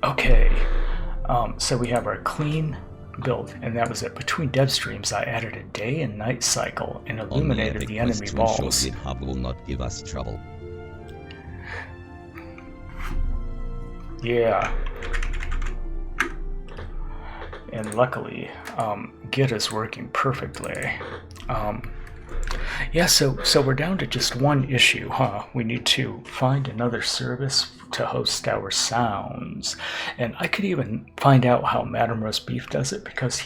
Okay, so we have our clean build, and that was it. Between dev streams, I added a day and night cycle and illuminated the enemy balls. GitHub will not give us trouble. Yeah. And luckily, Git is working perfectly. Yeah, so we're down to just one issue, huh? We need to find another service to host our sounds. And I could even find out how Madam Roast Beef does it, because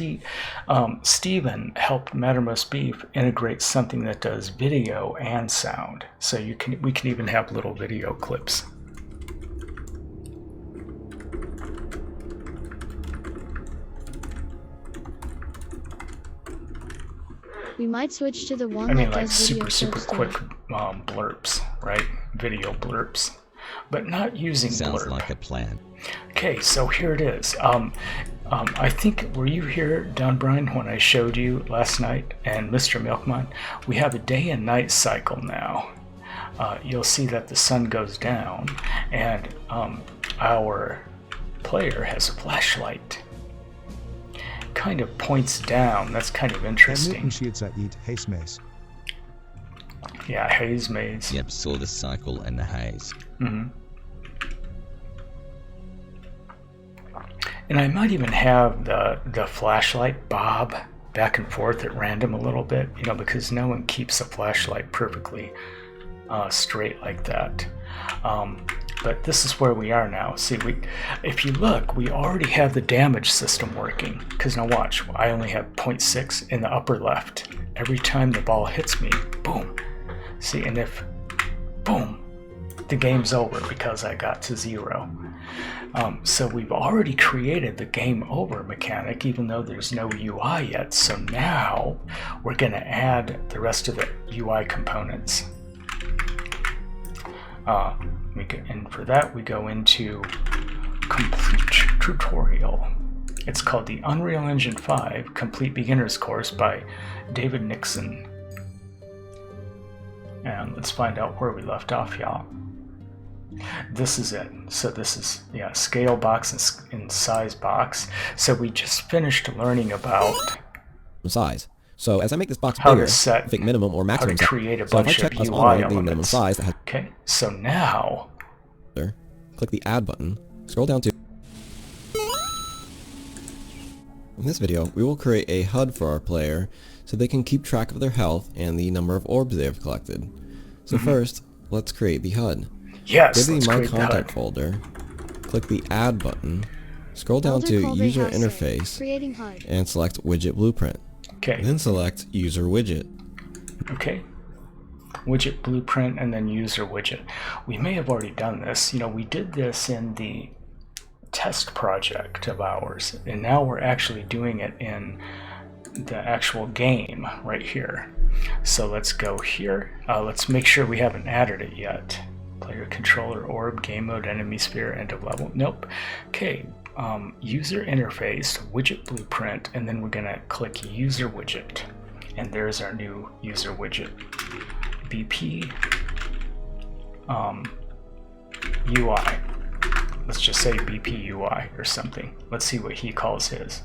Steven helped Madam Roast Beef integrate something that does video and sound. So we can even have little video clips. We might switch to the one I mean, that like does video super quick too. blurps, right? Video blurps, but not using Sounds blurb. like a plan. Okay, so here it is. I think, were you here, Don Brian, when I showed you last night, and Mr. Milkman? We have a day and night cycle now. You'll see that the sun goes down, and our player has a flashlight. Kind of points down. That's kind of interesting. Yeah, haze maze. Yep, saw the cycle and the haze. Mm-hmm. And I might even have the flashlight bob back and forth at random a little bit, you know, because no one keeps a flashlight perfectly straight like that. But this is where we are now. See, if you look, we already have the damage system working. Because now watch, I only have 0.6 in the upper left. Every time the ball hits me, boom. See, and if, boom, the game's over because I got to 0. So we've already created the game over mechanic, even though there's no UI yet. So now we're going to add the rest of the UI components. And for that, we go into Complete Tutorial. It's called the Unreal Engine 5 Complete Beginner's Course by David Nixon. And let's find out where we left off, y'all. This is it. So this is, yeah, scale box and size box. So we just finished learning about size. So as I make this box how bigger, to set, pick minimum or maximum how to create a size. So if I bunch check of plus UI on the elements. minimum size that has Okay, so now click the add button, scroll down to in this video we will create a HUD for our player so they can keep track of their health and the number of orbs they have collected. So first, let's create the HUD. yes, Go to let's the My create the Contact HUD. folder, click the add button, scroll down Folder to called user Rehouse interface Creating HUD. and select widget blueprint. Okay, Then select user widget. okay. Widget blueprint and then user widget. We may have already done this. You know, we did this in the test project of ours, and now we're actually doing it in the actual game right here. So let's go here. Let's make sure we haven't added it yet. Player controller, orb, game mode, enemy sphere, end of level. Nope. Okay. User interface, widget blueprint, and then we're gonna click user widget. And there's our new user widget. BP UI. Let's just say BP UI or something. Let's see what he calls his.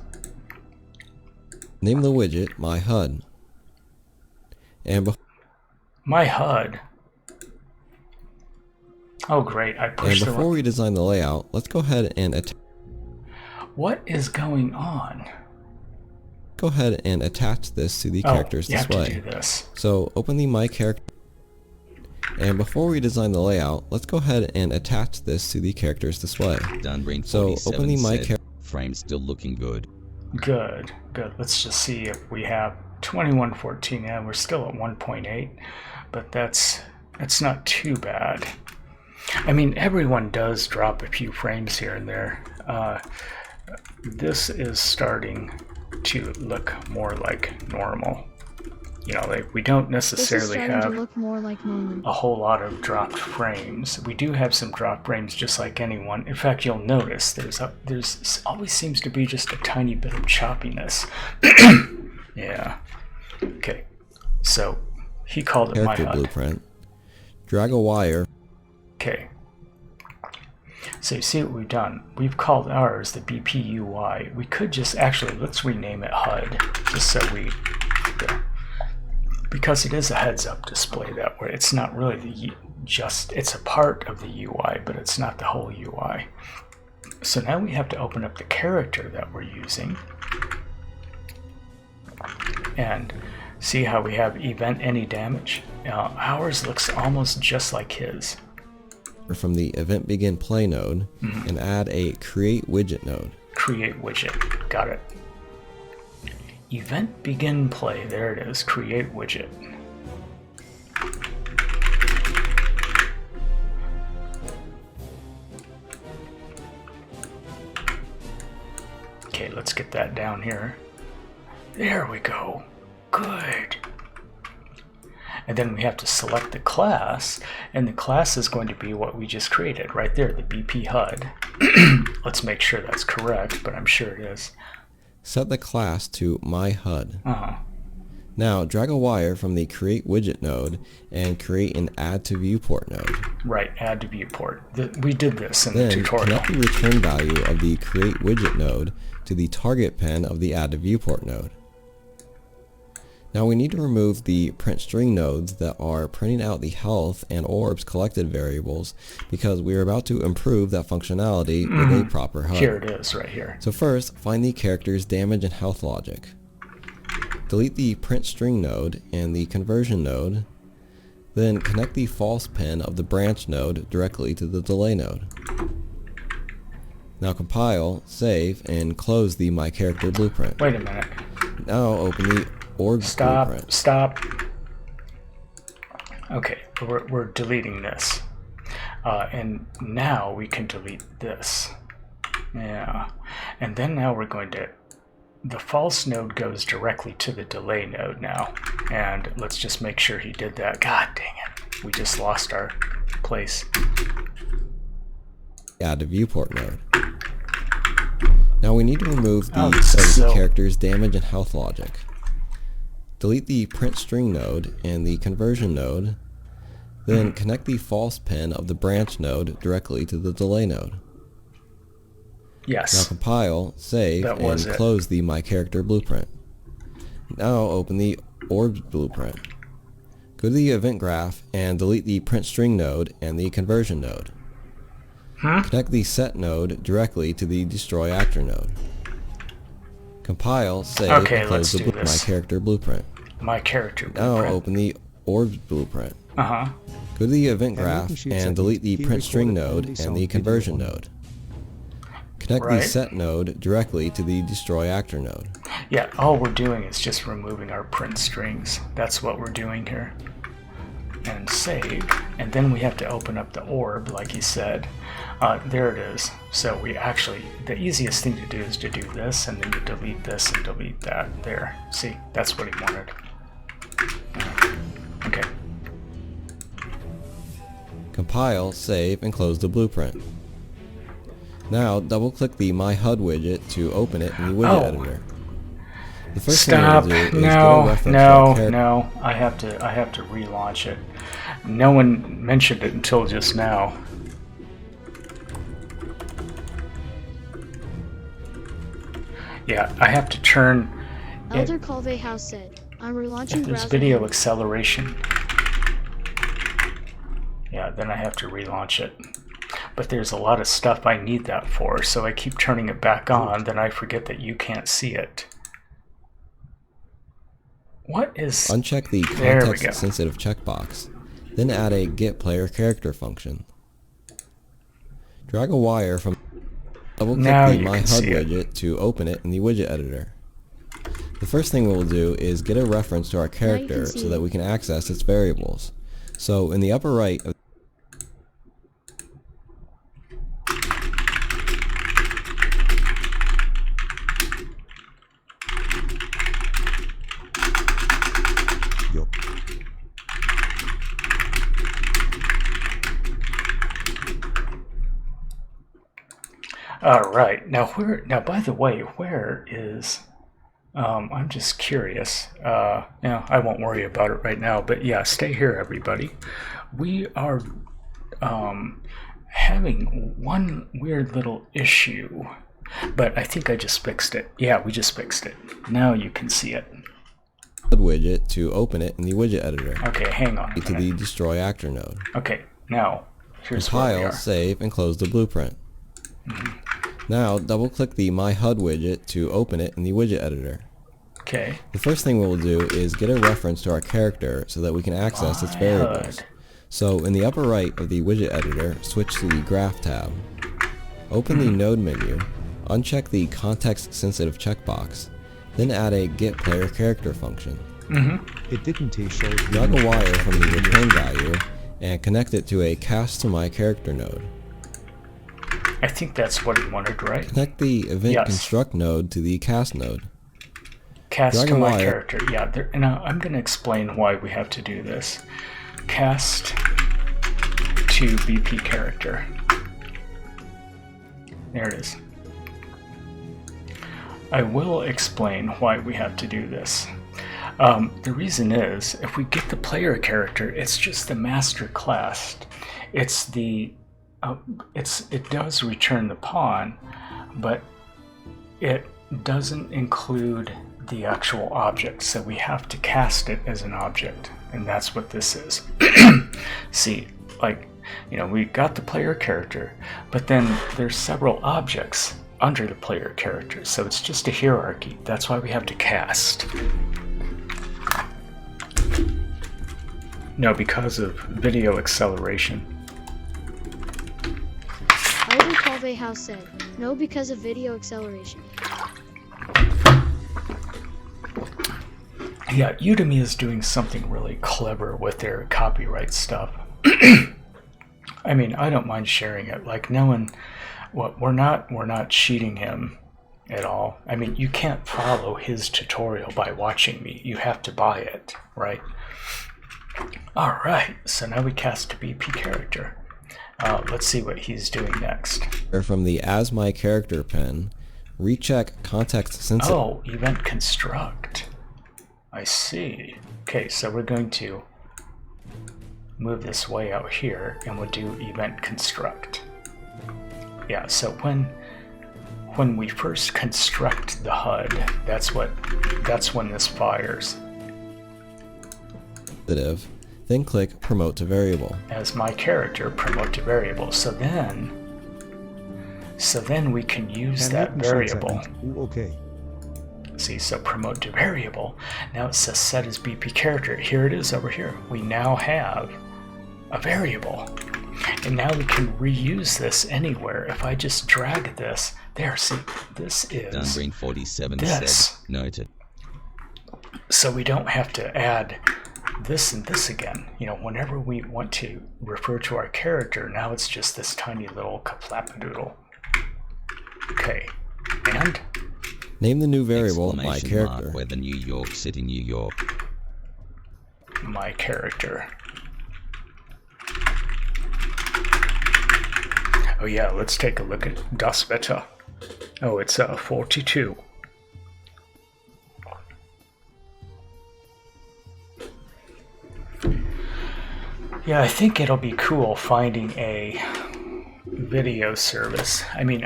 Name the widget My HUD. And My HUD. Oh great, I pushed the before we design the layout, let's go ahead and What is going on? go ahead and attach this to the Oh, character's you have display. to do this. So open the My Character, and before we design the layout, let's go ahead and attach this to the character's display. Dunbrain So 47 open the My said, Character. frame still looking good. Good, good. Let's just see if we have 2114. Yeah, we're still at 1.8, but that's not too bad. I mean, everyone does drop a few frames here and there. This is starting to look more like normal. You know, like we don't necessarily This is starting have to look more like normal. a whole lot of dropped frames. We do have some dropped frames just like anyone. In fact, you'll notice there's always seems to be just a tiny bit of choppiness. Yeah. Okay. So he called it My Character HUD. blueprint. Drag a wire. Okay. So you see what we've done. We've called ours the BPUI. We could just actually, let's rename it HUD, just so we, because it is a heads-up display that way. It's not really the it's a part of the UI, but it's not the whole UI. So now we have to open up the character that we're using and see how we have event any damage. Ours looks almost just like his. From the event begin play node and add a create widget node. Create widget, got it. Event begin play, there it is, create widget. Okay, let's get that down here. There we go. Good. And then we have to select the class, and the class is going to be what we just created right there, the BP HUD. Let's make sure that's correct, but I'm sure it is. Set the class to my HUD. Now drag a wire from the create widget node and create an add to viewport node. Right, add to viewport. We did this in the Then tutorial. connect the return value of the create widget node to the target pen of the add to viewport node. Now we need to remove the print string nodes that are printing out the health and orbs collected variables because we are about to improve that functionality with a proper HUD. Here it is, right here. So first, find the character's damage and health logic. Delete the print string node and the conversion node, then connect the false pen of the branch node directly to the delay node. Now compile, save, and close the My Character blueprint. Wait a minute. Now open the Orbs blueprint. Stop. Okay, we're deleting this. And now we can delete this. Yeah. And then now we're going to, the false node goes directly to the delay node now. And let's just make sure he did that. God dang it. We just lost our place. Add to viewport node. Now we need to remove the character's damage and health logic. Delete the print string node and the conversion node, then connect the false pen of the branch node directly to the delay node. Yes. Now compile, save, and close the My Character blueprint. Now open the Orbs blueprint. Go to the event graph and delete the print string node and the conversion node. Connect the set node directly to the destroy actor node. Compile, save, and close the My Character blueprint. My Character blueprint. Now open the Orbs blueprint. Go to the event graph and delete the print string node and the conversion node. Connect the set node directly to the destroy actor node. Yeah, all we're doing is just removing our print strings. That's what we're doing here. And save, and then we have to open up the orb, like he said. There it is. So we actually, the easiest thing to do is to do this, and then you delete this and delete that. There. See, that's what he wanted. Okay. Compile, save, and close the blueprint. Now double-click the My HUD widget to open it in the widget editor. The first thing we'll do is get a reference to our character. No, I have to relaunch it. No one mentioned it until just now. Yeah, I have to turn. Elder Colvey House said, "I'm relaunching." There's video acceleration. Yeah, then I have to relaunch it. But there's a lot of stuff I need that for, so I keep turning it back on. Then I forget that you can't see it. What is... Uncheck the context-sensitive checkbox, then add a Get Player Character function. Drag a wire from... Double-click the My HUD widget to open it in the widget editor. The first thing we'll do is get a reference to our character so that we can access its variables. So in the upper right of All right. Now, by the way, where is... I'm just curious. I won't worry about it right now, but yeah, stay here, everybody. We are having one weird little issue, but I think I just fixed it. Yeah, we just fixed it. Now you can see it. Widget to open it in the widget editor. Okay, hang on. To the destroy actor node. Okay, now here's where we Compile, are. save, and close the blueprint. Now double click the My HUD widget to open it in the widget editor. Okay. The first thing we'll do is get a reference to our character so that we can access its variables. So in the upper right of the widget editor, switch to the Graph tab. Open the Node menu, uncheck the Context Sensitive checkbox, then add a Get Player Character function. It didn't show. Drag a wire from the return value and connect it to a Cast to My Character node. I think that's what he wanted, right? Connect the Event Yes. Construct node to the Cast node. Cast Drag to a my wire. character. Yeah, there, and I'm going to explain why we have to do this. Cast to BP character. There it is. I will explain why we have to do this. The reason is, if we get the player character, it's just the master class. It's the it does return the pawn, but it doesn't include the actual object, so we have to cast it as an object, and that's what this is. See, like, you know, we got the player character, but then there's several objects under the player character, so it's just a hierarchy. That's why we have to cast. No, because of video acceleration. Elder Calve House said, no, because of video acceleration. Yeah, Udemy is doing something really clever with their copyright stuff. I mean, I don't mind sharing it. Like, no one, we're not cheating him at all. I mean, you can't follow his tutorial by watching me. You have to buy it, right? All right, so now we cast a BP character. Let's see what he's doing next. From the As My Character pen, recheck Context Sensitive. Oh, event construct. I see. Okay, so we're going to move this way out here, and we'll do event construct. Yeah, so when we first construct the HUD, that's when this fires. Then click Promote to Variable. As my character, promote to variable. So then we can use that variable. Okay. See, so promote to variable. Now it says set as BP character. Here it is over here. We now have a variable. And now we can reuse this anywhere. If I just drag this, there, see, this is Dungreen 47 this. said, noted. So we don't have to add this and this again. You know, whenever we want to refer to our character, now it's just this tiny little kaplapadoodle. Okay, and Name the new variable My Exclamation mark, Character. Weather New York City, New York. my character. Oh yeah, let's take a look at Das Wetter. Oh, it's 42. Yeah, I think it'll be cool finding a video service. I mean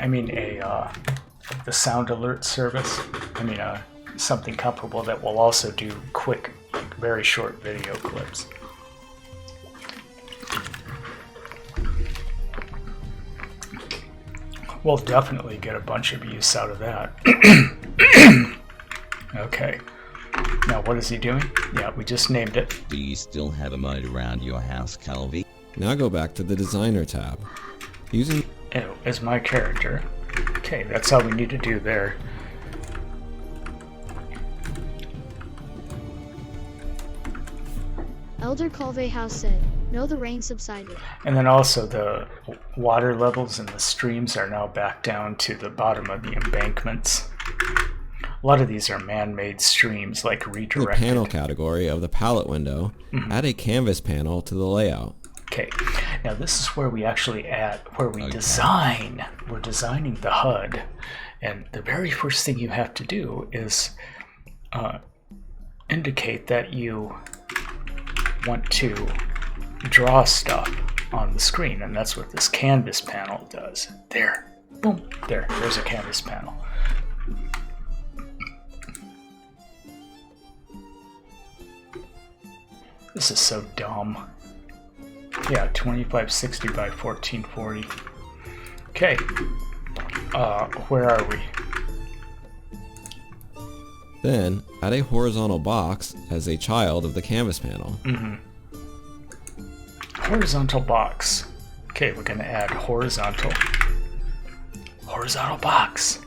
the sound alert service. I mean something comparable that will also do quick, like very short video clips. We'll definitely get a bunch of use out of that. Okay. Now what is he doing? Yeah, we just named it. Do you still have a mode around your house, Calvi? Now go back to the Designer tab. Using Oh, as my character. Okay, that's all we need to do there. Elder Calve House said, no, the rain subsided. And then also the water levels in the streams are now back down to the bottom of the embankments. A lot of these are man-made streams, like the redirected. panel category of the palette window, add a canvas panel to the layout. Okay, now this is where we actually add, where we Okay. design. We're designing the HUD, and the very first thing you have to do is indicate that you want to draw stuff. on the screen, and that's what this canvas panel does. There, boom, there's a canvas panel. This is so dumb. Yeah, 2560 by 1440. Okay, where are we? Then, add a horizontal box as a child of the canvas panel. Horizontal box. Okay, we're gonna add horizontal box.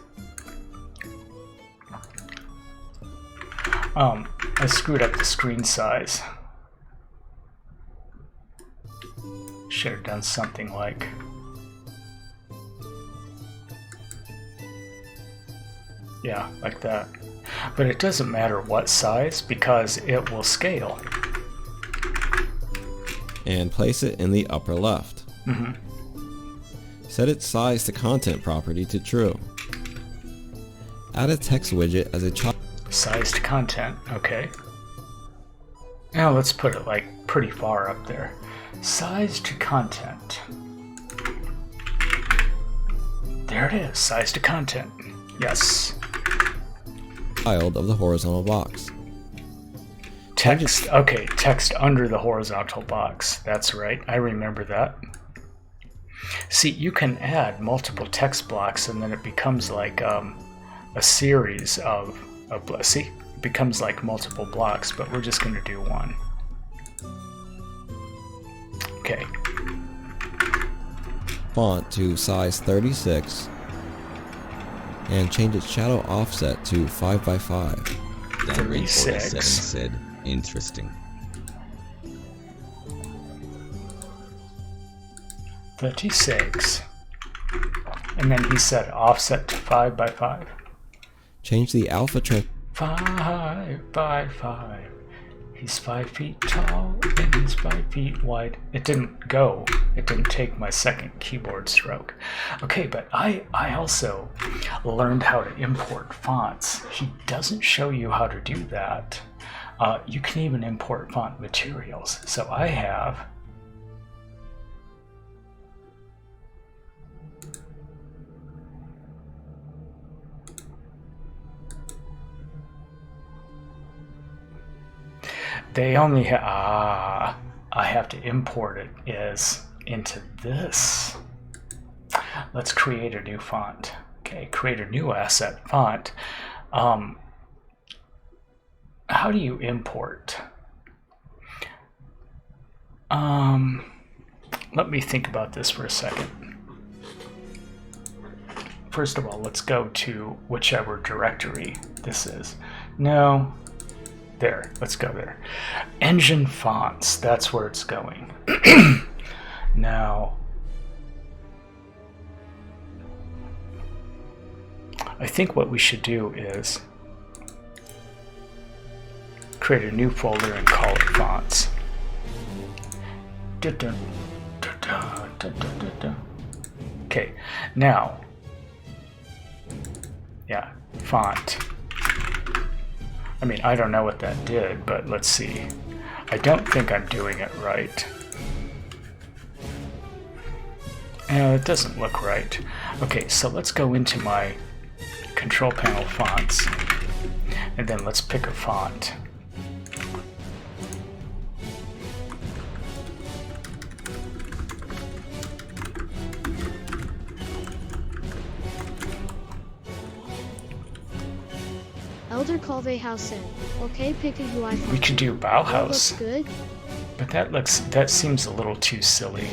I screwed up the screen size. Should have done something like like that. But it doesn't matter what size because it will scale. And place it in the upper left. Set its size to content property to true. Add a text widget as a child. Size to content, okay. Now let's put it like pretty far up there. Size to content. There it is, size to content. Yes. Child of the horizontal box. Text, okay, text under the horizontal box. That's right, I remember that. See, you can add multiple text blocks and then it becomes like a series of see, it becomes like multiple blocks, but we're just going to do one. Okay. Font to size 36 and change its shadow offset to 5 by 5. Danbury 47 36. said, interesting. 36. And then he said offset to 5 by 5. Change the alpha trend 5 by 5. He's 5 feet tall and he's 5 feet wide. It didn't go. It didn't take my second keyboard stroke. Okay, but I also learned how to import fonts. He doesn't show you how to do that. You can even import font materials. So I have they only have, I have to import it is into this. Let's create a new font. Okay, create a new asset font. How do you import? Let me think about this for a second. First of all, let's go to whichever directory this is. No. There, let's go there. Engine fonts, that's where it's going. Now, I think what we should do is create a new folder and call it fonts. Okay, now, yeah, font. I mean, I don't know what that did, but let's see. I don't think I'm doing it right. It doesn't look right. Okay, so let's go into my control panel fonts, and then let's pick a font. Elder Colvey House said, okay, pick a UI font. We could do That Bauhaus, looks good. but that seems a little too silly.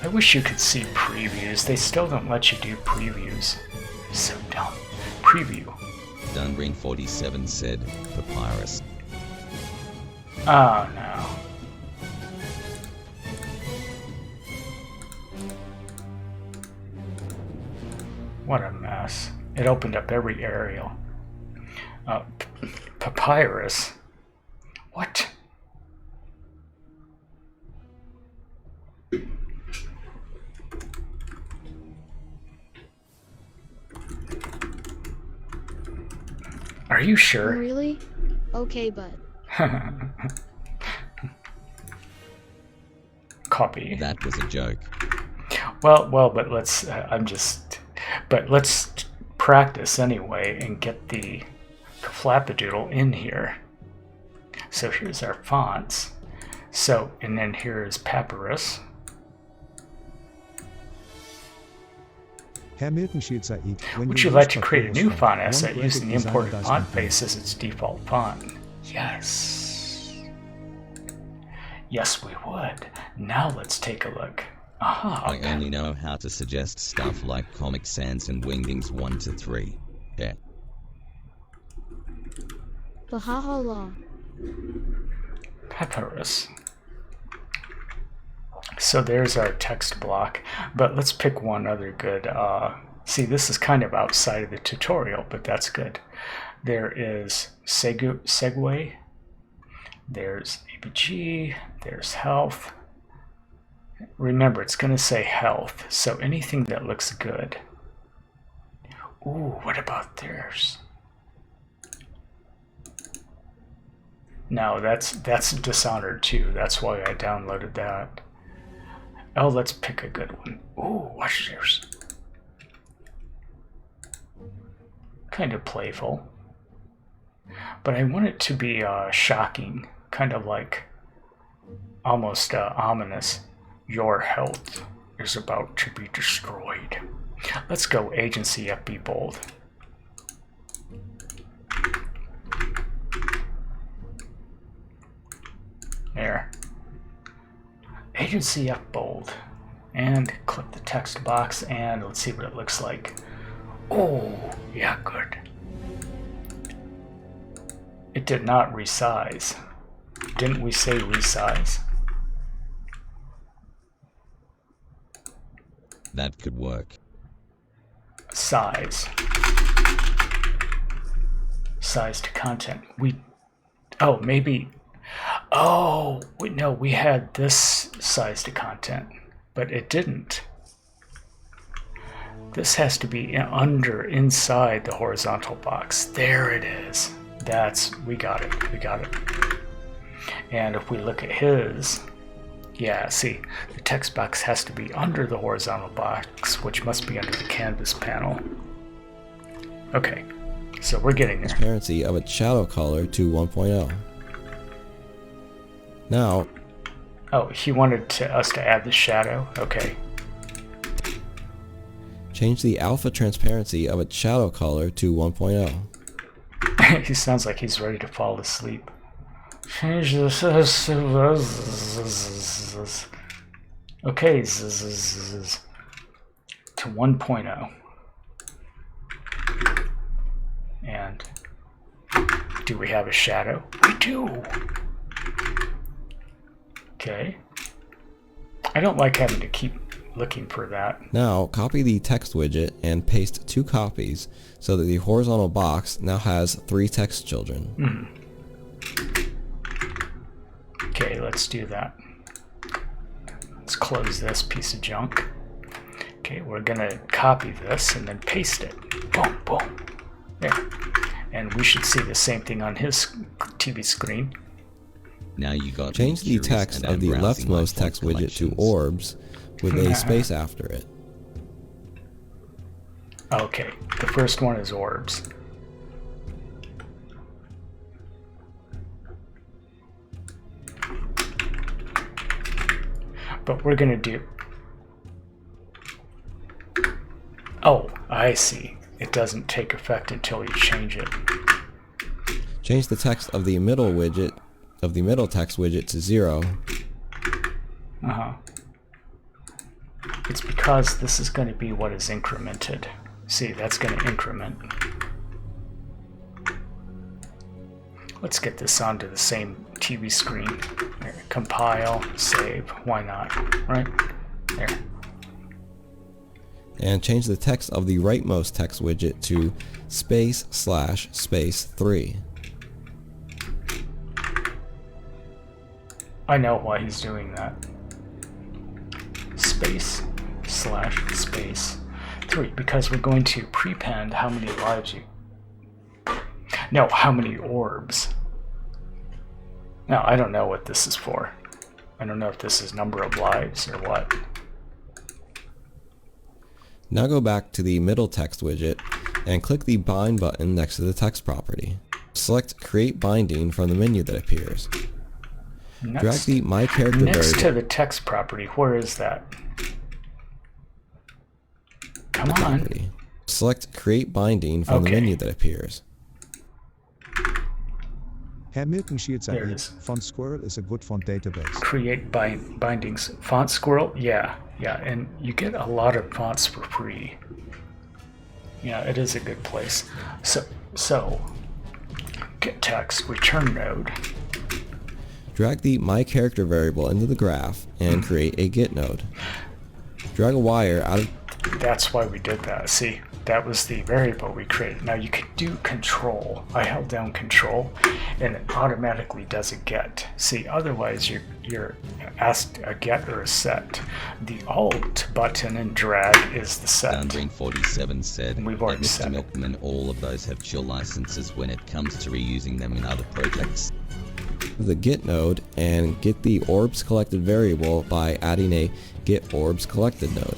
I wish you could see previews. They still don't let you do previews. So dumb. Preview. Dungreen 47 said, papyrus. Oh no. What a mess. It opened up every aerial. Papyrus? What? Are you sure? Really? Okay, but copy. That was a joke. Well, but let's. But let's practice anyway and get the flapadoodle in here. So here's our fonts. So, and then here is Papyrus. Herr Miltenschitzer eat. Would you like to create a new font asset using the imported font base as its default font? Yes. Yes, we would. Now let's take a look. Aha. I only know how to suggest stuff like Comic Sans and Wingdings 1 to 3. Yeah. Baha'u'llah. Papyrus. So there's our text block, but let's pick one other good. See, this is kind of outside of the tutorial, but that's good. There is Segway, there's ABG, there's health. Remember, it's going to say health, so anything that looks good. Ooh, what about theirs? No, that's Dishonored too. That's why I downloaded that. Oh, let's pick a good one. Ooh, watch theirs. Kind of playful. But I want it to be shocking, kind of like almost ominous. Your health is about to be destroyed. Let's go Agency FB Bold. There. Agency F Bold. And click the text box and let's see what it looks like. Oh, yeah, good. It did not resize. Didn't we say resize? That could work. Size. Size to content. Oh, maybe. Oh, no, we had this size to content, but it didn't. This has to be inside the horizontal box. There it is. We got it. And if we look at his, yeah, see, the text box has to be under the horizontal box, which must be under the canvas panel. Okay, so we're getting there. Transparency of its shadow color to 1.0. Now, oh, he wanted us to add the shadow? Okay. change the alpha transparency of its shadow color to 1.0. He sounds like he's ready to fall asleep. Change this. Okay, to 1.0. And do we have a shadow? We do. Okay. I don't like having to keep looking for that. Now, copy the text widget and paste 2 copies so that the horizontal box now has 3 text children. Okay, let's do that. Let's close this piece of junk. Okay, we're gonna copy this and then paste it. Boom, boom. There. And we should see the same thing on his TV screen. Now you got Change the text of the leftmost text widget to orbs with a space after it. Okay, the first one is orbs. But we're gonna do... Oh, I see. It doesn't take effect until you change it. Change the text of the middle widget of the middle text widget to 0. It's because this is going to be what is incremented. See, that's going to increment. Let's get this onto the same TV screen. There, compile, save. Why not? Right? There. And change the text of the rightmost text widget to space/space 3. I know why he's doing that. Space/space 3, because we're going to prepend how many lives you... No, how many orbs. Now, I don't know what this is for. I don't know if this is number of lives or what. Now go back to the middle text widget and click the bind button next to the text property. Select create binding from the menu that appears. Drag the my character next variable to the text property. Where is that? Come on. property. Select create binding from the menu that appears. Hamilton Shields There it and is. Font Squirrel is a good font database. Create bindings. Font Squirrel, yeah, and you get a lot of fonts for free. Yeah, it is a good place. So get text return node. Drag the my character variable into the graph and create a get node. Drag a wire out of That's why we did that. See, that was the variable we created. Now you can do control. I held down control and it automatically does a get. See, otherwise you're asked a get or a set. The alt button and drag is the set. Downgreen47 said We've already that said Mr. it. Milkman, all of those have chill licenses when it comes to reusing them in other projects. the get node and get the orbs collected variable by adding a get orbs collected node.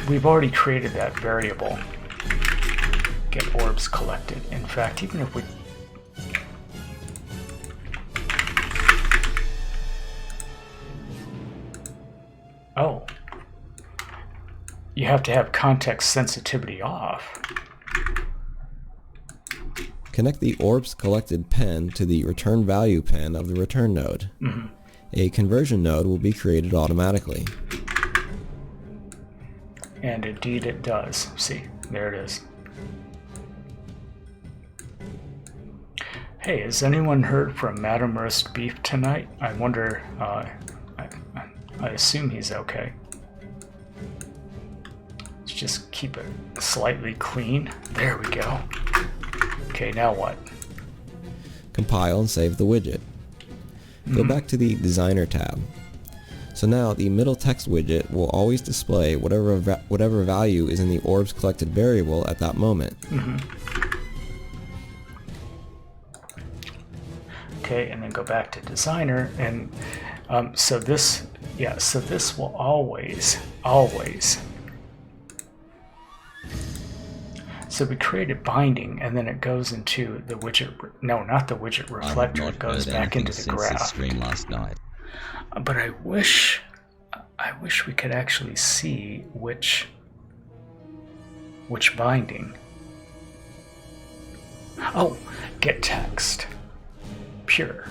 We've already created that variable. Get orbs collected. In fact, even if we you have to have context sensitivity off. Connect the orbs collected pen to the return value pen of the return node. A conversion node will be created automatically. And indeed it does. See, there it is. Hey, has anyone heard from Madam Roast Beef tonight? I wonder, I assume he's okay. Let's just keep it slightly clean. There we go. Okay, now what? Compile and save the widget. Go back to the Designer tab. So now the middle text widget will always display whatever value is in the orbs collected variable at that moment. Okay, and then go back to Designer, and so this will always. So we created binding, and then it goes into the widget. No, not the widget reflector. It goes back into the graph. Stream last night. But I wish we could actually see which binding. Oh, get text. Pure.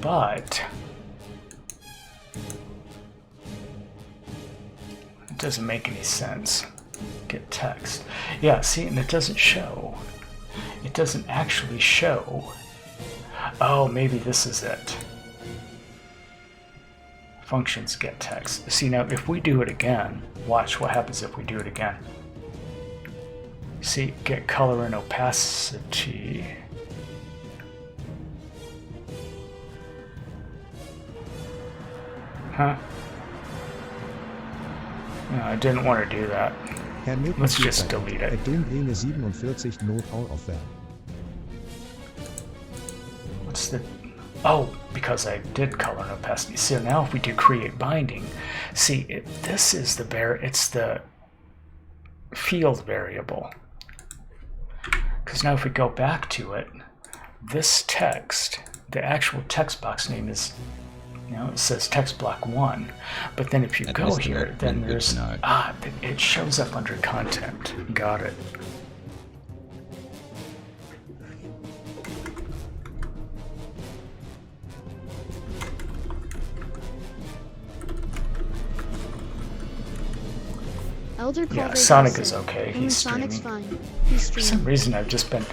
But it doesn't make any sense. Get text. Yeah, see, and it doesn't show. It doesn't actually show. Oh, maybe this is it. Functions get text. See, now if we do it again, watch what happens if we do it again. See, get color and opacity. Huh? No, I didn't want to do that. Hamilton Let's Shields just delete it. Atombrine 47 Not Aufwärmen. What's the... Oh, because I did color and opacity. So now if we do create binding, see, this is it's the field variable. Because now if we go back to it, this text, the actual text box name is, it says text block 1. But then if you That go must here, have then been good to there's, know. it shows up under content. Got it. Elder Yeah, Colby Sonic said, is okay. "Only He's Sonic's streaming. fine. He's For some streaming." reason, I've just been,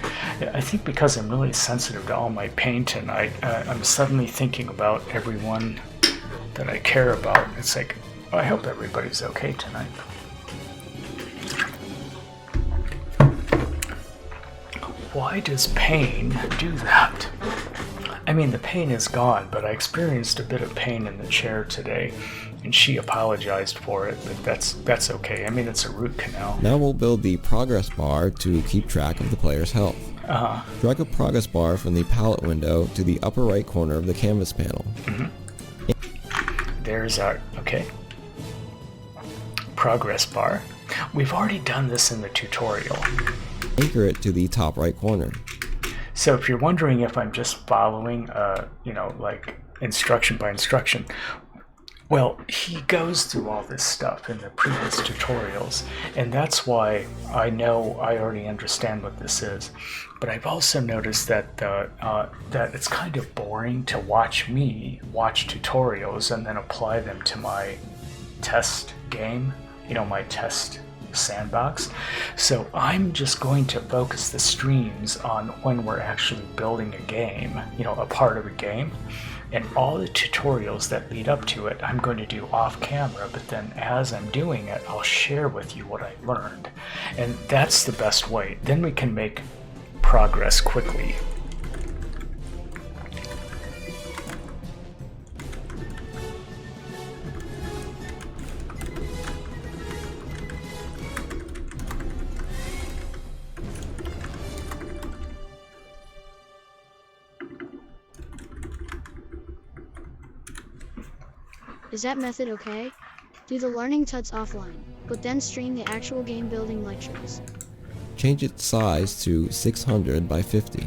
I think because I'm really sensitive to all my pain tonight, I'm suddenly thinking about everyone that I care about. It's like, I hope everybody's okay tonight. Why does pain do that? I mean, the pain is gone, but I experienced a bit of pain in the chair today, and she apologized for it, but that's okay. I mean, it's a root canal. Now we'll build the progress bar to keep track of the player's health. Drag a progress bar from the palette window to the upper right corner of the canvas panel. There's our, okay, progress bar. We've already done this in the tutorial. Anchor it to the top right corner. So if you're wondering if I'm just following, you know, like instruction by instruction, well, he goes through all this stuff in the previous tutorials, and that's why I know I already understand what this is. But I've also noticed that that it's kind of boring to watch me watch tutorials and then apply them to my test game, you know, my test sandbox. So I'm just going to focus the streams on when we're actually building a game, you know, a part of a game. And all the tutorials that lead up to it, I'm going to do off camera, but then as I'm doing it, I'll share with you what I learned. And that's the best way. Then we can make progress quickly. Is that method okay? Do the learning tuts offline, but then stream the actual game building lectures. Change its size to 600 by 50.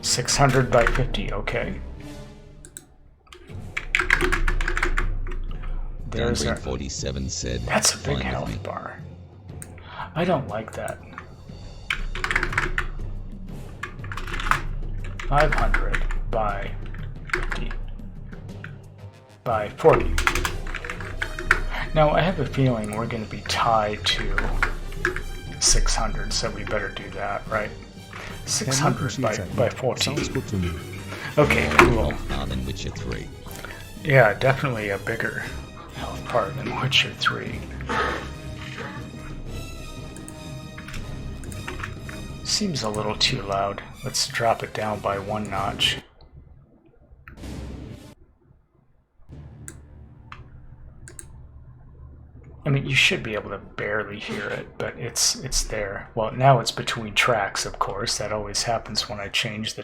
600 by 50, okay. There's our, 47 said, that's a big "Fine with me." health bar. I don't like that. 500 by 50 by 40. Now I have a feeling we're going to be tied to 600, so we better do that, right? 600 by 40. Sounds good to me. Okay, cool. Than Witcher 3. Yeah, definitely a bigger health part than Witcher 3. Seems a little too loud. Let's drop it down by 1 notch. I mean, you should be able to barely hear it, but it's there. Well, now it's between tracks, of course. That always happens when I change the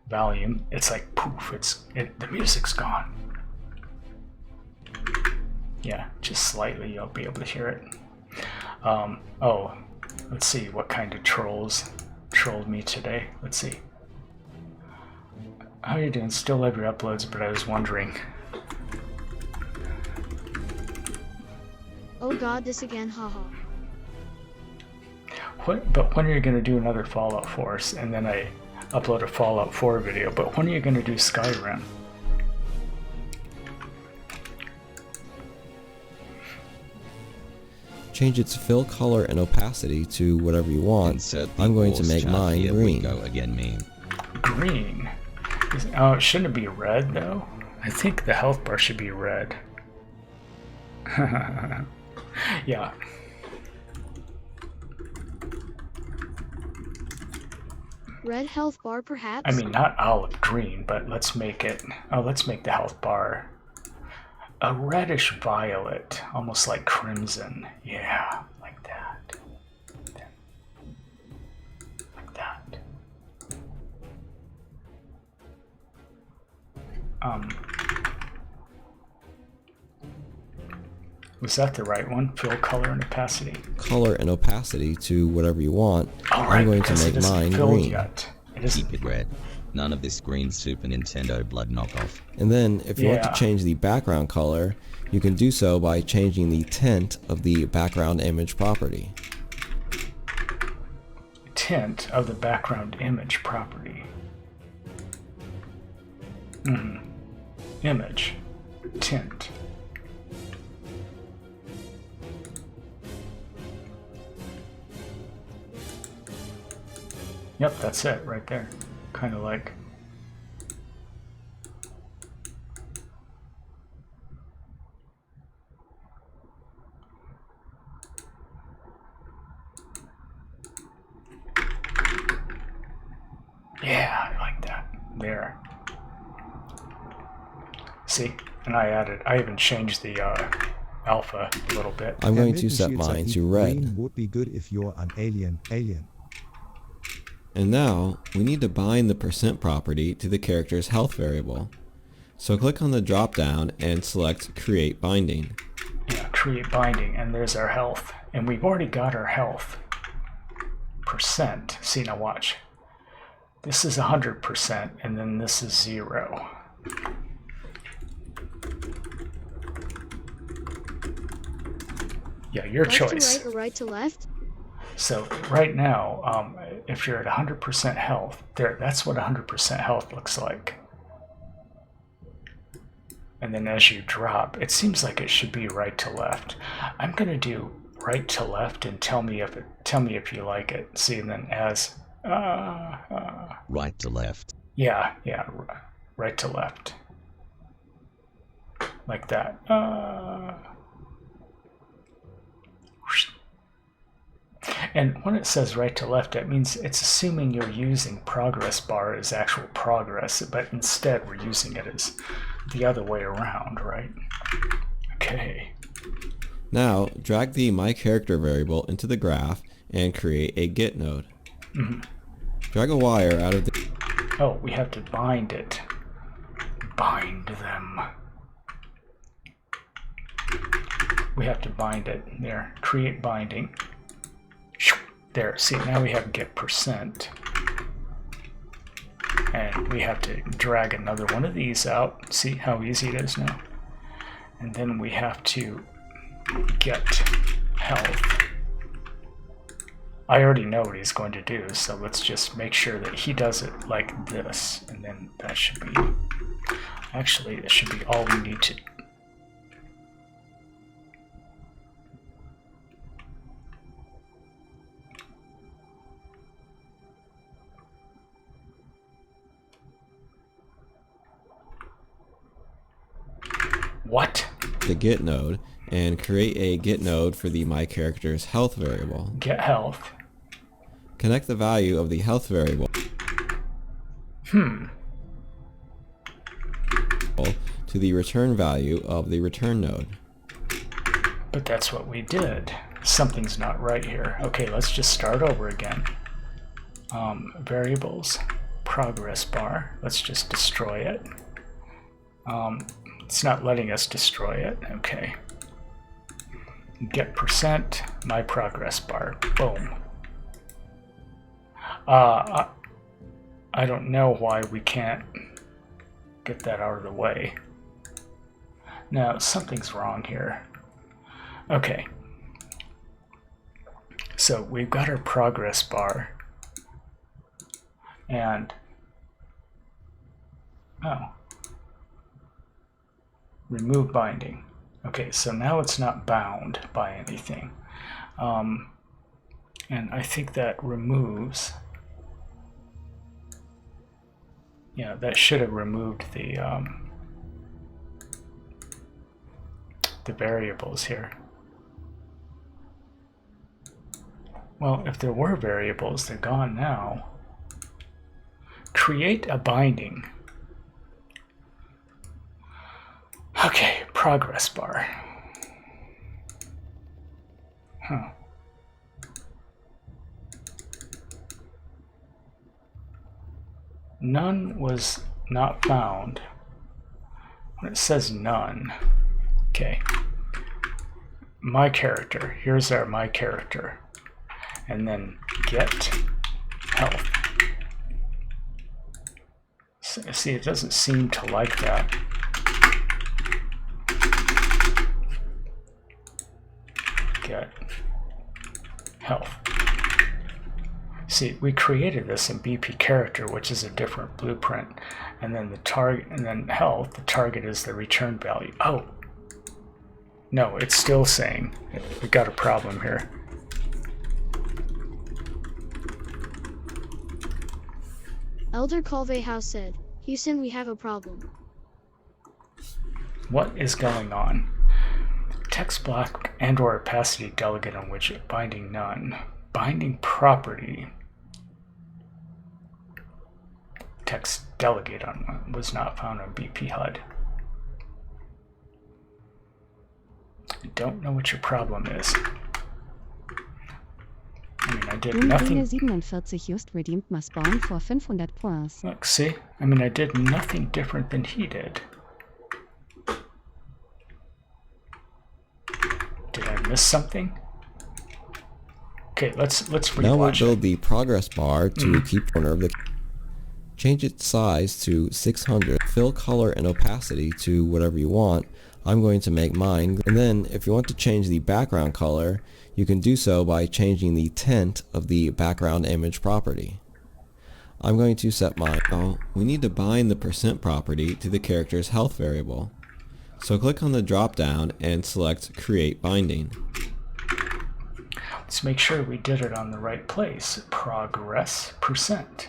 volume. It's like poof, the music's gone. Yeah, just slightly you'll be able to hear it. Oh, let's see what kind of trolls trolled me today. Let's see. How are you doing? Still love your uploads, but I was wondering. Oh god, this again, haha. But when are you going to do another Fallout 4? And then I upload a Fallout 4 video. But when are you going to do Skyrim? Change its fill color and opacity to whatever you want. Insert the I'm going to horse make chart. mine Here we green. go again, meme. Green? Oh, it shouldn't be red, though. I think the health bar should be red. Yeah. Red health bar, perhaps? I mean, not olive green, but let's make it... Oh, let's make the health bar a reddish violet, almost like crimson. Yeah, like that. Like that. Was that the right one? Fill color and opacity? Color and opacity to whatever you want. Oh, right, I'm going to because it make isn't mine filled green. yet. It isn't. Keep it red. None of this green Super Nintendo blood knockoff. And then, if you want Yeah. to change the background color, you can do so by changing the tint of the background image property. Tint of the background image property. Image. Tint. Yep, that's it right there. Kind of like... Yeah, I like that. There. See? And I even changed the alpha a little bit. I'm going Herr to set Milton mine Shields to said red. green would be good if you're an alien. And now we need to bind the percent property to the character's health variable. So click on the drop down and select Create Binding. Yeah, create binding, and there's our health. And we've already got our health percent. See, now watch. This is 100%, and then this is 0. Yeah, your Left choice. to right or right to left? So right now, if you're at 100% health, that's what 100% health looks like. And then as you drop, it seems like it should be right to left. I'm gonna do right to left and tell me if you like it. See, and then as Right to left. yeah, right to left, like that. And when it says right to left, that means it's assuming you're using progress bar as actual progress, but instead we're using it as the other way around, right? Okay. Now drag the myCharacter variable into the graph and create a get node. Drag a wire out of the... Oh, we have to bind it. Bind them. We have to bind it. There, create binding. There, see, now we have get percent. And we have to drag another one of these out. See how easy it is now? And then we have to get health. I already know what he's going to do, so let's just make sure that he does it like this. And then that should be, actually, that should be all we need to. What? the get node and create a get node for the myCharacter's health variable. Get health. Connect the value of the health variable to the return value of the return node. But that's what we did. Something's not right here. Okay, let's just start over again. Variables, progress bar. Let's just destroy it. It's not letting us destroy it. Okay. Get percent, my progress bar. Boom. I don't know why we can't get that out of the way. Now, something's wrong here. Okay. So we've got our progress bar. And, remove binding. Okay, so now it's not bound by anything. And I think that removes, yeah, that should have removed the variables here. Well, if there were variables, they're gone now. Create a binding. Okay, progress bar. None was not found. When it says none, okay. My character, here's our my character. And then get health. See, it doesn't seem to like that. Get health. See, we created this in BP character, which is a different blueprint, and then the target, and then health. The target is the return value. Oh, no, it's still saying we got a problem here. Elder Colvey House said, Houston, we have a problem. What is going on? Text block and or opacity delegate on widget. Binding none. Binding property. Text delegate on was not found on BP HUD. I don't know what your problem is. I mean, I did Dinge nothing. 47 just redeemed my spawn for 500 points. Look, see? I mean, I did nothing different than he did. Did I miss something? Okay, let's rewatch Now we'll it. build the progress bar to keep corner of the. Change its size to 600. Fill color and opacity to whatever you want. I'm going to make mine. And then if you want to change the background color, you can do so by changing the tint of the background image property. I'm going to set mine. Now, we need to bind the percent property to the character's health variable. So click on the drop down and select Create Binding. Let's make sure we did it on the right place. Progress percent.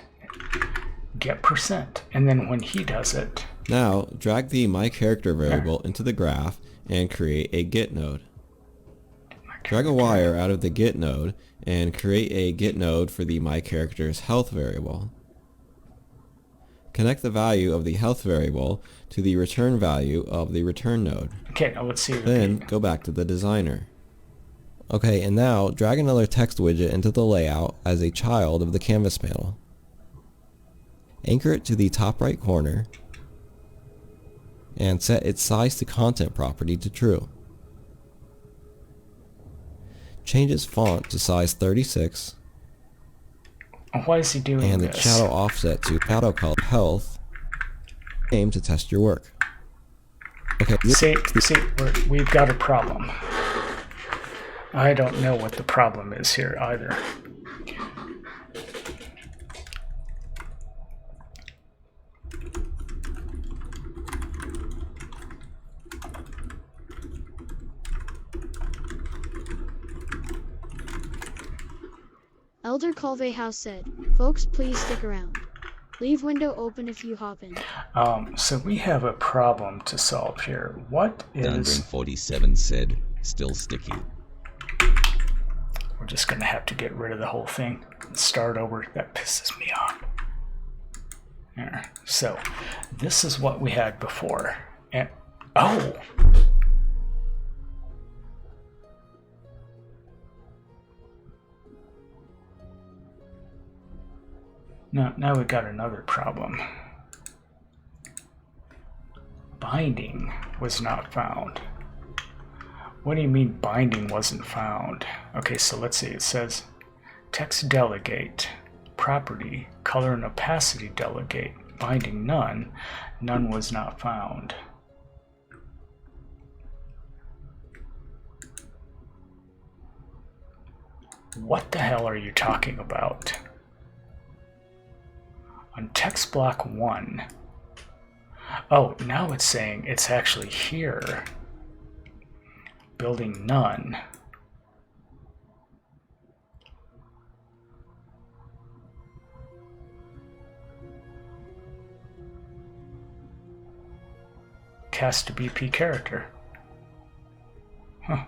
Get percent. And then when he does it, Now, drag the myCharacter variable into the graph and create a get node. Drag a wire out of the get node and create a get node for the myCharacter's health variable. Connect the value of the health variable to the return value of the return node. okay, now let's see. Then go back to the designer. Okay, and now drag another text widget into the layout as a child of the canvas panel. Anchor it to the top right corner and set its size to content property to true. Change its font to size 36 Why is he doing and the this? shadow offset to shadow color health. Aim to test your work. Okay, See, we've got a problem. I don't know what the problem is here either. Elder Colvey House said, "Folks, please stick around. Leave window open if you hop in." So we have a problem to solve here. What is... Dunbring47 said, still sticky. We're just going to have to get rid of the whole thing and start over. That pisses me off. There. So this is what we had before. And oh! Now we got another problem. Binding was not found. What do you mean binding wasn't found? Okay, so let's see. It says text delegate, property, color and opacity delegate, binding none. None was not found. What the hell are you talking about? On text block 1. Oh, now it's saying it's actually here. Building none. Cast to BP character. Huh.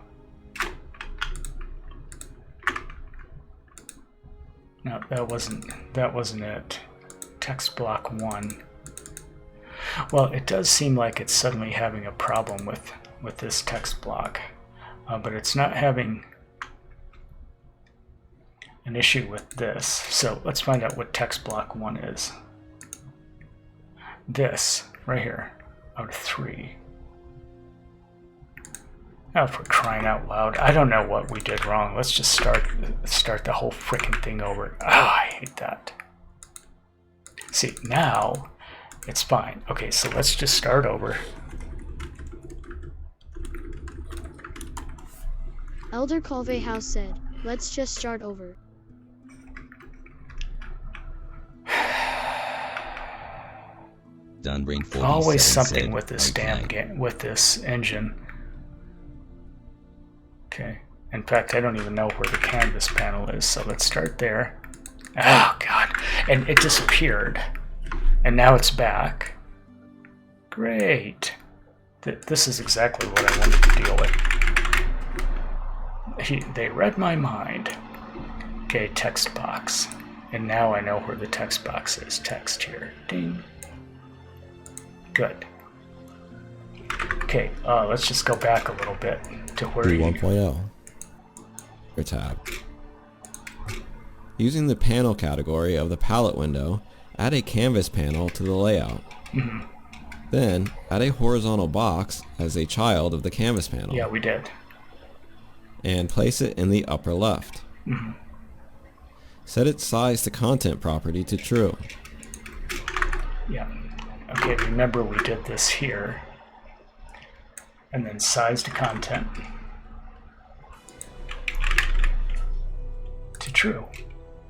No, that wasn't it. Text block 1. Well, it does seem like it's suddenly having a problem with this text block, but it's not having an issue with this. So let's find out what text block 1 is. This right here out of 3. Oh, for crying out loud! I don't know what we did wrong. Let's just start the whole frickin' thing over. Oh, I hate that. See, now it's fine. Okay, so let's just start over. Elder Colvey House said, "Let's just start over." Dunbring47 Always something said, with this okay. damn game, with this engine. Okay. In fact, I don't even know where the canvas panel is, so let's start there. Oh god, and it disappeared, and now it's back. Great. This is exactly what I wanted to deal with. They read my mind. Okay, text box, and now I know where the text box is. Text here. Ding. Good. Okay, let's just go back a little bit to where you... 1.0. Your tab. Using the panel category of the palette window, add a canvas panel to the layout. Then, add a horizontal box as a child of the canvas panel. Yeah, we did. And place it in the upper left. Set its size to content property to true. Yeah. Okay, remember we did this here. And then size to content to true.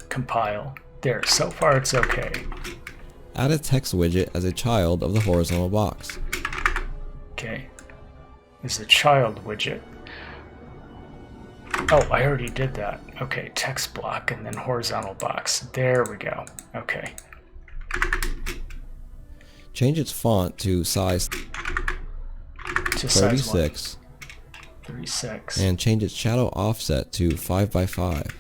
Compile. There, so far it's okay. Add a text widget as a child of the horizontal box. Okay. There's a child widget. Oh, I already did that. Okay, text block and then horizontal box. There we go. Okay. Change its font to size To size 36 36. and change its shadow offset to 5 by 5.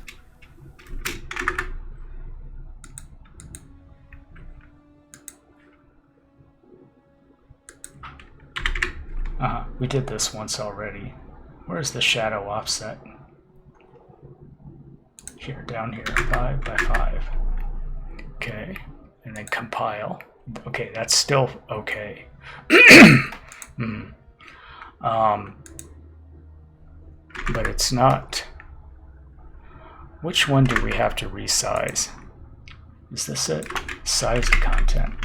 We did this once already. Where's the shadow offset? Here, down here, 5 by 5. Okay, and then compile. Okay, that's still okay. But it's not. Which one do we have to resize? Is this it? Size to content.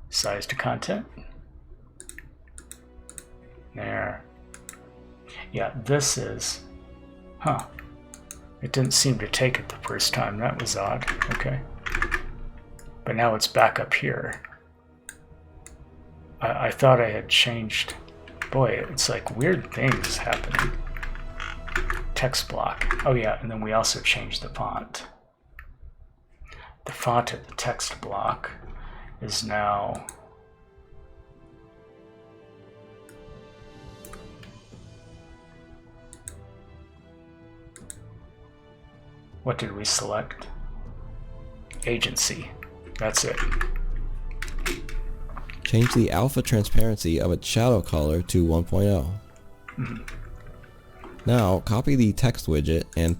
Size to content. There. Yeah, this is. Huh. It didn't seem to take it the first time. That was odd. Okay. But now it's back up here. I thought I had changed. Boy, it's like weird things happening. Text block. Oh yeah, and then we also changed the font. The font of the text block is now what did we select? Agency. That's it. Change the alpha transparency of its shadow color to 1.0. Now, copy the text widget and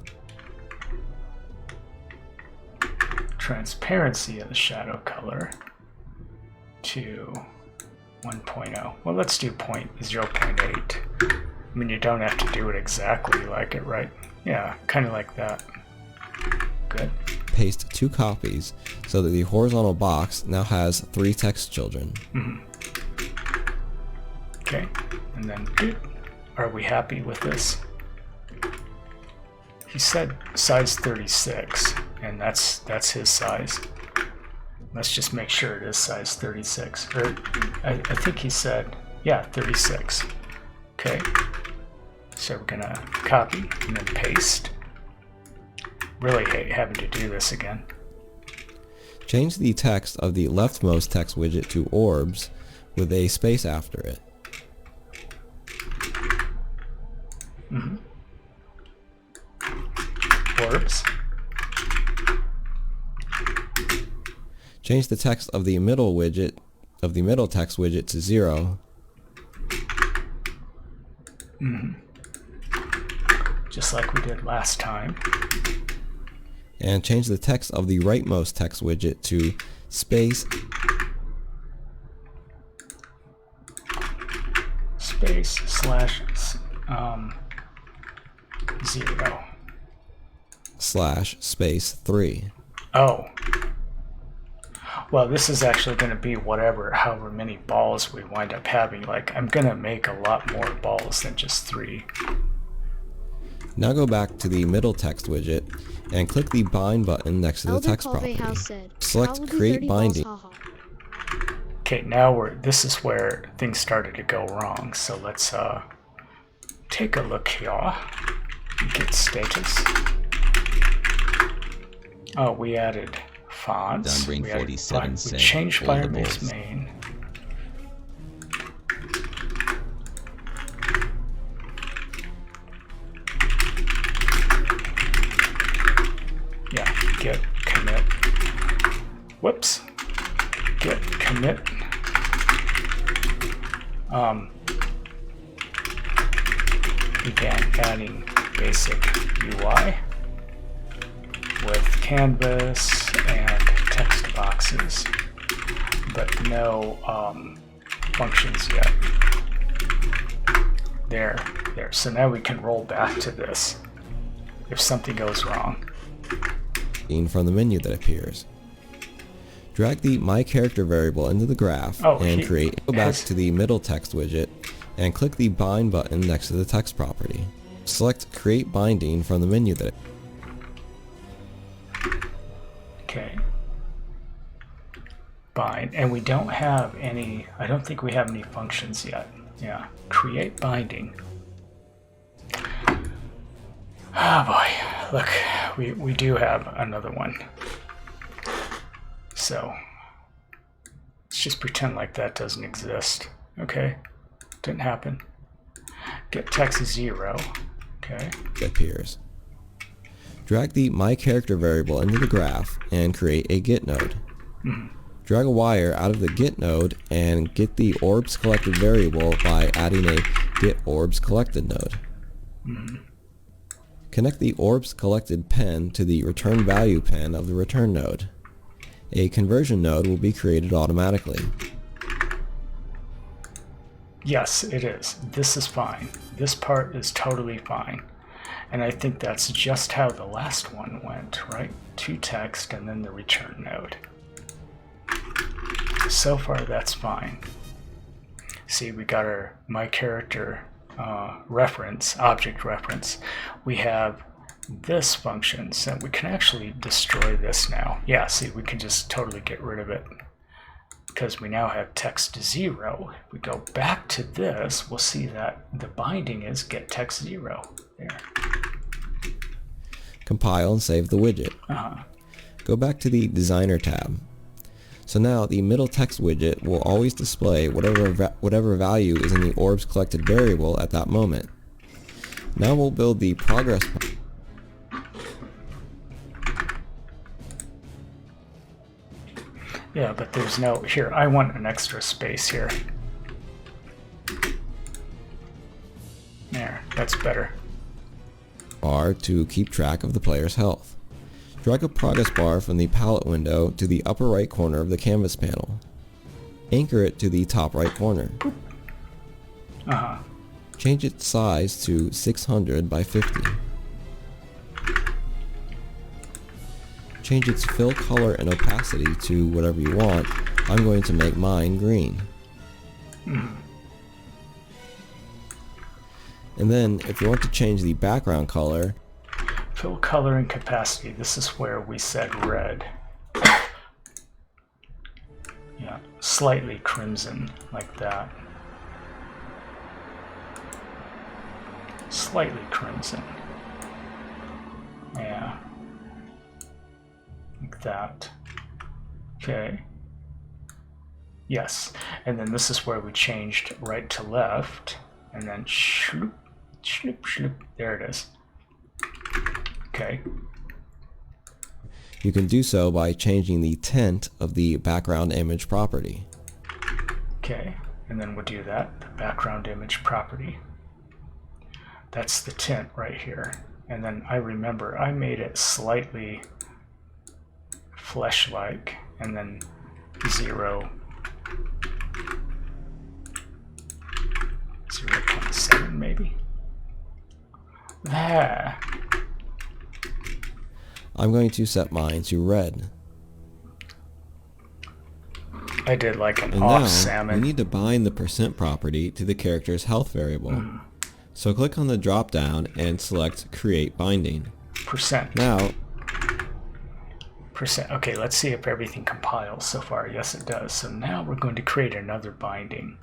transparency of the shadow color to 1.0. Well, let's do 0.8. I mean, you don't have to do it exactly like it, right? Yeah, kind of like that. Good. paste 2 copies so that the horizontal box now has 3 text children. Okay, and then are we happy with this? He said size 36, and that's his size. Let's just make sure it is size 36. Or I think he said, yeah, 36. Okay, so we're gonna copy and then paste. Really hate having to do this again. Change the text of the leftmost text widget to orbs with a space after it. Orbs. Change the text of the middle widget of the middle text widget to 0. Just like we did last time. And change the text of the rightmost text widget to space 0 / space 3. Oh. Well, this is actually going to be however many balls we wind up having. Like, I'm going to make a lot more balls than just 3. Now go back to the middle text widget and click the bind button next to the text property. Select create binding. Okay, now this is where things started to go wrong. So let's take a look here. Get status. Oh, we added fonts. Downbrain 47 we said changed all the Firebase balls. main. Yeah, git commit. Whoops. Git commit. Began adding basic UI. with canvas and text boxes, but no functions yet. There. So now we can roll back to this if something goes wrong. From the menu that appears. Drag the My Character variable into the graph Oh, and go back to the middle text widget and click the Bind button next to the text property. Select Create Binding from the menu that Okay. Bind, and we don't have any, I don't think we have any functions yet. Yeah, create binding. Oh boy, look, we do have another one. So let's just pretend like that doesn't exist. Okay, didn't happen. Get text 0. Okay. appears. Drag the My Character variable into the graph and create a Get node. Drag a wire out of the Get node and get the orbs collected variable by adding a Get Orbs Collected node. Connect the orbs collected pen to the return value pen of the return node. A conversion node will be created automatically. Yes, it is. This is fine. This part is totally fine. And I think that's just how the last one went, right? To text and then the return node. So far that's fine. See, we got our My Character reference, object reference. We have this function, so we can actually destroy this now. Yeah, see, we can just totally get rid of it because we now have text 0. If we go back to this, we'll see that the binding is get text 0. There. Compile and save the widget. Go back to the Designer tab. So now the middle text widget will always display whatever value is in the orbs collected variable at that moment. Now we'll build the progress. Yeah, but there's no, here, I want an extra space here. There, that's better. Bar to keep track of the player's health. Drag a progress bar from the palette window to the upper right corner of the canvas panel. Anchor it to the top right corner. Change its size to 600 by 50. Change its fill color and opacity to whatever you want. I'm going to make mine green. And then if you want to change the background color, Fill color and capacity. This is where we said red. Yeah, slightly crimson, like that. Slightly crimson. Yeah. Like that. Okay. Yes. And then this is where we changed right to left. And then shloop, shloop, shloop. There it is. Okay. you can do so by changing the tint of the background image property. Okay, and then we'll do that, the background image property. That's the tint right here. And then I remember I made it slightly flesh-like, and then 0.7 maybe. There. I'm going to set mine to red. I did like an And off now salmon. we need to bind the percent property to the character's health variable. So click on the drop down and select Create Binding. Percent. Now, Percent. Okay, let's see if everything compiles so far. Yes, it does. So now we're going to create another binding.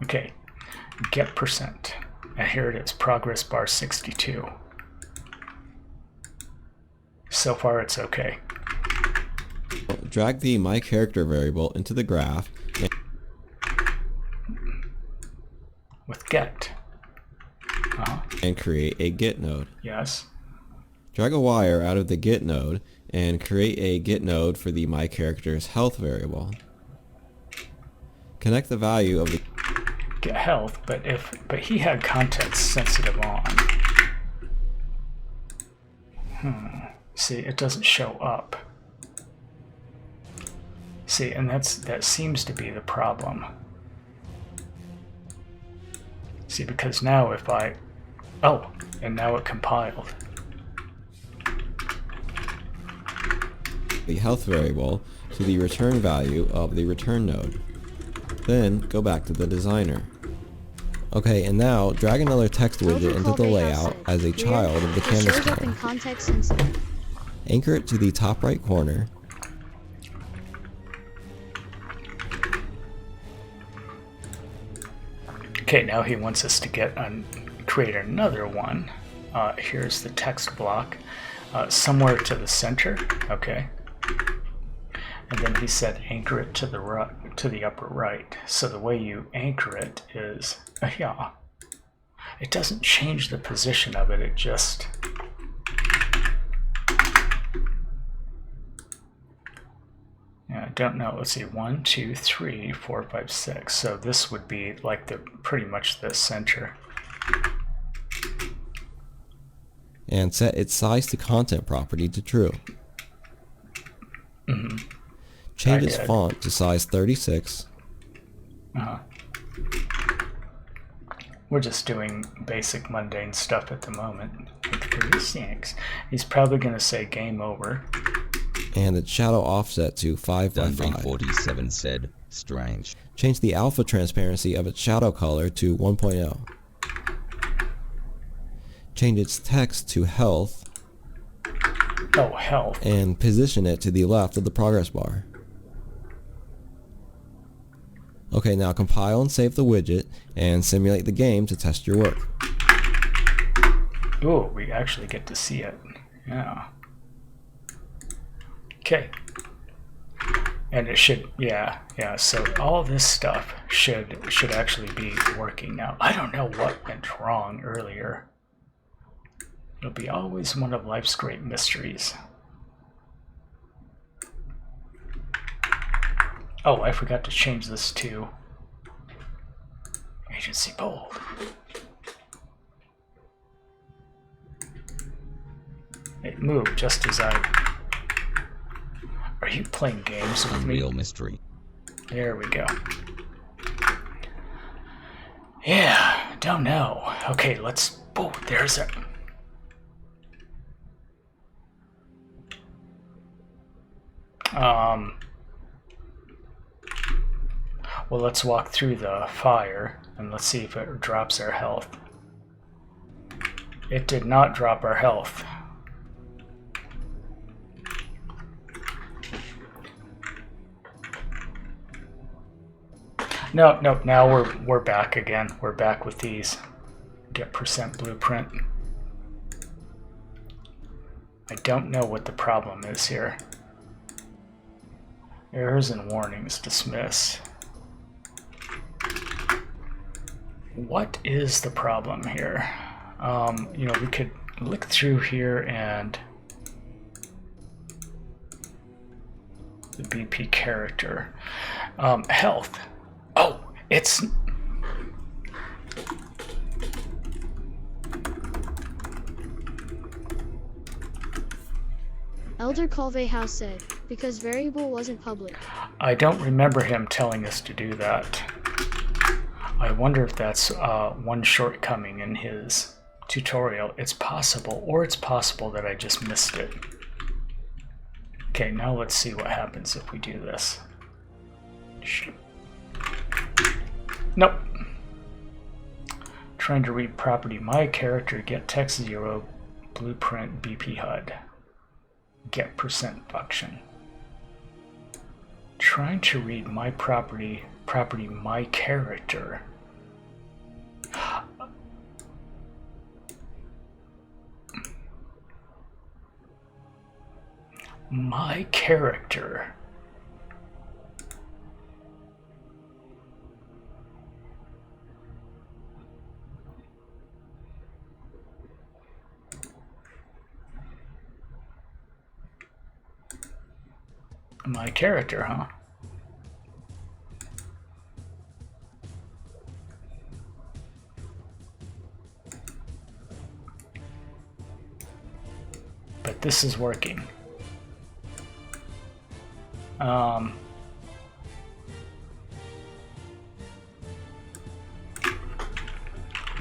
Okay, get percent. And here it is, progress bar 62. So far it's okay. drag the My Character variable into the graph With get. and create a Get node. Yes. Drag a wire out of the Get node and create a Get node for the My Character's health variable. Connect the value of the Get health, but he had context sensitive on. See, it doesn't show up. See, and that seems to be the problem. See, because now if I... Oh, and now it compiled. The health variable to the return value of the return node. Then go back to the designer. Okay, and now drag another text widget into the layout as a child of the canvas It shows up in pane. context sensitive. Anchor it to the top right corner. Okay, now he wants us to create another one. Here's the text block, somewhere to the center. Okay, and then he said anchor it to the upper right. So the way you anchor it is, yeah, it doesn't change the position of it. It just I don't know. Let's see, 1, 2, 3, 4, 5, 6. So this would be like pretty much the center. And set its size to content property to true. Change its font to size 36. We're just doing basic mundane stuff at the moment. 36. He's probably going to say game over. And its shadow offset to 5 by 5. Dunbring47 said, strange. Change the alpha transparency of its shadow color to 1.0. Change its text to health. Oh, health. And position it to the left of the progress bar. Okay, now compile and save the widget and simulate the game to test your work. Ooh, we actually get to see it. Yeah. Okay. And it should, yeah, so all this stuff should actually be working now. I don't know what went wrong earlier. It'll be always one of life's great mysteries. Oh, I forgot to change this to agency bold. It moved just as I... Are you playing games with me? Unreal mystery. There we go. Yeah, don't know. Okay, let's... Oh, there's a... Well, let's walk through the fire and let's see if it drops our health. It did not drop our health. No, now we're back again. We're back with these. Get percent blueprint. I don't know what the problem is here. Errors and warnings, dismiss. What is the problem here? You know, we could look through here and the BP character. Health. Oh, it's... Elder Colvey House said, because variable wasn't public. I don't remember him telling us to do that. I wonder if that's one shortcoming in his tutorial. It's possible, or it's possible that I just missed it. Okay, now let's see what happens if we do this. Nope. Trying to read property my character, get text 0, blueprint BP HUD. Get percent function. Trying to read my property my character. My character. My character, huh? but this is working.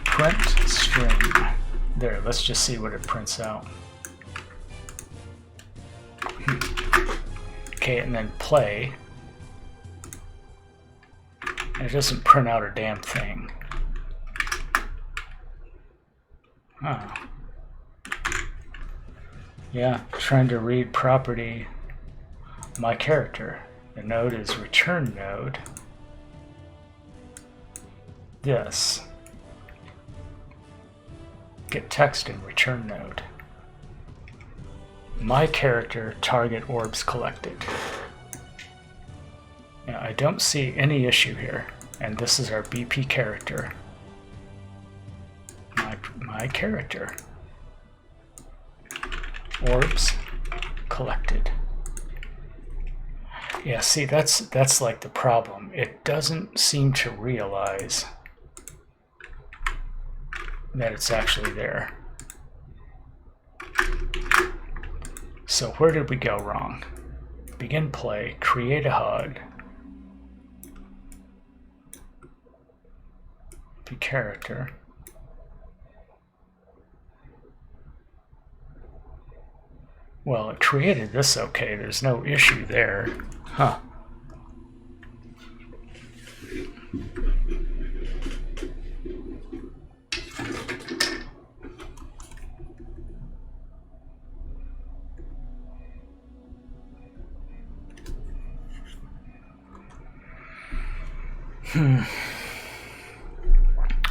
Print string. There, let's just see what it prints out. Okay, and then play. And it doesn't print out a damn thing. Oh. Yeah, trying to read property my character. The node is return node. This. Get text in return node. My character target orbs collected. Now, I don't see any issue here, and this is our BP character. My character. Orbs collected. Yeah, see, that's like the problem. It doesn't seem to realize that it's actually there. So where did we go wrong? Begin play, create a HUD, be character. Well, it created this okay, there's no issue there. Huh.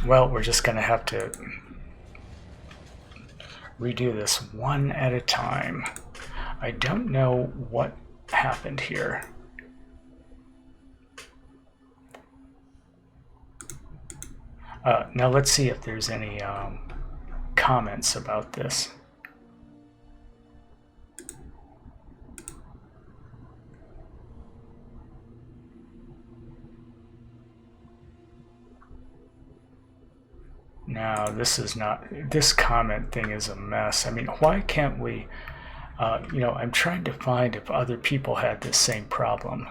Well, we're just going to have to redo this one at a time. I don't know what happened here. Now let's see if there's any comments about this. No, this is not, this comment thing is a mess. I mean, why can't we, you know, I'm trying to find if other people had this same problem.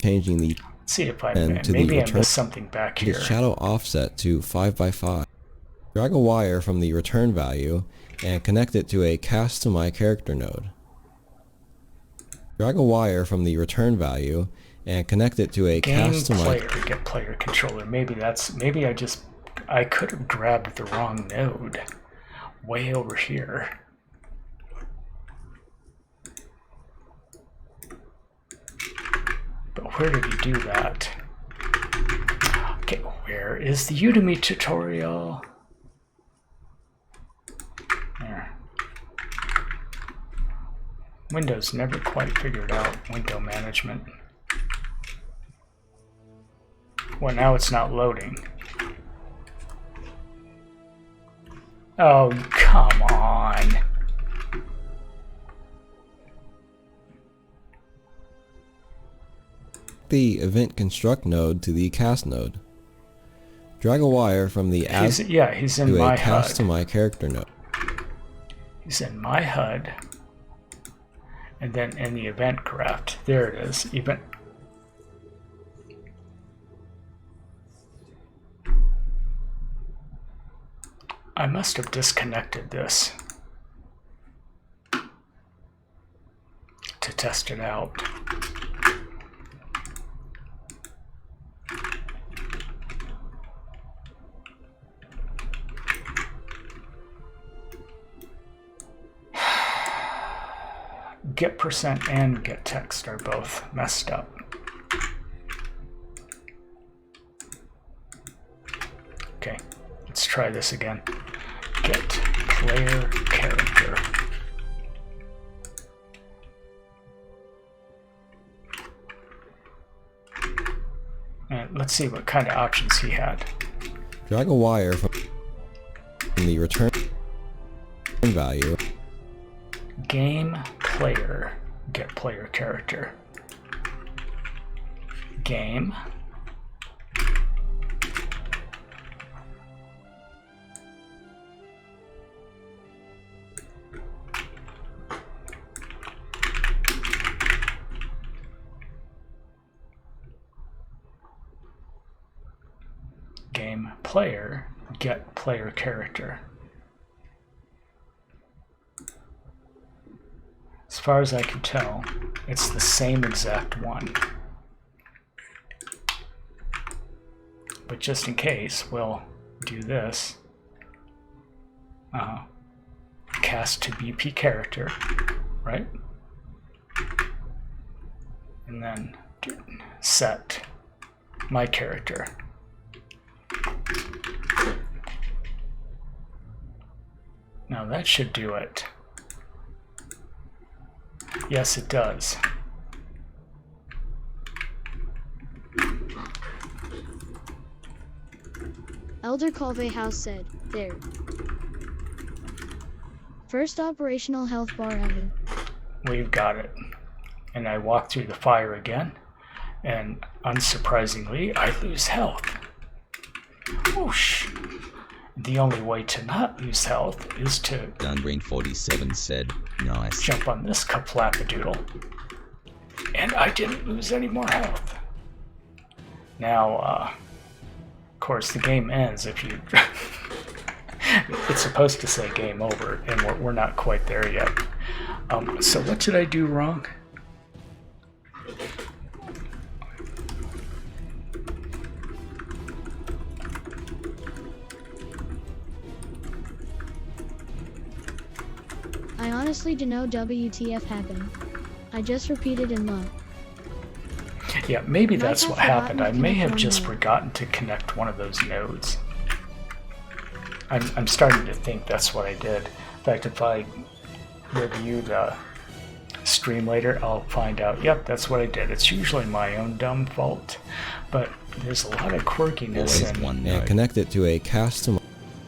Changing the See if I to maybe the I missed something back here. shadow offset to 5 by 5. Drag a wire from the return value and connect it to a cast to my character node. Drag a wire from the return value and connect it to a Game cast to player, my get player controller. Maybe that's, maybe I could have grabbed the wrong node way over here. But where did he do that? Okay, where is the Udemy tutorial? There. Windows never quite figured out window management. Well, now it's not loading. Oh, come on. the event construct node to the cast node. Drag a wire from the add he's in to my a cast HUD. to my character node. He's in my HUD. And then in the event graph, there it is, event. I must have disconnected this to test it out. Get percent and get text are both messed up. Okay, let's try this again. Get player character. And let's see what kind of options he had. Drag a wire from the return value. Game player, get player character. Game. game player get player character. As far as I can tell, it's the same exact one. But just in case, we'll do this. Cast to BP character, right? And then set my character. Now that should do it. Yes, it does. Elder Colvey House said, there. First operational health bar ever. We've got it. And I walk through the fire again, and unsurprisingly, I lose health. Whoosh! The only way to not lose health is to Dungreen47 said, nice. jump on this kaplapadoodle. And I didn't lose any more health. Now, of course, the game ends if you... It's supposed to say game over, and we're not quite there yet. So what did I do wrong? I honestly don't know WTF happened. I just repeated in love. Yeah, maybe Might that's have what forgotten happened. to I may connect have one just node. forgotten to connect one of those nodes. I'm starting to think that's what I did. In fact, if I review the stream later, I'll find out, yep, that's what I did. It's usually my own dumb fault, but there's a lot of quirkiness Always in one And node. connect it to a custom.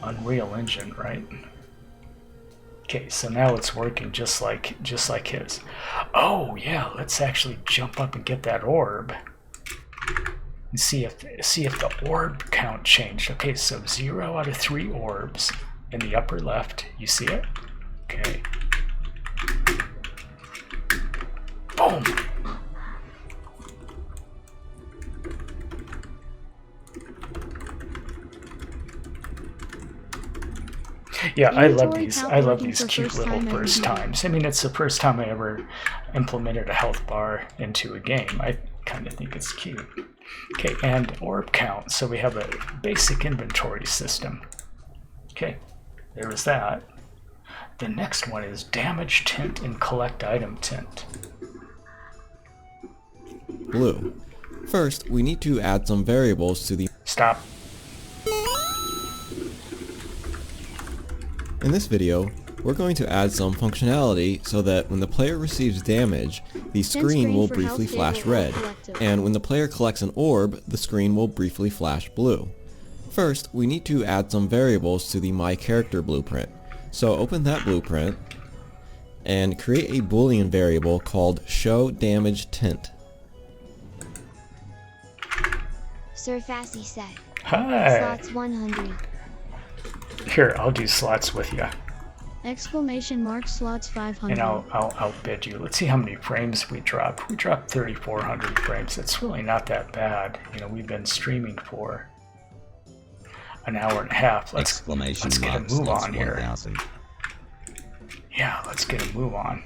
Unreal Engine, right? Okay, so now it's working just like his. Oh yeah, let's actually jump up and get that orb and see if the orb count changed. Okay, so 0 out of 3 orbs in the upper left. You see it? Okay. Boom. Yeah, I love Inventory these. count I love working these for cute first little time first ever. times. I mean, it's the first time I ever implemented a health bar into a game. I kind of think it's cute. Okay, and orb count. So we have a basic inventory system. Okay, there is that. The next one is damage tint and collect item tint. Blue. First, we need to add some variables to the... Stop. In this video, we're going to add some functionality so that when the player receives damage, the screen will for briefly health flash table or red, collective. and when the player collects an orb, the screen will briefly flash blue. First, we need to add some variables to the My Character blueprint. So open that blueprint, and create a boolean variable called showDamageTint. Sir Fassy said, Hi. slots 100. Here, I'll do slots with you, Exclamation mark slots 500. and I'll outbid you. Let's see how many frames we dropped. We dropped 3,400 frames. It's really not that bad. You know, we've been streaming for an hour and a half. Let's get a Exclamation move slots on here. 1000. Yeah, let's get a move on.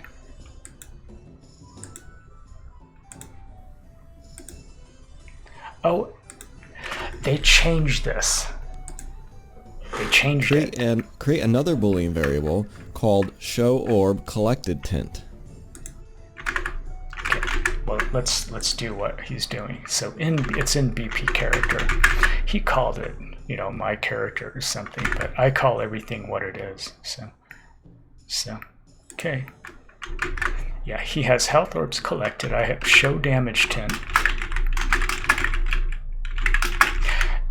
Oh, they changed this. They changed it. Create another boolean variable called showOrbCollectedTint. Okay. Well, let's do what he's doing. So it's in BP character. He called it, you know, my character or something, but I call everything what it is. So okay. Yeah, he has health orbs collected. I have show damage tint.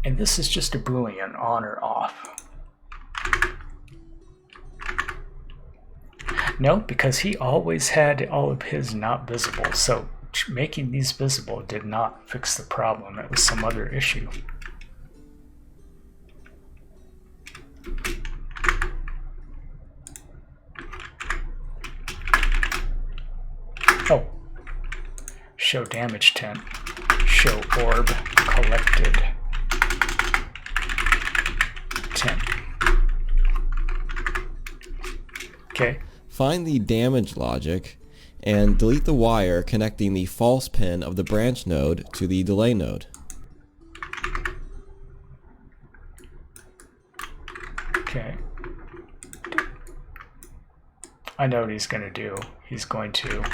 And this is just a boolean on or off. No, because he always had all of his not visible. So making these visible did not fix the problem. It was some other issue. Oh, show damage tint, show orb collected. tint. Okay. Find the damage logic and delete the wire connecting the false pin of the branch node to the delay node. Okay. I know what he's going to do. He's going to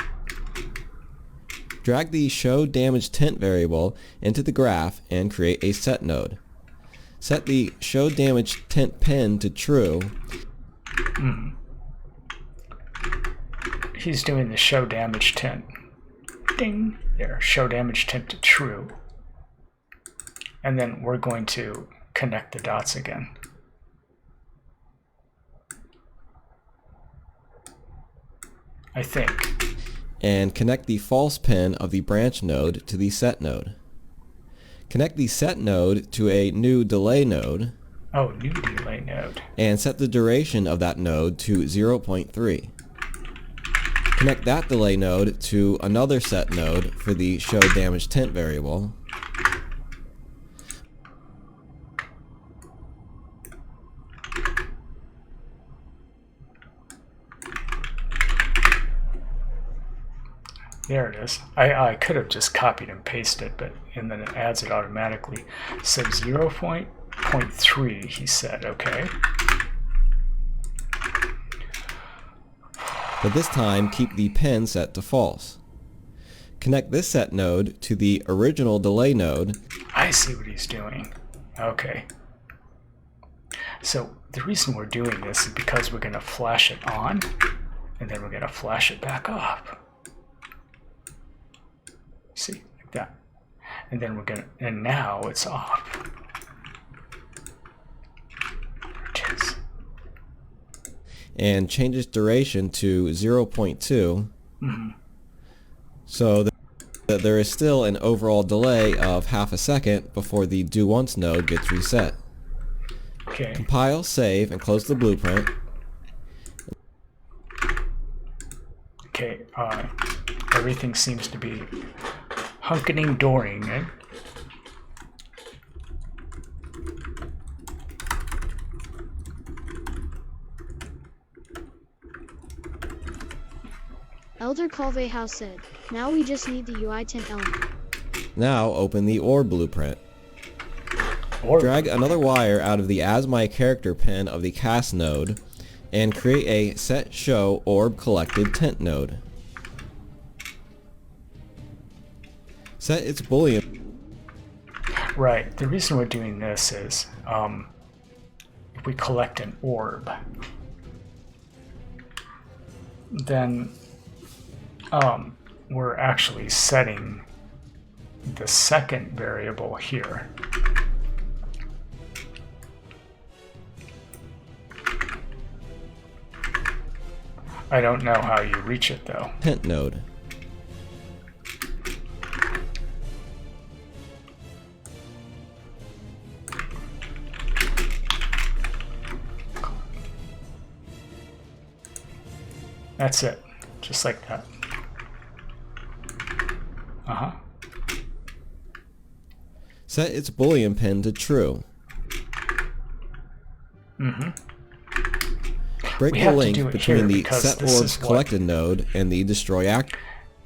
Drag the show damage tint variable into the graph and create a set node. Set the show damage tint pin to true. He's doing the show damage tint. Ding! There, show damage tint to true. And then we're going to connect the dots again. I think. And connect the false pin of the branch node to the set node. Connect the set node to a new delay node. Oh, new delay node. And set the duration of that node to 0.3. Connect that delay node to another set node for the show damage tint variable. There it is. I could have just copied and pasted, but and then it adds it automatically. So 0.3, he said, okay. But this time, keep the pin set to false. Connect this set node to the original delay node. I see what he's doing. Okay. So the reason we're doing this is because we're going to flash it on, and then we're going to flash it back off. See, like that. And then we're going to, and now it's off. There it is. And change its duration to 0.2 so that there is still an overall delay of half a second before the do once node gets reset. Okay. Compile, save, and close the blueprint. Okay, everything seems to be hunketing dooring, eh? Elder Colvey House said, now we just need the UI tint element. Now open the orb blueprint. Or Drag another wire out of the As My Character pin of the cast node and create a set show orb collected tint node. Set its boolean. right. The reason we're doing this is if we collect an orb, then we're actually setting the second variable here. I don't know how you reach it though. Tint node. That's it. Just like that. Uh-huh. Set its boolean pin to true. Break We the have to link do it between here the because set this orbs is what- collected node and the destroy act.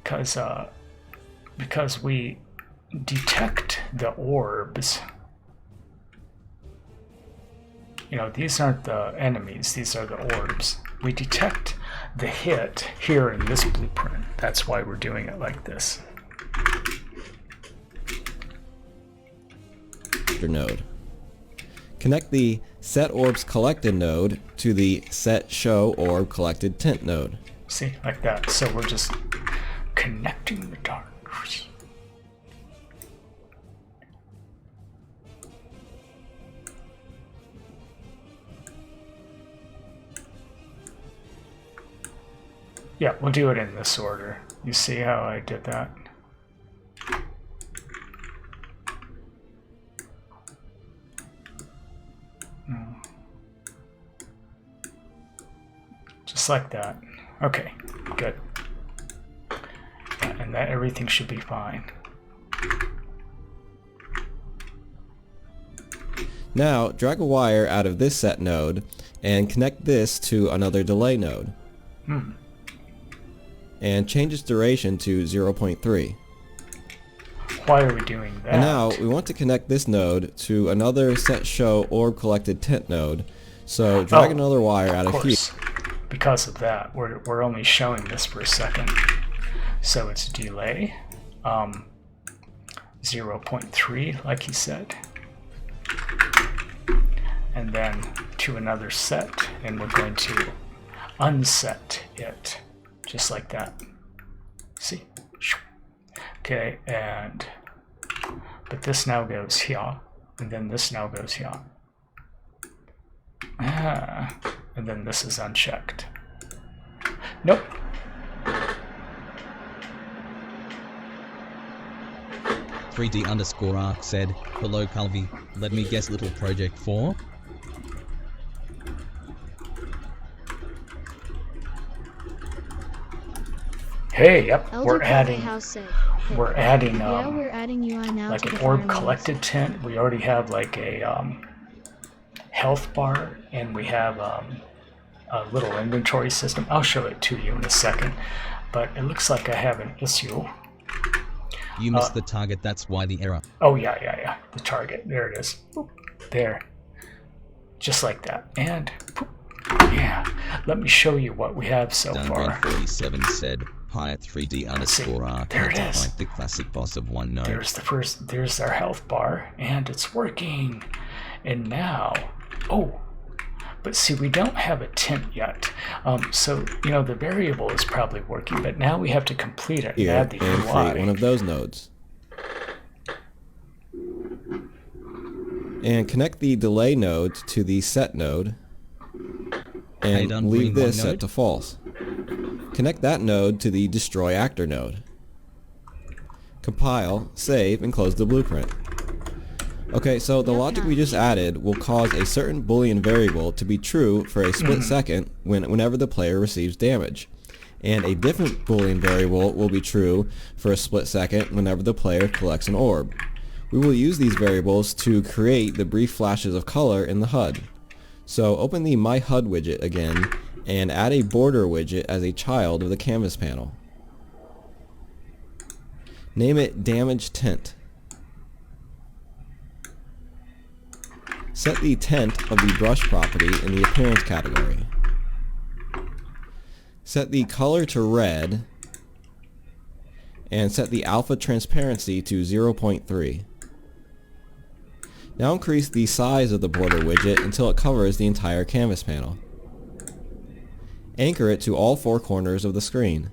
Because we detect the orbs. You know, these aren't the enemies, these are the orbs. We detect the hit here in this blueprint. That's why we're doing it like this. Node. Connect the set orbs collected node to the set show orb collected tint node. See, like that. So we're just connecting the dots. Yeah, we'll do it in this order. You see how I did that? Just like that. Okay, good. Yeah, and that everything should be fine. Now drag a wire out of this set node and connect this to another delay node. And change its duration to 0.3. Why are we doing that? And now we want to connect this node to another set show orb collected tint node. So drag another wire out of here. Because of that, we're only showing this for a second. So it's delay 0.3, like he said. And then to another set, and we're going to unset it, just like that. See? Okay, but this now goes here, and then this now goes here. And then this is unchecked. Nope. #3D_arc said, hello Calvi, let me guess little project 4? Hey, yep, Elder we're Coffee adding House said, we're adding yeah, we're adding UI now like to an the orb firmware. collected tint. We already have like a health bar, and we have a little inventory system. I'll show it to you in a second, but it looks like I have an issue. You missed the target, that's why the error. Oh yeah, the target, there it is. Boop. There, just like that. And boop. Yeah, let me show you what we have so far. Dunbrain47 said, hi at 3D_arc, there it had to is. fight the classic boss of one node. There's our health bar, and it's working. And now, but see, we don't have a tint yet. So, you know, the variable is probably working, but now we have to complete it and Here, add the and UI. create one of those nodes. And connect the delay node to the set node, and Done leave green this one set node. to false. Connect that node to the destroy actor node. Compile, save, and close the blueprint. Okay, so the logic we just added will cause a certain Boolean variable to be true for a split second whenever the player receives damage. And a different Boolean variable will be true for a split second whenever the player collects an orb. We will use these variables to create the brief flashes of color in the HUD. So open the My HUD widget again and add a border widget as a child of the canvas panel. Name it Damage Tint. Set the tint of the brush property in the appearance category. Set the color to red and set the alpha transparency to 0.3. Now increase the size of the border widget until it covers the entire canvas panel. Anchor it to all four corners of the screen.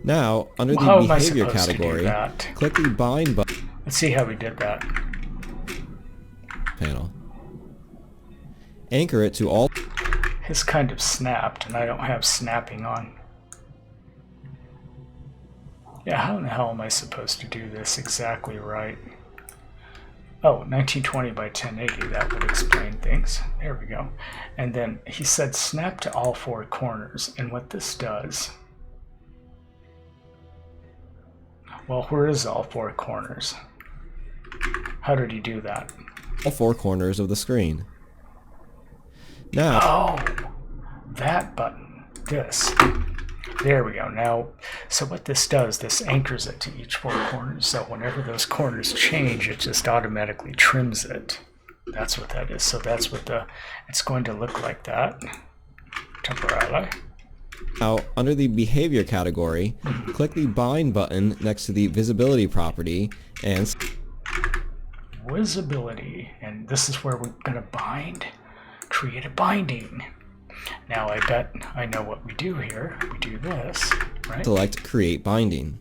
Now, under How the am I behavior supposed to do category, that? click the bind button Let's see how we did that. panel. Anchor it to all His kind of snapped, and I don't have snapping on. Yeah, how in the hell am I supposed to do this exactly right? Oh, 1920 by 1080, that would explain things. There we go. And then he said snap to all four corners, and what this does... Well, where is all four corners? How did he do that? four corners of the screen. Now, Oh, that button. This. There we go. Now, so what this does, this anchors it to each four corners. So whenever those corners change, it just automatically trims it. That's what that is. So that's what it's going to look like that temporarily. Now, under the behavior category, click the bind button next to the visibility property and Visibility. And this is where we're going to bind. Create a binding. Now I bet I know what we do here. We do this, right? select create binding.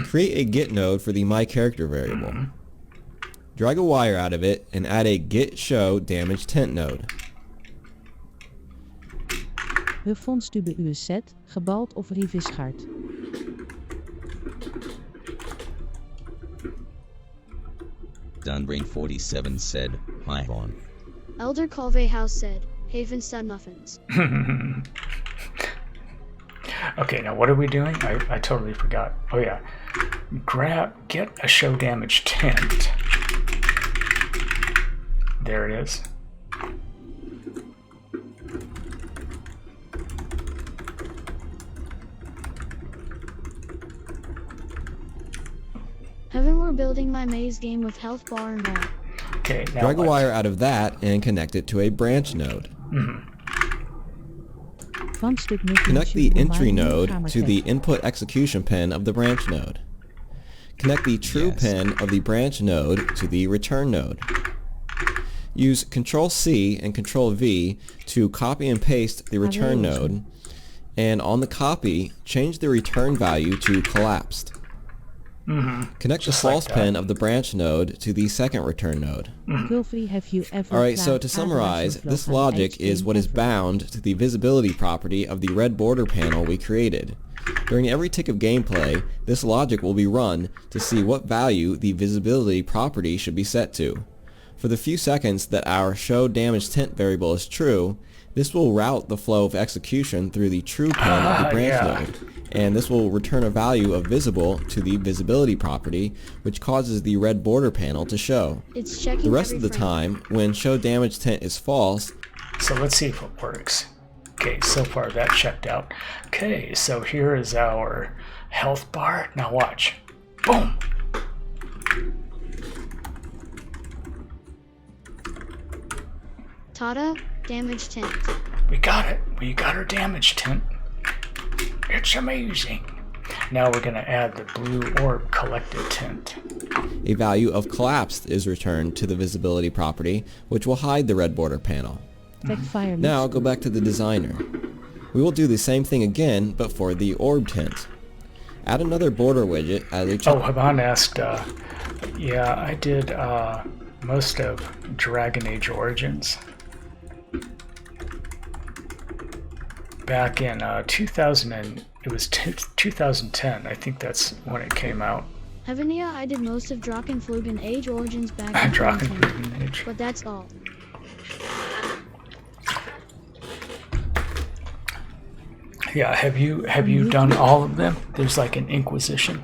Create a get node for the my character variable. Drag a wire out of it and add a get show damage tint node. Befondsstube uw set, gebald of revischart. Dunbrain47 said, hi on. Elder Colvey House said, Havenstead muffins. Okay, now what are we doing? I totally forgot. Oh yeah. Get a show damage tint. There it is. Heaven, we're building my maze game with health bar and all. Okay, now Drag a what? wire out of that and connect it to a branch node. Connect the entry node to the input execution pin of the branch node. Connect the true Yes. pin of the branch node to the return node. Use Ctrl-C and Ctrl-V to copy and paste the return node, and on the copy, change the return value to collapsed. Connect the Just like false that. pin of the branch node to the second return node. Alright, so to summarize, this logic is what is bound to the visibility property of the red border panel we created. During every tick of gameplay, this logic will be run to see what value the visibility property should be set to. For the few seconds that our show damage tint variable is true, this will route the flow of execution through the true pin of the branch node, and this will return a value of visible to the visibility property, which causes the red border panel to show. It's checking The rest every of the frame. time, when show damage tint is false, So let's see if it works. Okay, so far that checked out. Okay, so here is our health bar. Now watch. Boom! Tada, damage tint. We got it. We got our damage tint. It's amazing. Now we're going to add the blue orb collected tint. a value of collapsed is returned to the visibility property, which will hide the red border panel. Now go back to the designer. We will do the same thing again, but for the orb tint. Add another border widget as a Oh, Havan asked, yeah, I did most of Dragon Age Origins. Back in 2010, I think that's when it came out. Heavenia, I did most of Drachenflugen Age Origins back in 2010, Drachenflugen Age. but that's all. Yeah, have you done all of them? There's like an Inquisition.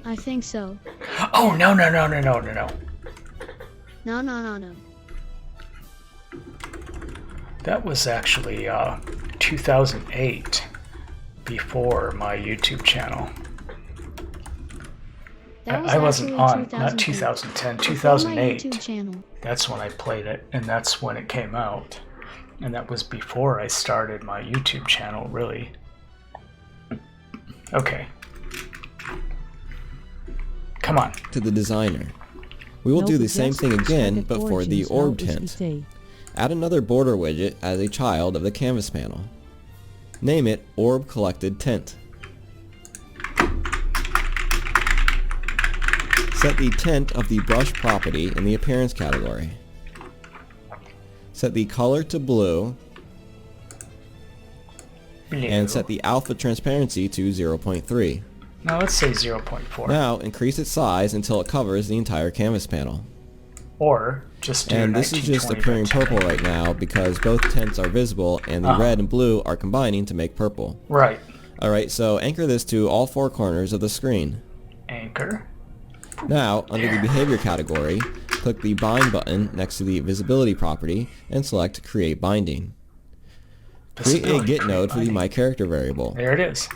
I think so. Oh no. No. That was actually 2008, before my YouTube channel. That was I wasn't actually on, not 2010. 2010, Before my 2008. YouTube channel. That's when I played it, and that's when it came out. And that was before I started my YouTube channel, really. Okay. Come on. to the designer. We will do the same thing again, but for the orb tint. Add another border widget as a child of the canvas panel. Name it Orb Collected Tint. Set the tint of the brush property in the appearance category. Set the color to blue and set the alpha transparency to 0.3. Now let's say 0.4. Now increase its size until it covers the entire canvas panel. Or just do And this is just 1920 appearing by purple 1080. right now because both tints are visible and the red and blue are combining to make purple. Right. Alright, so anchor this to all four corners of the screen. Anchor. Now, under the behavior category, click the bind button next to the visibility property and select create binding. Create a Visibility, get node for the binding. my character variable. There it is.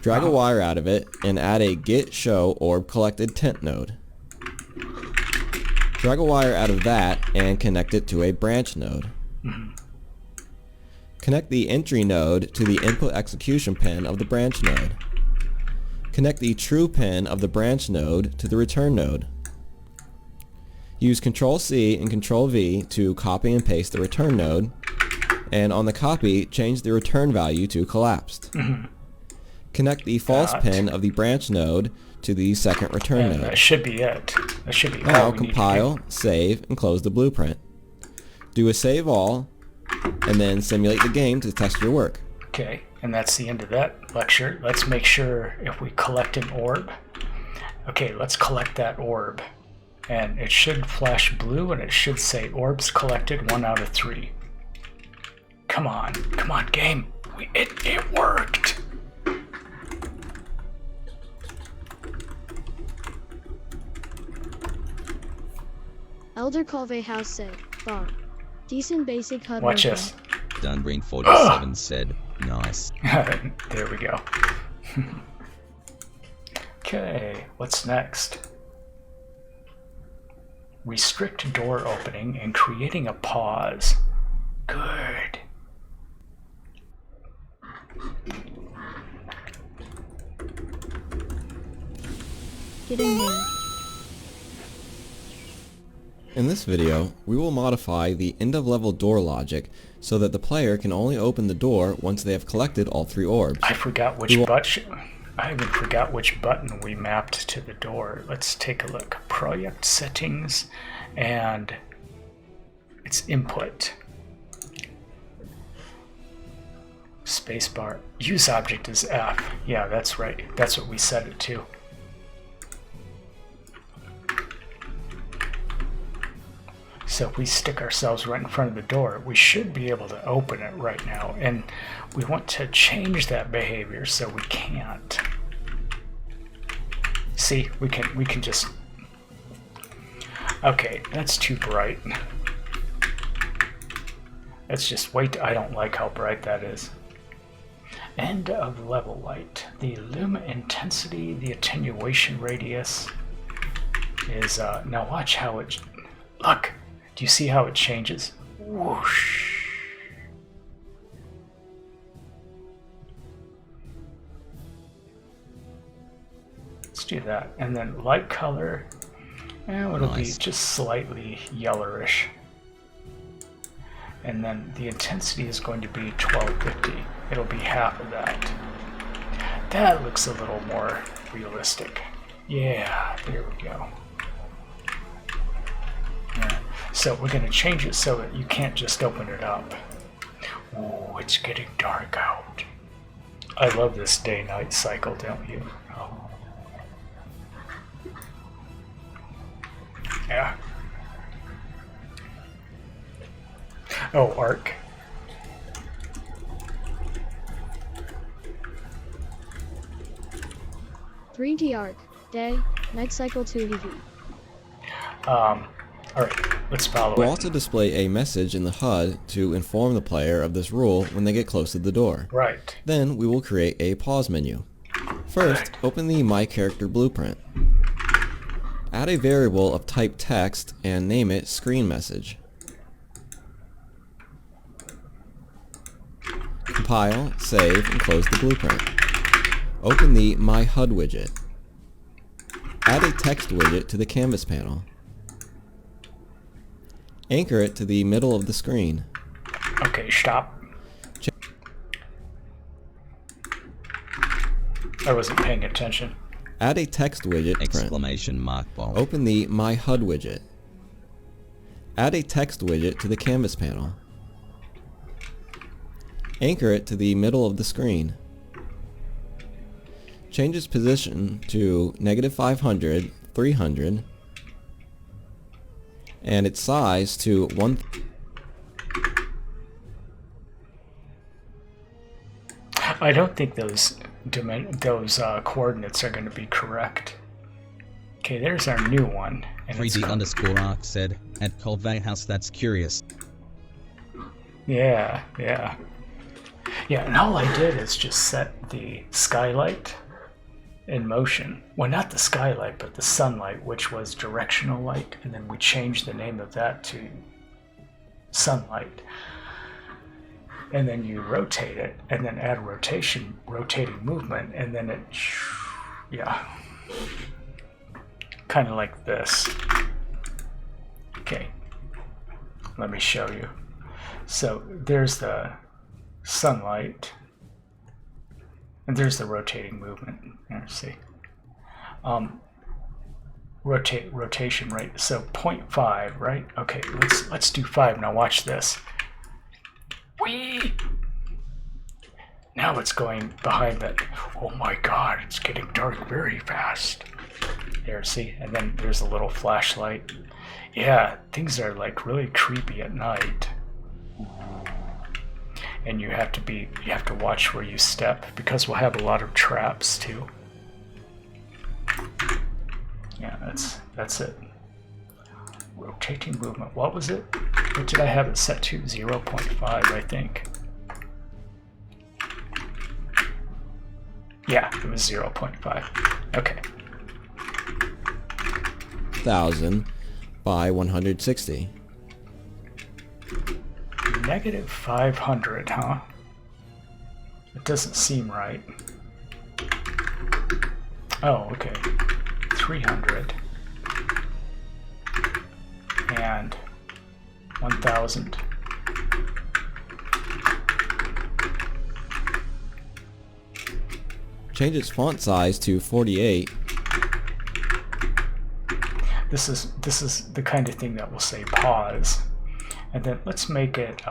Drag a wire out of it and add a get show orb collected tint node. Drag a wire out of that and connect it to a branch node. Connect the entry node to the input execution pin of the branch node. Connect the true pin of the branch node to the return node. Use Ctrl-C and Ctrl-V to copy and paste the return node, and on the copy, change the return value to collapsed. Connect the false That. pin of the branch node to the second return And node. that should be it. That should be Now all we need to do. compile, save, and close the blueprint. Do a save all, and then simulate the game to test your work. Okay, and that's the end of that lecture. Let's make sure if we collect an orb. Okay, let's collect that orb. And it should flash blue, and it should say orbs collected 1 out of 3. Come on, game. It worked. Elder Colvey House said, Bob. Decent basic HUD Watch working. this. Dunbreen47 said, nice. There we go. Okay, what's next? Restrict door opening and creating a pause. Good. Getting there. In this video, we will modify the end-of-level door logic so that the player can only open the door once they have collected all 3 orbs. I forgot which button. I even forgot which button we mapped to the door. Let's take a look. Project settings, and it's input. Spacebar. Use object is F. Yeah, that's right. That's what we set it to. So if we stick ourselves right in front of the door, we should be able to open it right now. And we want to change that behavior so we can't. See, we can just... Okay, that's too bright. Let's just wait. I don't like how bright that is. End of level light. The luma intensity, the attenuation radius is... now watch how it... Look! Do you see how it changes? Whoosh. Let's do that. And then light color, it'll be just slightly yellowish. And then the intensity is going to be 1250. It'll be half of that. That looks a little more realistic. Yeah, there we go. Yeah. So we're going to change it so that you can't just open it up. Ooh, it's getting dark out. I love this day-night cycle, don't you? Oh. Yeah. Oh, arc. "3D arc. Day. Night cycle 2 EV." Alright, let's follow We'll it. also display a message in the HUD to inform the player of this rule when they get close to the door. Right. Then we will create a pause menu. First, open the My Character blueprint. Add a variable of type text and name it Screen Message. Compile, save, and close the blueprint. Open the My HUD widget. Add a text widget to the canvas panel. Anchor it to the middle of the screen. Okay, stop. I wasn't paying attention. Add a text widget print. Exclamation mark bomb. Open the My HUD widget. Add a text widget to the canvas panel. Anchor it to the middle of the screen. Change its position to -500, 300, and its size to 1. I don't think those coordinates are going to be correct. Okay, there's our new one. And 3D_arc said, at Colvey House, that's curious. Yeah, yeah. Yeah, and all I did is just set the skylight in motion. Well, not the skylight, but the sunlight, which was directional light, and then we changed the name of that to sunlight. And then you rotate it, and then add rotating movement, and then it, yeah, kind of like this. Okay, let me show you. So there's the sunlight, and there's the rotating movement. Here, see. Rotation rate. So 0.5, right? Okay, let's do 5. Now watch this. Whee! Now it's going behind that. Oh my God! It's getting dark very fast. There, see, and then there's a little flashlight. Yeah, things are like really creepy at night. And you have to watch where you step, because we'll have a lot of traps too. Yeah, that's it. rotating movement. What was it? What did I have it set to? 0.5, I think. Yeah, it was 0.5. Okay. 1000 by 160. Negative 500, huh? It doesn't seem right. Oh, okay. 300. And 1000. Change its font size to 48. This is the kind of thing that will say pause. And then let's make it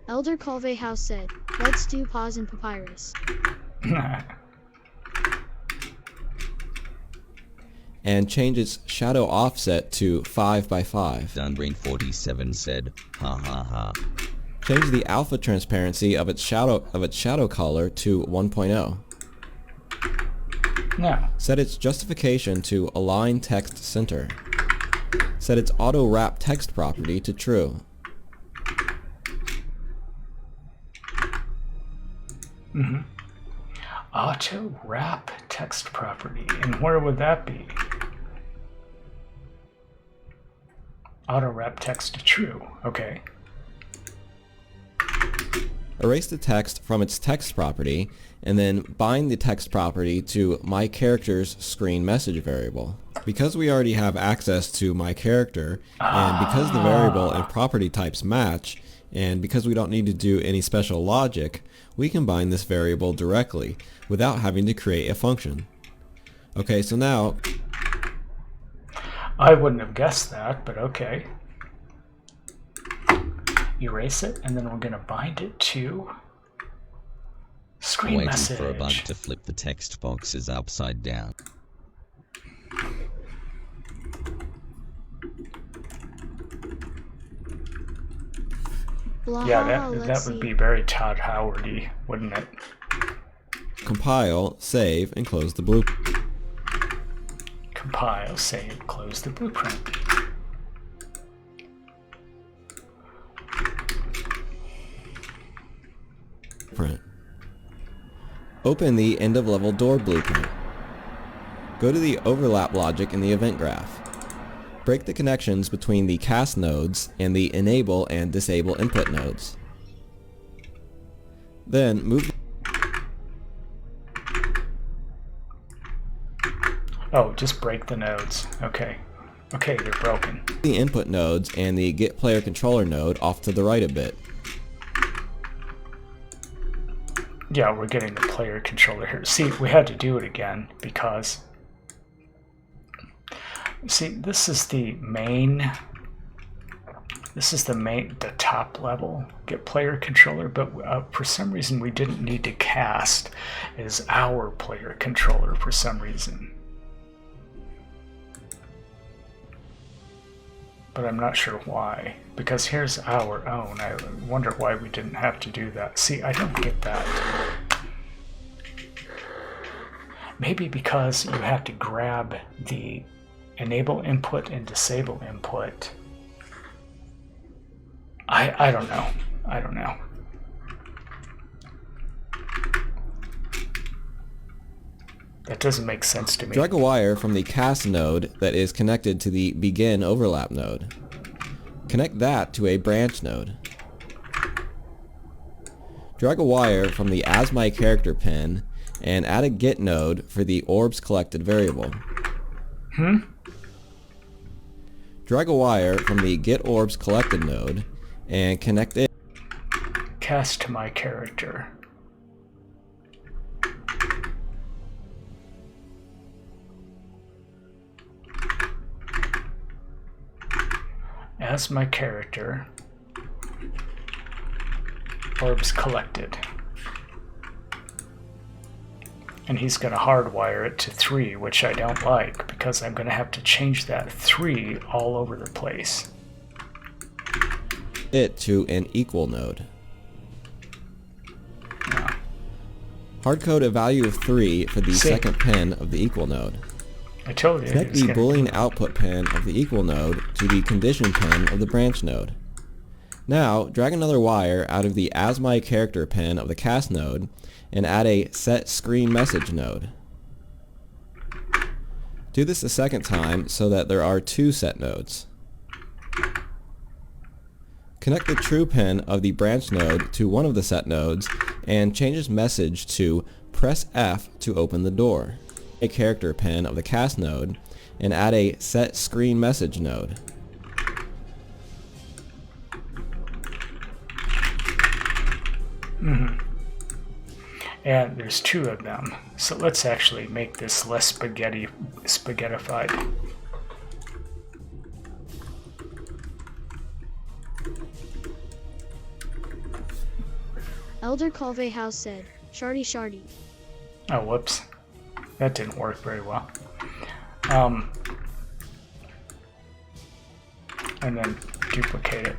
Elder Colvey House said, let's do pause in papyrus. And change its shadow offset to 5 by 5. Dunbrain47 said, ha ha ha. Change the alpha transparency of its shadow color to 1.0. Now, Set its justification to align text center. Set its auto wrap text property to true. auto wrap text property, and where would that be? Auto wrap text to true. Okay. Erase the text from its text property, and then bind the text property to myCharacter's_screen_message variable. Because we already have access to myCharacter, and because the variable and property types match, and because we don't need to do any special logic, we can bind this variable directly without having to create a function. Okay, so now I wouldn't have guessed that, but okay. Erase it, and then we're going to bind it to screen Waiting message. for a bug to flip the text boxes upside down. Blah, Yeah, let's that see. would be very Todd Howard-y, wouldn't it? compile, save, and close the blueprint. Compile, save, close the blueprint. Open the end of level door blueprint. Go to the overlap logic in the event graph. Break the connections between the cast nodes and the enable and disable input nodes. Then move Oh, just break the nodes. Okay. Okay, they're broken. the input nodes and the get player controller node off to the right a bit. Yeah, we're getting the player controller here. See, we had to do it again because... See, this is the main... This is the top level get player controller, but for some reason we didn't need to cast as our player controller for some reason. But I'm not sure why, because here's our own. I wonder why we didn't have to do that. See, I don't get that. Maybe because you have to grab the enable input and disable input. I don't know. I don't know. That doesn't make sense to me. Drag a wire from the cast node that is connected to the begin overlap node. Connect that to a branch node. Drag a wire from the as my character pin and add a get node for the orbs collected variable. Drag a wire from the get orbs collected node and connect it. Cast to my character. As my character, orbs collected. And he's going to hardwire it to 3, which I don't like because I'm going to have to change that 3 all over the place. it to an equal node. Hardcode a value of 3 for the second pin of the equal node. I told you. Connect the Boolean output pin of the equal node to the condition pin of the branch node. Now, drag another wire out of the AsMyCharacter pin of the cast node and add a set screen message node. Do this a second time so that there are 2 set nodes. Connect the true pin of the branch node to one of the set nodes and change its message to press F to open the door. A character pin of the cast node and add a set screen message node. And there's 2 of them. So let's actually make this less spaghettified. Elder Colvey House said, "Shardy shardy." Oh, whoops. That didn't work very well. And then duplicate it.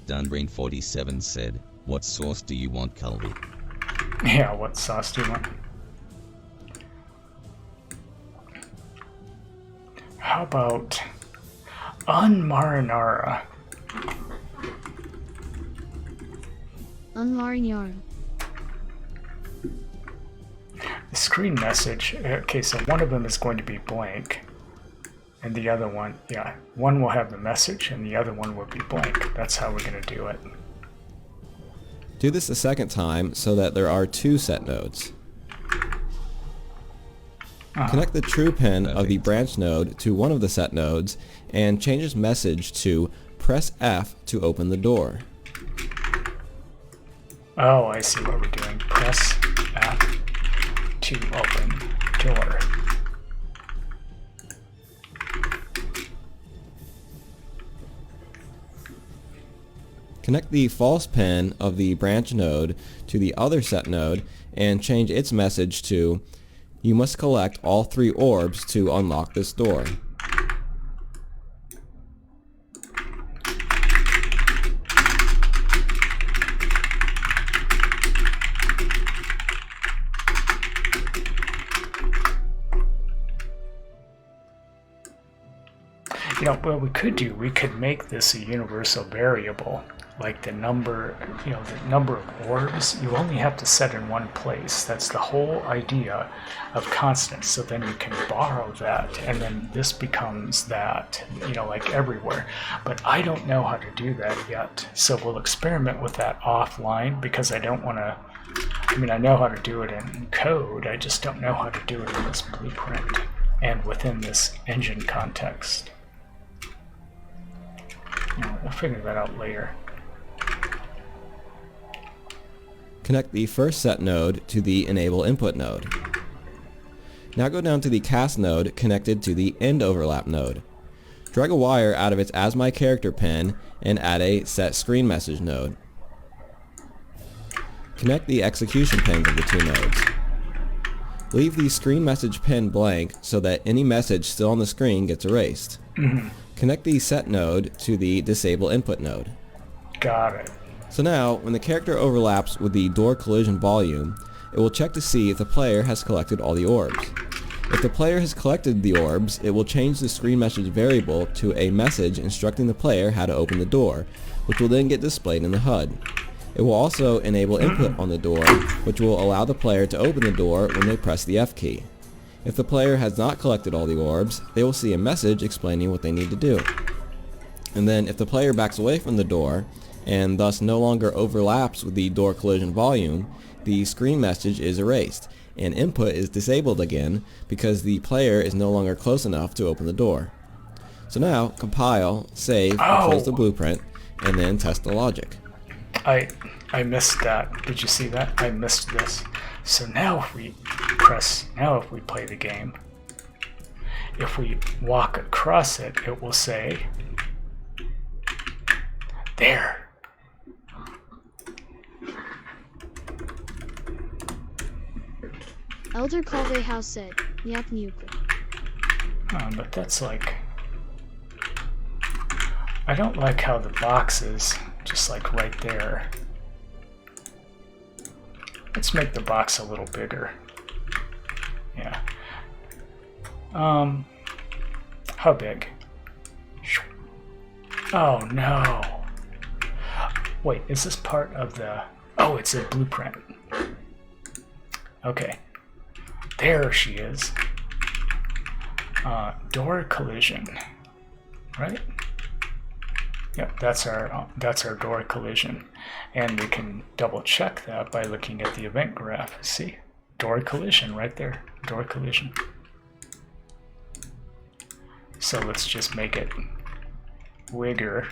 Dunbrain47 said, what sauce do you want, Calvi? Yeah, what sauce do you want? How about unmarinara? Unmarinara. The screen message, okay, so one of them is going to be blank, and the other one, yeah, one will have the message and the other one will be blank. That's how we're going to do it. Do this a second time so that there are 2 set nodes. Connect the true pin of the branch node to one of the set nodes and change its message to press F to open the door. Oh, I see what we're doing. Press F to open door. Connect the false pin of the branch node to the other set node and change its message to, you must collect all 3 orbs to unlock this door. You know, what we could make this a universal variable, like the number, you know, the number of orbs. You only have to set in one place. That's the whole idea of constants. So then you can borrow that, and then this becomes that, you know, like everywhere. But I don't know how to do that yet. So we'll experiment with that offline, because I don't want to, I mean, I know how to do it in code. I just don't know how to do it in this blueprint and within this engine context. We'll figure that out later. Connect the first set node to the enable input node. Now go down to the cast node connected to the end overlap node. Drag a wire out of its AsMyCharacter pin and add a set screen message node. Connect the execution pins of the 2 nodes. Leave the screen message pin blank so that any message still on the screen gets erased. Connect the set node to the disable input node. Got it. So now, when the character overlaps with the door collision volume, it will check to see if the player has collected all the orbs. If the player has collected the orbs, it will change the screen message variable to a message instructing the player how to open the door, which will then get displayed in the HUD. It will also enable input on the door, which will allow the player to open the door when they press the F key. If the player has not collected all the orbs, they will see a message explaining what they need to do. And then if the player backs away from the door, and thus no longer overlaps with the door collision volume, the screen message is erased, and input is disabled again because the player is no longer close enough to open the door. So now, compile, save, and close the blueprint, and then test the logic. I missed that. Did you see that? I missed this. So now if we play the game, if we walk across it, it will say, there. Elder Colvey House said, "Nyap nyuku." But that's like, I don't like how the box is just like right there. Let's make the box a little bigger. Yeah. How big? Oh no. Wait, is this part of the... Oh, it's a blueprint. Okay. There she is. Door collision. Right? Yep, that's our door collision. And we can double check that by looking at the event graph. See? Door collision right there. Door collision. So let's just make it bigger.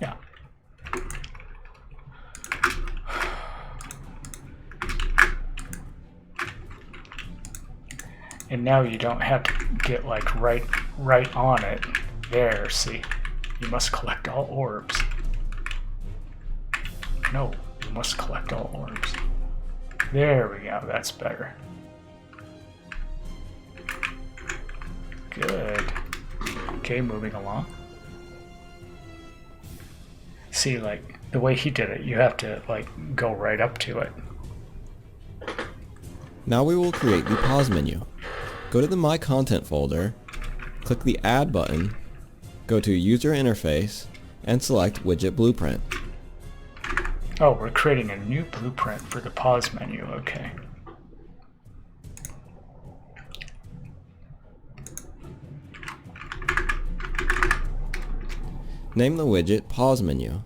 Yeah. And now you don't have to get like right on it. There, see? You must collect all orbs. No, you must collect all orbs. There we go, that's better. Good. Okay, moving along. See, like, the way he did it, you have to, like, go right up to it. Now we will create the pause menu. Go to the My Content folder, click the Add button, go to User Interface, and select Widget Blueprint. Oh, we're creating a new blueprint for the pause menu, okay. Name the widget Pause Menu.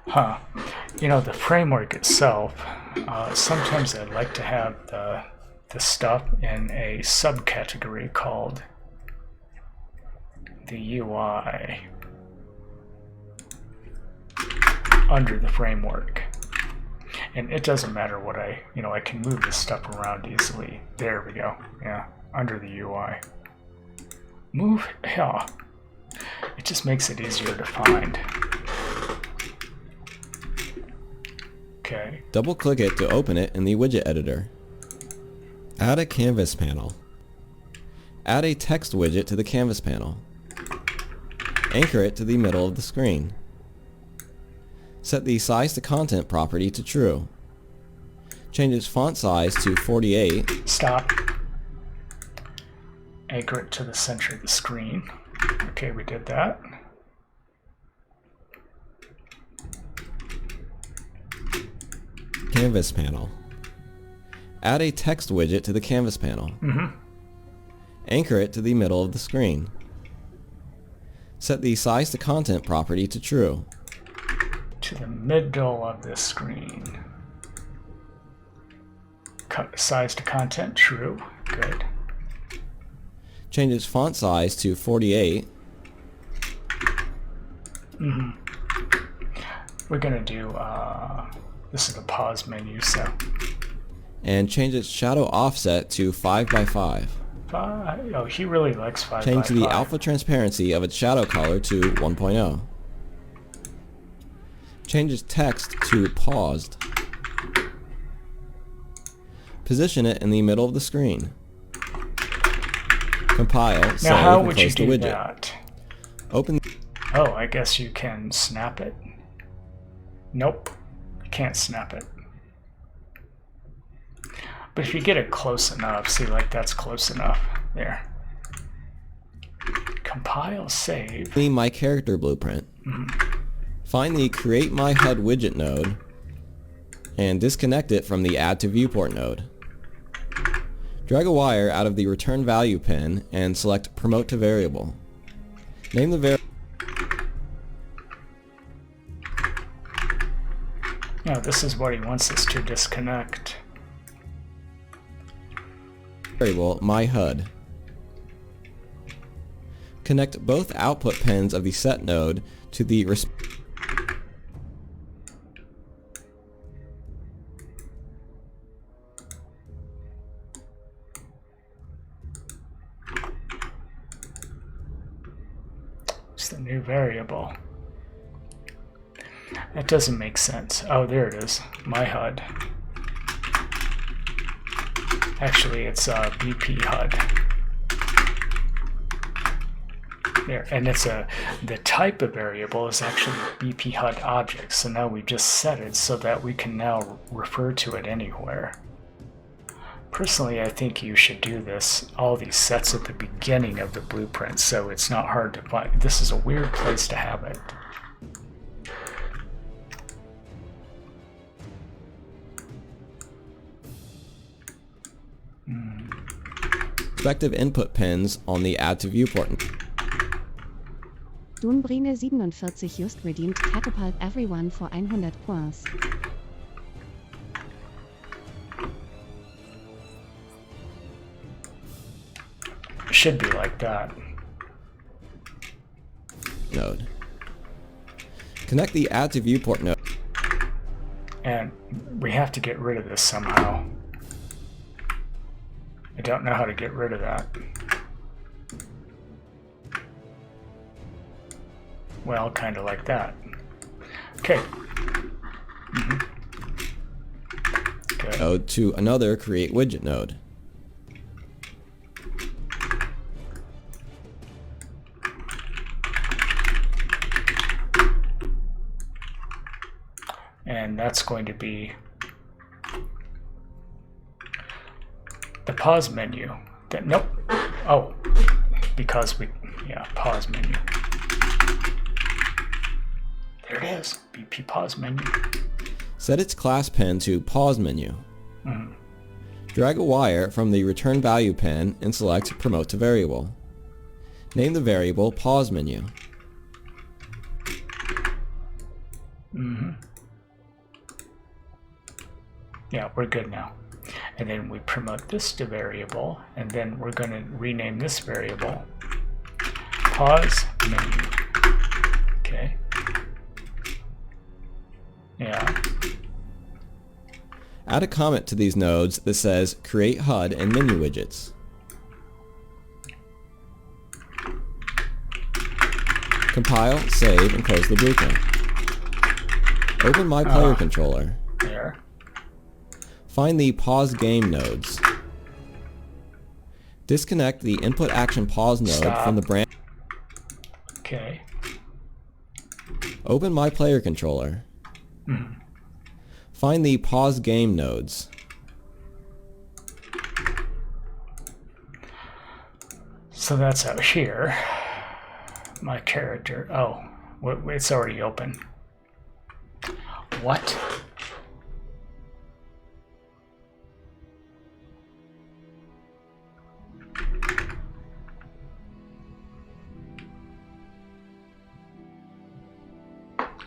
Huh. You know, the framework itself, sometimes I like to have the stuff in a subcategory called the UI under the framework. And it doesn't matter what I can move this stuff around easily. There we go. Yeah, under the UI. Move, yeah. It just makes it easier to find. Okay. Double-click it to open it in the widget editor. Add a canvas panel. Add a text widget to the canvas panel. Anchor it to the middle of the screen. Set the size to content property to true. Change its font size to 48. Stop. Anchor it to the center of the screen. Okay, we did that. Canvas panel. Add a text widget to the canvas panel. Anchor it to the middle of the screen. Set the size to content property to true. To the middle of the screen. Size to content, true. Good. Change its font size to 48. We're gonna do, this is the pause menu, so. And change its shadow offset to 5 by 5. Oh, he really likes 5 by 5. Change the alpha transparency of its shadow color to 1.0. Change its text to paused. Position it in the middle of the screen. Compile, save, Now how and would you close the do widget. that? Open. Oh, I guess you can snap it. Nope, you can't snap it. But if you get it close enough, see, like that's close enough. There. Compile, save. the My Character blueprint. Find the Create My HUD widget node and disconnect it from the Add to Viewport node. Drag a wire out of the Return Value pin and select Promote to Variable. Name the variable. No, this is what he wants us to disconnect. variable myHUD. Connect both output pins of the set node to the It's the new variable. That doesn't make sense. Oh, there it is. myHUD. Actually, it's BP HUD. There, and it's the type of variable is actually BP HUD object. So now we just set it so that we can now refer to it anywhere. Personally, I think you should do this, all these sets at the beginning of the blueprint, so it's not hard to find. This is a weird place to have it. respective input pins on the Add to Viewport. Dunbrine 47 just redeemed catapult everyone for 100 points. Should be like that. Node. Connect the Add to Viewport node. And we have to get rid of this somehow. I don't know how to get rid of that. Well, kind of like that. Okay. Good. Node to another Create Widget node. And that's going to be the pause menu. Nope. Oh, because pause menu. There it is, BP pause menu. Set its class pin to Pause menu. Drag a wire from the Return Value pin and select Promote to Variable. Name the variable Pause menu. Yeah, we're good now. And then we promote this to variable, and then we're going to rename this variable Pause menu. Okay. Yeah. Add a comment to these nodes that says Create HUD and Menu Widgets. Compile, save, and close the blueprint. Open My Player Controller. There. Find the Pause Game nodes. Disconnect the Input Action Pause node from the branch. Okay. Open My Player Controller. Find the Pause Game nodes. So that's out here. My character. Oh, it's already open. What?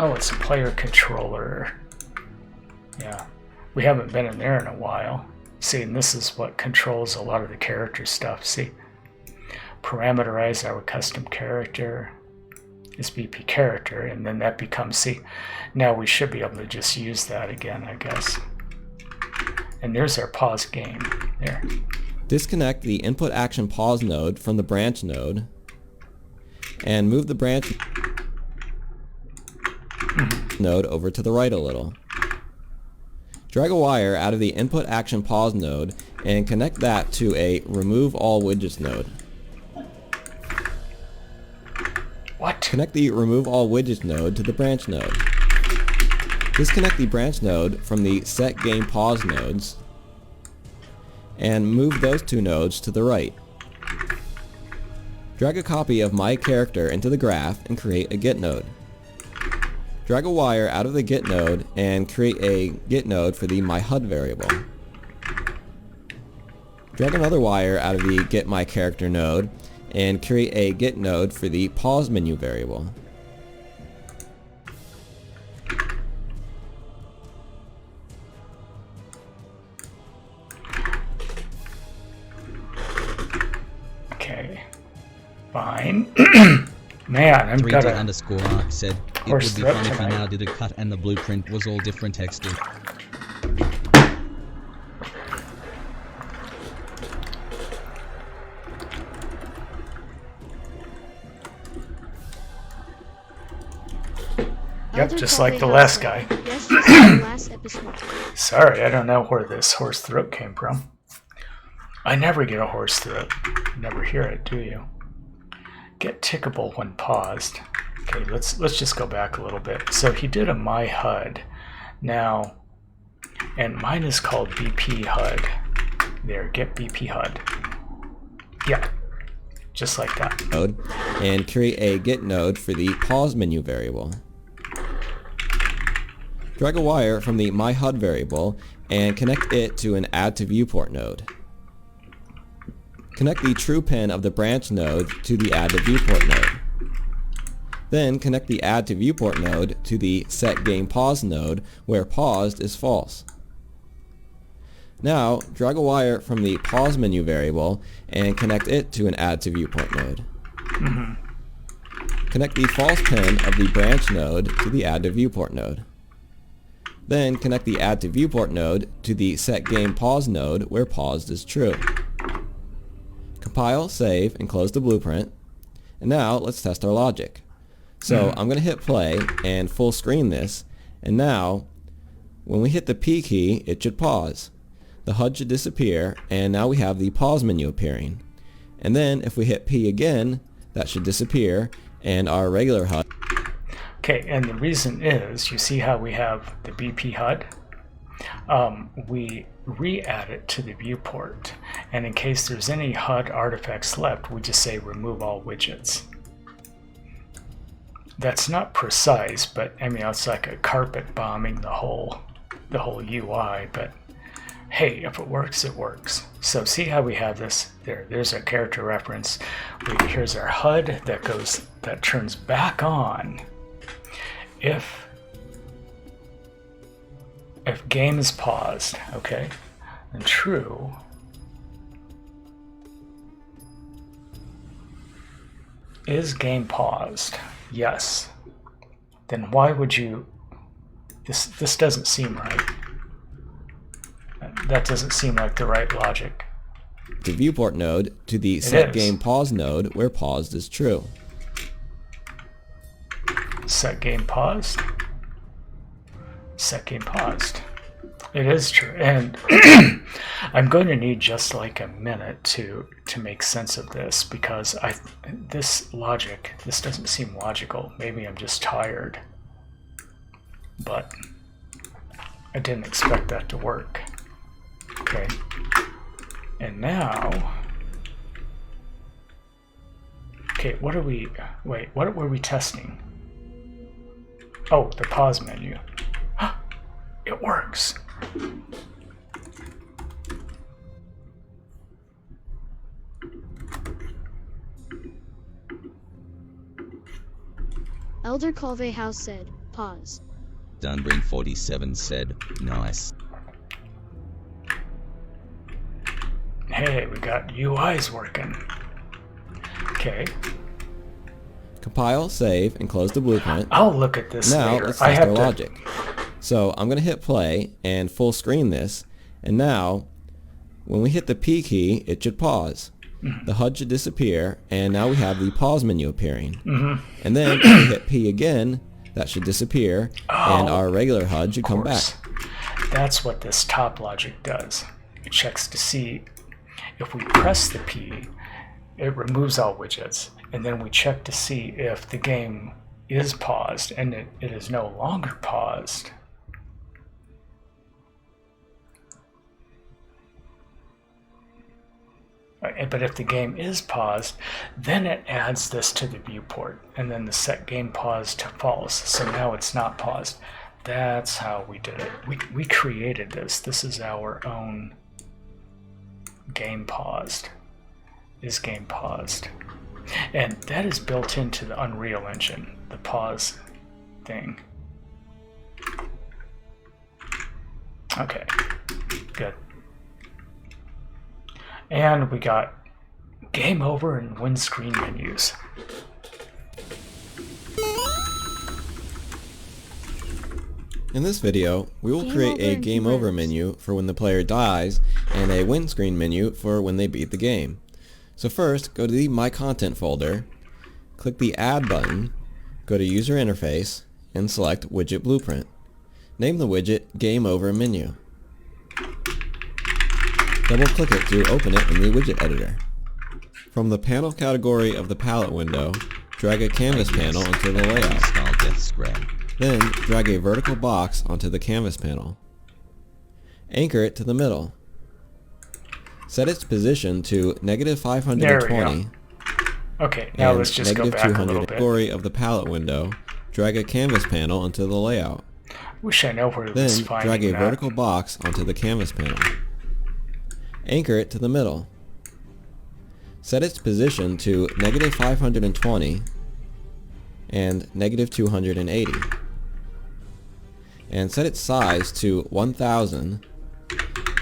Oh, it's a player controller. Yeah, we haven't been in there in a while. See, and this is what controls a lot of the character stuff. See, parameterize our custom character is BP character, and then that becomes, see, now we should be able to just use that again, I guess. And there's our pause game. There. Disconnect the Input Action Pause node from the branch node and move the branch node over to the right a little. Drag a wire out of the Input Action Pause node and connect that to a Remove All Widgets node. What? Connect the Remove All Widgets node to the branch node. Disconnect the branch node from the Set Game Pause nodes and move those two nodes to the right. Drag a copy of My Character into the graph and create a Get node. Drag a wire out of the Get node and create a Get node for the myHUD variable. Drag another wire out of the Get My Character node and create a Get node for the Pause menu variable. Fine. Man, I'm 3D gonna underscore arc said, it would horse be throat fun if you tonight. now did a cut and the blueprint was all different textures. Yep, Elder just Colby like the House last said, guy. Yes, just like the last episode. Sorry, I don't know where this horse throat came from. I never get a horse throat. Never hear it, do you? Get tickable when paused. Okay, let's just go back a little bit. So he did a my HUD. Now, and mine is called BP HUD. There, get BP HUD. Yeah, just like that. node and create a get node for the pause menu variable. Drag a wire from the myHUD variable and connect it to an add to viewport node. Connect the true pin of the branch node to the add to viewport node. Then connect the add to viewport node to the set game pause node where paused is false. Now drag a wire from the pause menu variable and connect it to an add to viewport node. Connect the false pin of the branch node to the add to viewport node. Then connect the add to viewport node to the set game pause node where paused is true. Compile, save, and close the blueprint. And now let's test our logic. So I'm going to hit play and full screen this, and now when we hit the P key it should pause. The HUD should disappear, and now we have the pause menu appearing. And then if we hit P again, that should disappear, and our regular HUD. Okay, and the reason is, you see how we have the BP HUD? We re-add it to the viewport, and in case there's any HUD artifacts left, we just say remove all widgets. That's not precise, but I mean it's like a carpet bombing the whole UI, but hey, if it works, it works. So see how we have this there. There's our character reference. Here's our HUD that turns back on if game is paused, okay? And true. Is game paused? Yes. Then why would you? This doesn't seem right. That doesn't seem like the right logic. The viewport node to the It set is. game pause node where paused is true. Set game paused. Set game paused. It is true, and I'm going to need just like a minute to make sense of this, because this doesn't seem logical. Maybe I'm just tired, but I didn't expect that to work. Okay, and now, okay, what were we testing? Oh, the pause menu. It works. Elder Colvey House said, pause. Dunbring47 said, nice. Hey, we got UIs working. Okay. Compile, save, and close the blueprint. I'll look at this Now later. let's I test have our to. logic. So I'm going to hit play and full screen this, and now when we hit the P key it should pause. The HUD should disappear, and now we have the pause menu appearing. And then if we hit P again, that should disappear, and our regular HUD should come back. That's what this top logic does. It checks to see if we press the P, it removes all widgets, and then we check to see if the game is paused, and it is no longer paused. But if the game is paused, then it adds this to the viewport, and then the set game pause to false. So now it's not paused. That's how we did it. We created this. This is our own game paused. Is game paused. And that is built into the Unreal Engine, the pause thing. Okay, good. And we got Game over and windscreen menus. In this video, we will Game create over a in game two over words. menu for when the player dies and a windscreen menu for when they beat the game. So first, go to the My Content folder, click the Add button, go to User Interface, and select Widget Blueprint. Name the widget Game Over Menu. Double-click it to open it in the widget editor. From the panel category of the palette window, drag a canvas panel into the layout. Install Death Scrap. Then, drag a vertical box onto the canvas panel. Anchor it to the middle. Set its position to -520 Okay, now and let's just go back a little -200 bit. category of the palette window. Drag a canvas panel into the layout. Wish I know where it Then, was finding drag a that. vertical box onto the canvas panel. Anchor it to the middle. Set its position to -520 and -280. And set its size to 1000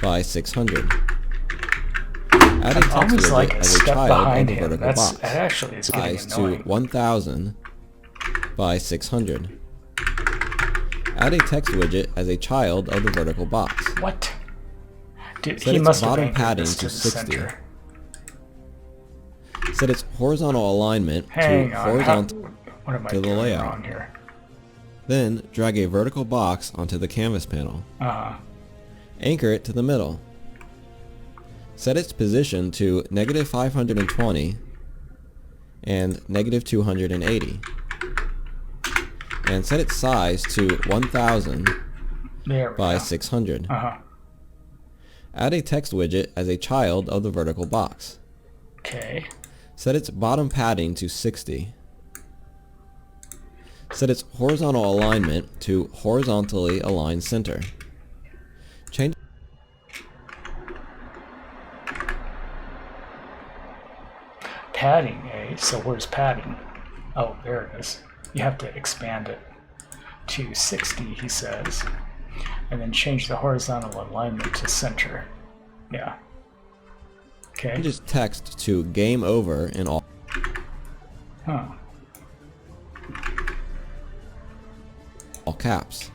by 600. Add a I'm text always widget like a as a step child of behind the him. vertical That box. actually is getting Size to annoying. 1000 by 600. Add a text widget as a child of the vertical box. What? Dude, Set he its must have bottom anchored padding this to to the 60. center. Set its horizontal alignment Hang to on. horizontal. What am I to the doing layout. wrong here? Then drag a vertical box onto the canvas panel. Anchor it to the middle. Set its position to -520 and -280. And set its size to 1000 There we by go. 600. Uh-huh. Add a text widget as a child of the vertical box. Okay. Set its bottom padding to 60. Set its horizontal alignment to horizontally aligned center. Change Padding, eh? So where's padding? Oh, there it is. You have to expand it to 60, he says. And then change the horizontal alignment to center. Yeah. Okay. change its text to game over in all caps.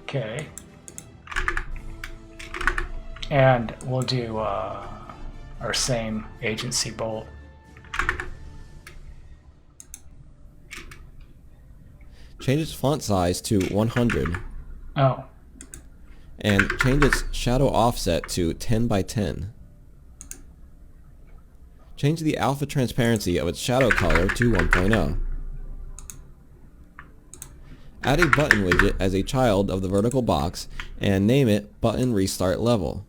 Okay. And we'll do our same agency bolt. Change its font size to 100 Oh, and change its shadow offset to 10 by 10. Change the alpha transparency of its shadow color to 1.0. Add a button widget as a child of the vertical box and name it Button Restart Level.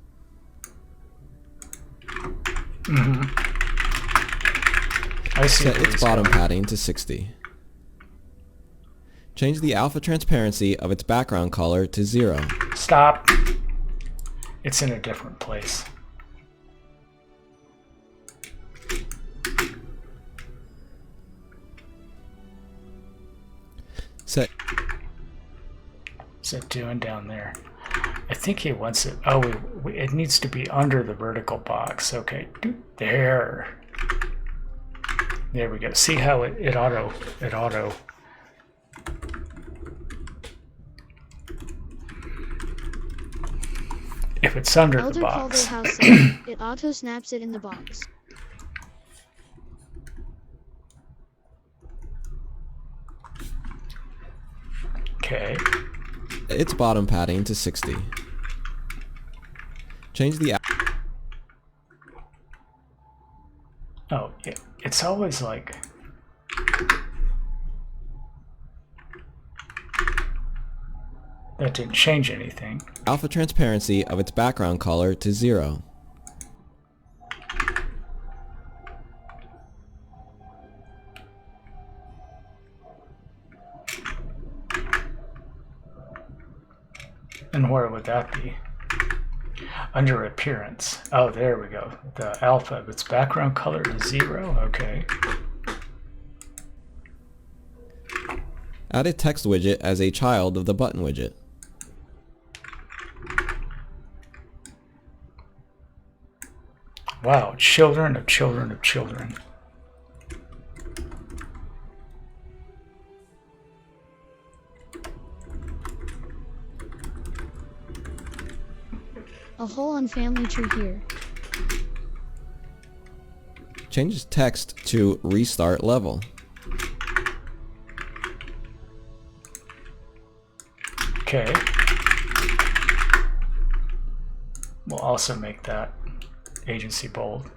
I see. Set where its he's bottom going. padding to 60. Change the alpha transparency of its background color to 0. Stop. It's in a different place. Set What's it doing down there? I think he wants it. Oh, it needs to be under the vertical box. Okay, there. There we go. See how it auto. If it's under the Elder Calder box. House said it auto snaps it in the box. Okay. its bottom padding to 60. Change the Oh, yeah. It's always like. That didn't change anything. alpha transparency of its background color to 0. And where would that be? Under appearance. Oh, there we go. The alpha of its background color is 0. Okay. Add a text widget as a child of the button widget. Wow, children of children of children. A hole on family tree here. Change text to restart level. Okay. We'll also make that agency bold.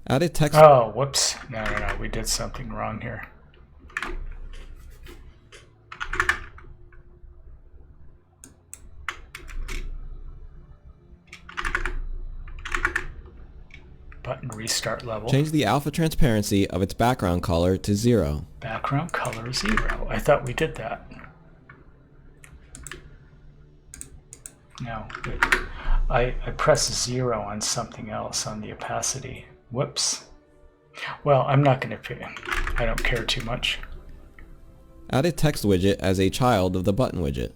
Add a text. Oh, whoops. No, we did something wrong here. Button restart level. Change the alpha transparency of its background color to 0. Background color 0. I thought we did that. No. I pressed 0 on something else, on the opacity. Whoops. Well, I'm not going to, I don't care too much. Add a text widget as a child of the button widget.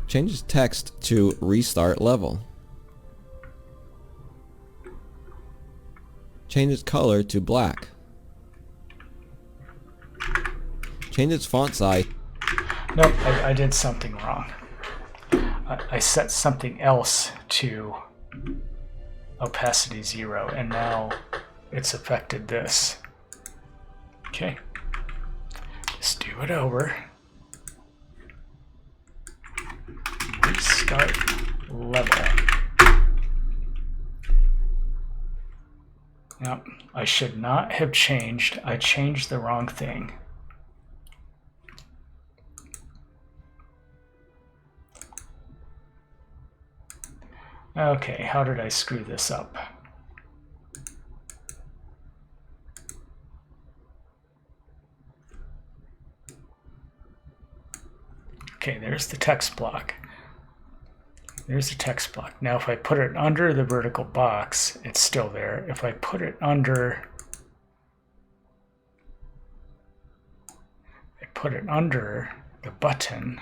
Change text to restart level. Change its color to black. Change its font size. Nope, I did something wrong. I set something else to opacity 0, and now it's affected this. Okay, just do it over. Restart level. Now, I should not have changed. I changed the wrong thing. Okay, how did I screw this up? Okay, there's the text block. There's the text block. Now if I put it under the vertical box, it's still there. If I put it under, the button,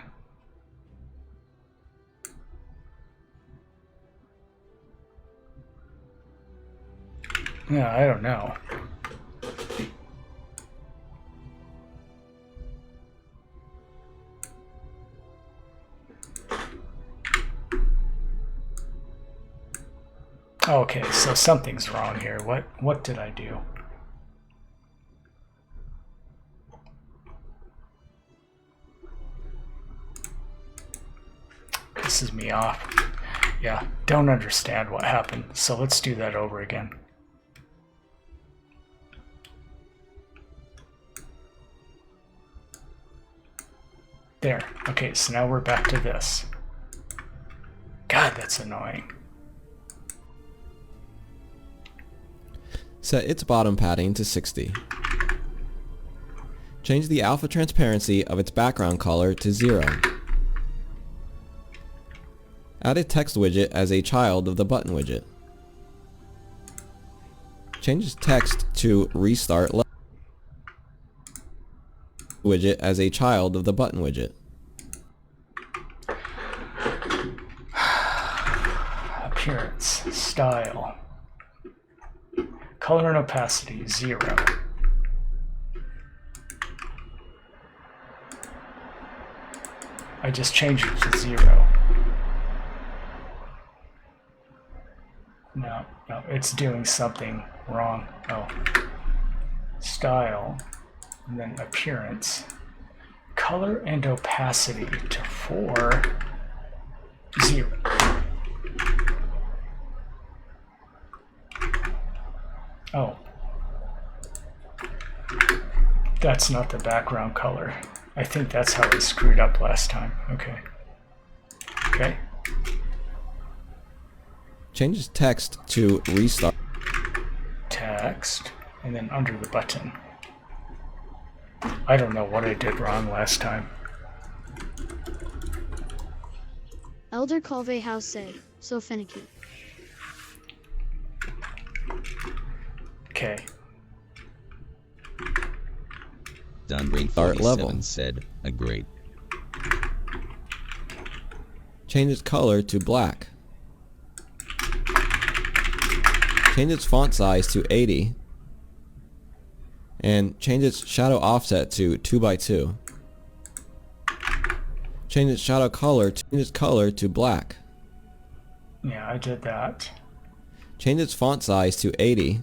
no, I don't know. Okay, so something's wrong here. What did I do? Pisses me off. Yeah, don't understand what happened. So let's do that over again. There. Okay, so now we're back to this. God, that's annoying. Set its bottom padding to 60. Change the alpha transparency of its background color to 0. Add a text widget as a child of the button widget. Change text to restart level. Widget as a child of the button widget. Appearance, style, color and opacity 0. I just changed it to 0. No, it's doing something wrong. Oh, style, and then appearance, color and opacity to 4, 0. Oh, that's not the background color. I think that's how I screwed up last time. Okay. Okay. Change text to restart. Text, and then under the button. I don't know what I did wrong last time. Elder Colve House say, so finicky. Okay. Start Dunbrain47 level. said, agreed. Change its color to black. Change its font size to 80. And change its shadow offset to 2x2. Change its shadow color to black. Yeah, I did that. Change its font size to 80.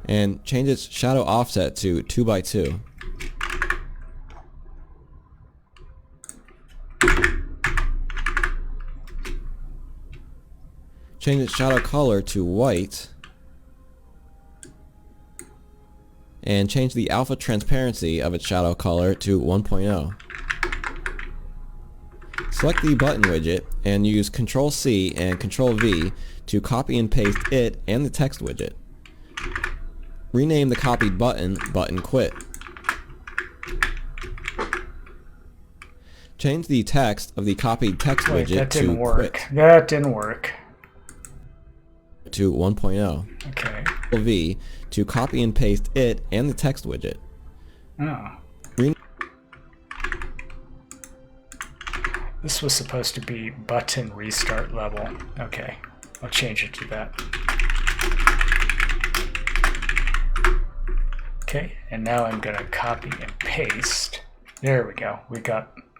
And change its shadow offset to 2x2. Change its shadow color to white. And change the alpha transparency of its shadow color to 1.0. Select the button widget and use Ctrl-C and Ctrl-V to copy and paste it and the text widget. Rename the copied button Button Quit. Change the text of the copied text Wait, widget that to didn't work. Quit That didn't work. to 1.0. Okay. V to copy and paste it and the text widget. Oh. Re- This was supposed to be button restart level. Okay. I'll change it to that. Okay, and now I'm gonna copy and paste. There we go.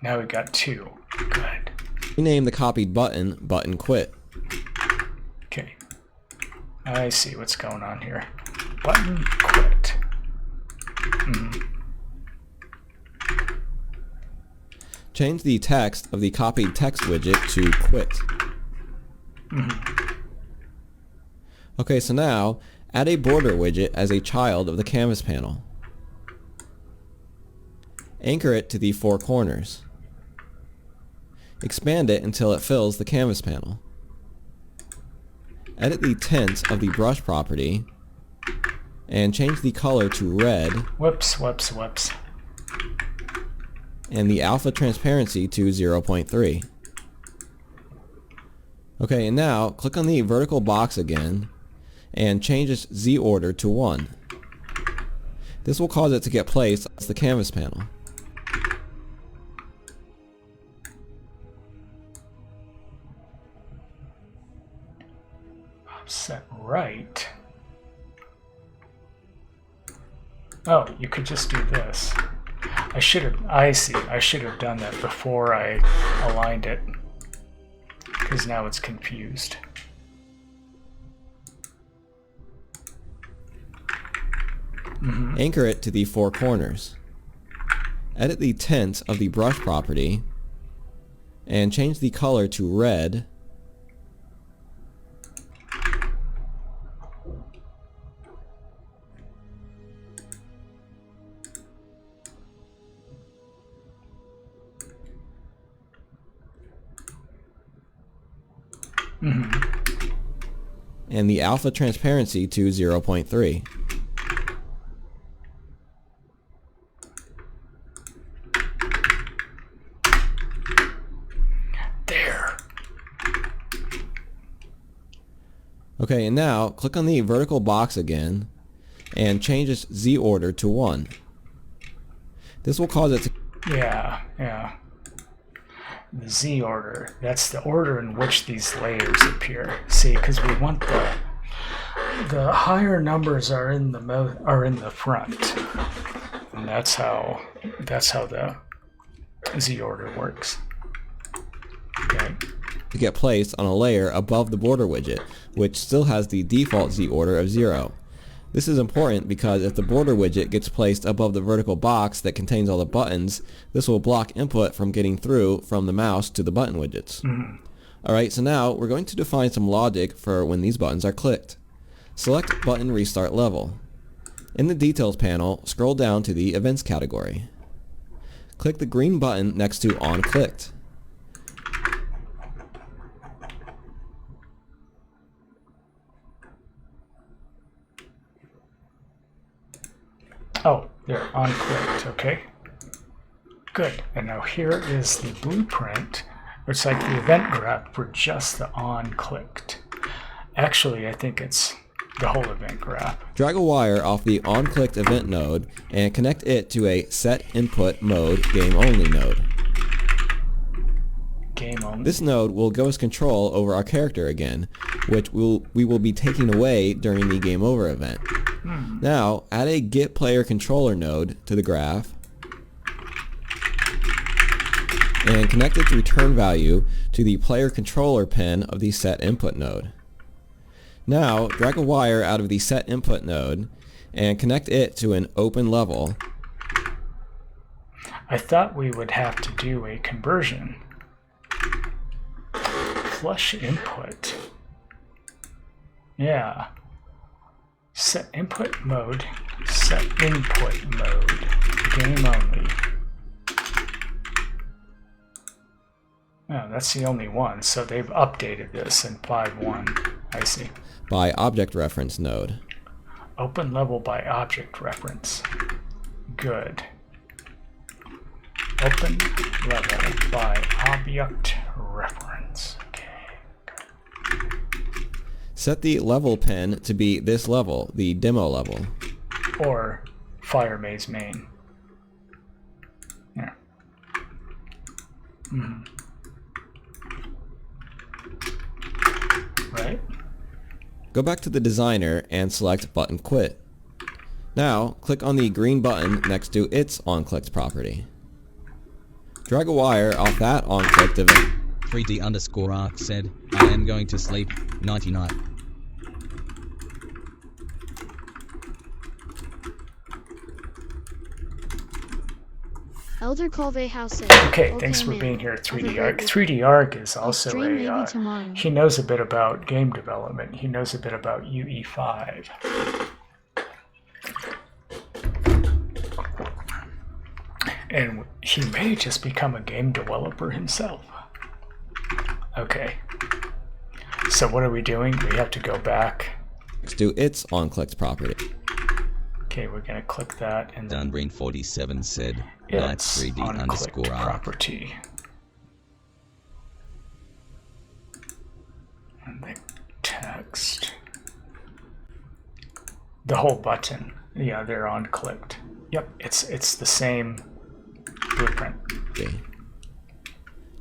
Now we got two. Good. Rename the copied button Button Quit. Okay. I see what's going on here. Button quit. Change the text of the copied text widget to Quit. Okay, so now add a border widget as a child of the canvas panel. Anchor it to the four corners. Expand it until it fills the canvas panel. Edit the tint of the brush property and change the color to red Whoops. and the alpha transparency to 0.3. Okay, and now click on the vertical box again and change its Z order to 1. This will cause it to get placed as the canvas panel. Set right. Oh, you could just do this. I should have done that before I aligned it, because now it's confused. Anchor it to the four corners. Edit the tint of the brush property and change the color to red and the alpha transparency to 0.3. There. Okay, and now click on the vertical box again and change its Z order to 1. This will cause it to... Yeah. The Z order. That's the order in which these layers appear. See, because we want the higher numbers are in the front, and that's how the Z order works. Okay. to get placed on a layer above the border widget, which still has the default Z order of 0. This is important because if the border widget gets placed above the vertical box that contains all the buttons, this will block input from getting through from the mouse to the button widgets. Alright, so now we're going to define some logic for when these buttons are clicked. Select Button Restart Level. In the Details panel, scroll down to the Events category. Click the green button next to On Clicked. Oh, they're on-clicked, okay. Good, and now here is the blueprint. It's like the event graph for just the on-clicked. Actually, I think it's the whole event graph. Drag a wire off the on-clicked event node and connect it to a set input mode game only node. Game only. This node will give us control over our character again, which we will be taking away during the game over event. Now, add a get player controller node to the graph and connect its return value to the player controller pin of the set input node. Now, drag a wire out of the set input node and connect it to an open level. I thought we would have to do a conversion. Flush input. Yeah. Set input mode, set input mode, game only. Oh, that's the only one, so they've updated this in 5.1. I see. By object reference node. Open level by object reference. Good. Open level by object reference. Okay. Set the level pin to be this level, the demo level. Or Fire Maze main. Yeah. Right? Go back to the designer and select button quit. Now, click on the green button next to its onClicked property. Drag a wire off that onClicked event. 3D_arc said, I am going to sleep, nighty night. Elder Colvey House said, Okay, thanks for man. being here, Have a 3D great Arc. week. 3D Arc is also Stream maybe tomorrow. he knows a bit about game development. He knows a bit about UE5. And he may just become a game developer himself. Okay. So what are we doing? We have to go back. Next to its onClicked property. Okay, we're going to click that and then Dunbrain47 said, night it's 3D_arc. unclicked property. And the text. The whole button. Yeah, they're unclicked. Yep, it's the same blueprint. Okay.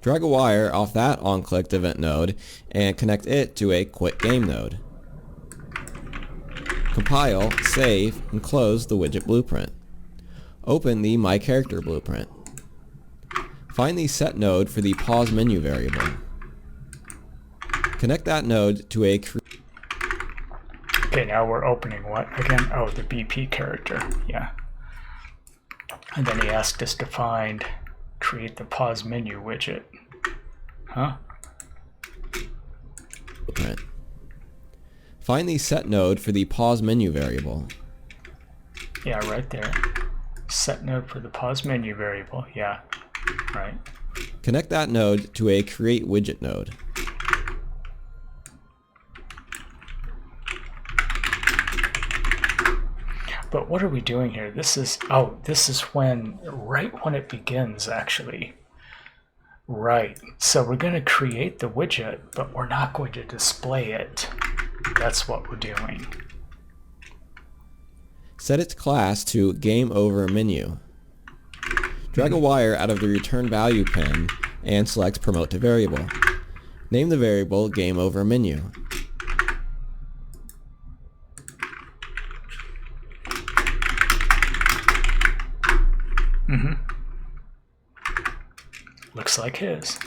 Drag a wire off that onClicked event node and connect it to a quit game node. Compile, save, and close the widget blueprint. Open the My Character blueprint. Find the set node for the pause menu variable. Connect that node to a Okay, now we're opening what again? Oh, the BP character. Yeah. And then he asked us to create the pause menu widget. Huh? blueprint. Find the set node for the pause menu variable. Yeah, right there. Set node for the pause menu variable. Yeah, right. Connect that node to a create widget node. But what are we doing here? This is, oh, this is when, right when it begins, actually. Right, so we're going to create the widget, but we're not going to display it. That's what we're doing. Set its class to Game Over Menu. Drag a wire out of the return value pin and select Promote to Variable. Name the variable Game Over Menu. Looks like his.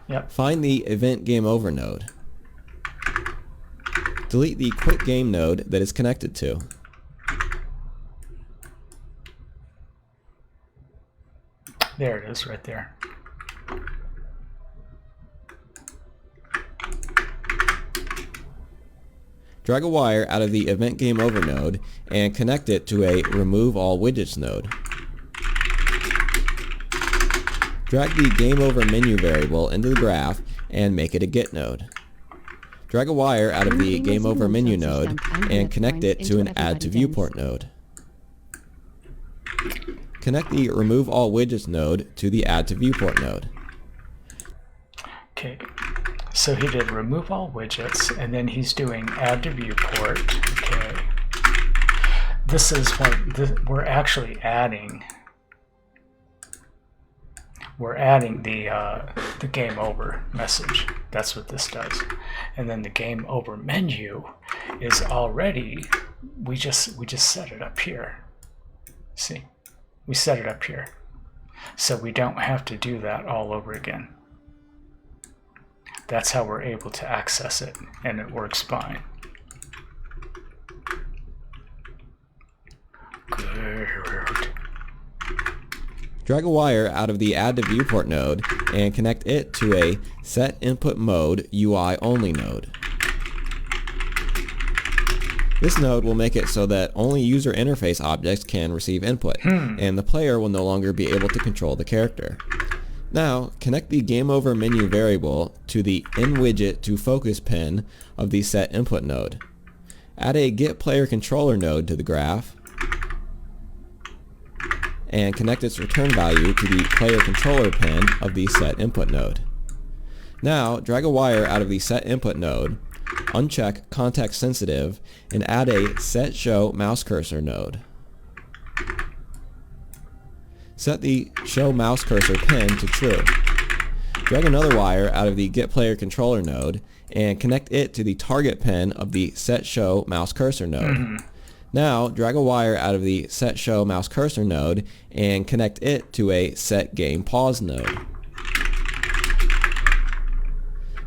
Yep. Find the Event Game Over node. Delete the Quit Game node that is connected to. There it is, right there. Drag a wire out of the Event Game Over node and connect it to a Remove All Widgets node. Drag the Game Over Menu variable into the graph and make it a Get node. Drag a wire out of the Windows Game Over menu 47 node stamp 100 and connect points it to an into Add to everybody Viewport node. Connect the Remove All Widgets node to the Add to Viewport node. Okay, so he did remove all widgets, and then he's doing add to viewport. Okay, this is what we're actually adding. We're adding the game over message. That's what this does. And then the game over menu is already, we just set it up here. See, we set it up here, so we don't have to do that all over again. That's how we're able to access it, and it works fine. Good. Drag a wire out of the Add to Viewport node and connect it to a Set Input Mode UI Only node. This node will make it so that only user interface objects can receive input, and the player will no longer be able to control the character. Now, connect the Game Over menu variable to the InWidget to Focus pin of the Set Input node. Add a Get Player Controller node to the graph, and connect its return value to the Player Controller pin of the Set Input node. Now, drag a wire out of the Set Input node, uncheck Context Sensitive, and add a Set Show Mouse Cursor node. Set the Show Mouse Cursor pin to True. Drag another wire out of the Get Player Controller node and connect it to the target pin of the Set Show Mouse Cursor node. Now, drag a wire out of the Set Show Mouse Cursor node and connect it to a Set Game Pause node.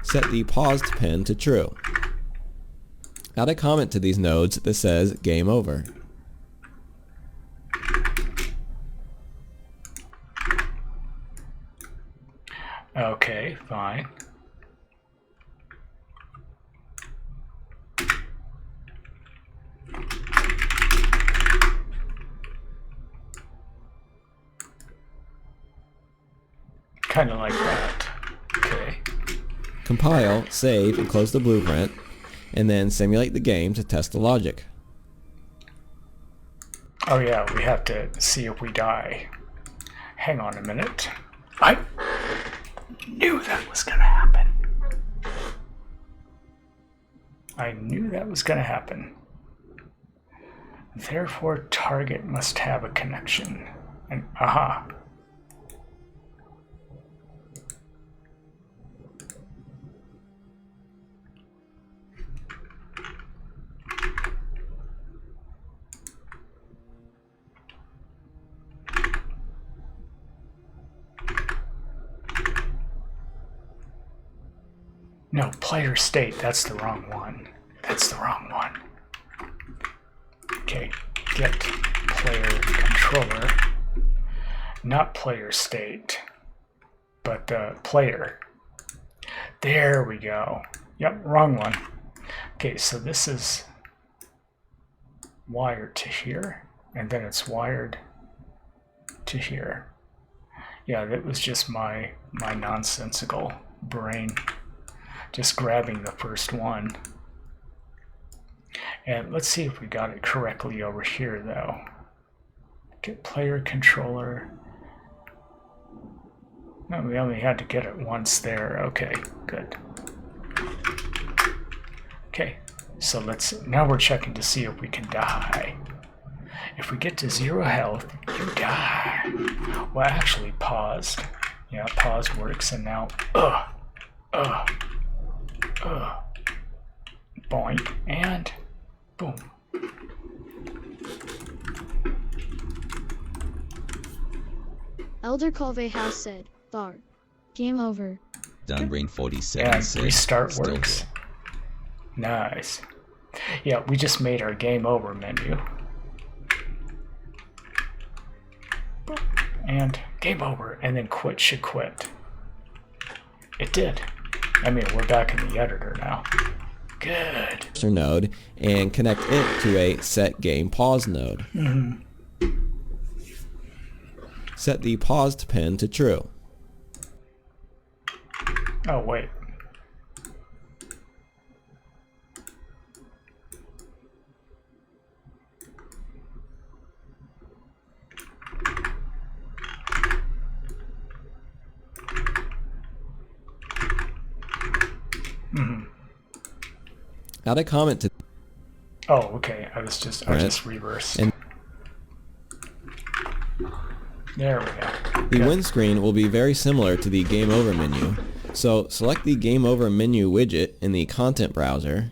Set the paused pin to True. Add a comment to these nodes that says Game Over. Okay, fine. Kind of like that. Okay. Compile, save, and close the blueprint, and then simulate the game to test the logic. Oh yeah, we have to see if we die. Hang on a minute. I knew that was gonna happen. I knew that was gonna happen. Therefore, target must have a connection. And aha. No, player state, that's the wrong one. That's the wrong one. Okay, get player controller. Not player state, but player. There we go. Yep, wrong one. Okay, so this is wired to here, and then it's wired to here. Yeah, that was just my nonsensical brain. Just grabbing the first one. And let's see if we got it correctly over here though. Get player controller. No, we only had to get it once there. Okay, good. Okay, so now we're checking to see if we can die. If we get to 0 health, you die. Well, actually paused. Yeah, pause works, and now, boink, and boom. Elder Colvey House said, "Bar, game over." Dunbrain 47 And said, restart still works. here. Nice. Yeah, we just made our game over menu. And game over, and then quit should quit. It did. I mean, we're back in the editor now. Good. Node and connect it to a Set Game Pause node. Set the paused pin to True. Oh, wait. Add a comment to Oh, okay. I just reversed. And there we go. the Good. win screen will be very similar to the Game Over menu. So select the Game Over menu widget in the content browser,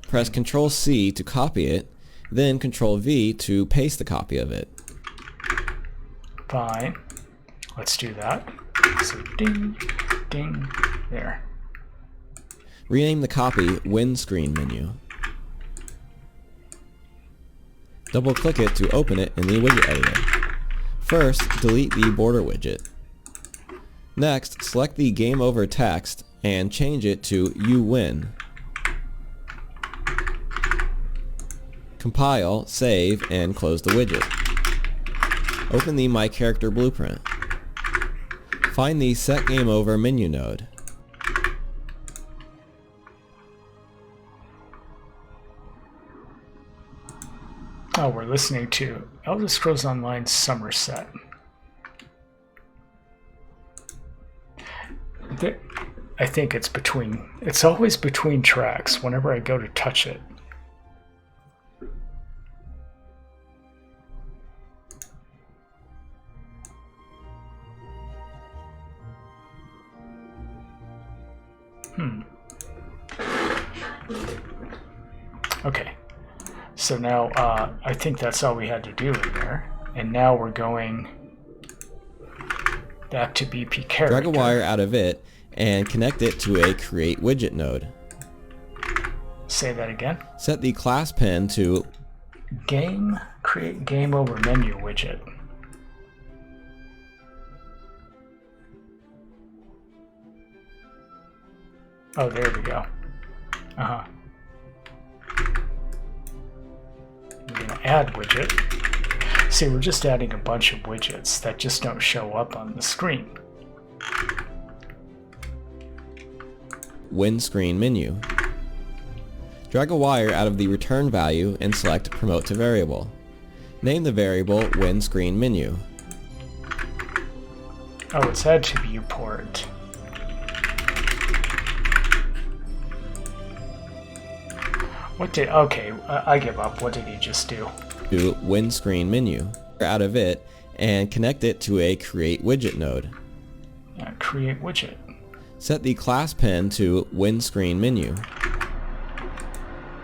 press Ctrl C to copy it, then Ctrl V to paste the copy of it. Fine. Let's do that. So ding, ding, there. Rename the copy Win Screen menu. Double-click it to open it in the widget editor. First, delete the border widget. Next, select the Game Over text and change it to You Win. Compile, save, and close the widget. Open the My Character blueprint. Find the Set Game Over menu node. Oh, we're listening to Elder Scrolls Online Somerset. I think it's always between tracks whenever I go to touch it. Okay. So now I think that's all we had to do in there. And now we're going back to BP character. Drag a wire out of it and connect it to a Create Widget node. Say that again. Set the class pen to Create Game Over menu widget. Oh, there we go. We're going to add widget. See, we're just adding a bunch of widgets that just don't show up on the screen. Win Screen menu. Drag a wire out of the return value and select Promote to Variable. Name the variable Win Screen menu. Oh, it's add to viewport. Okay, I give up. What did he just do? To Win Screen menu. Out of it and connect it to a Create Widget node. Create widget. Set the class pen to Win Screen menu.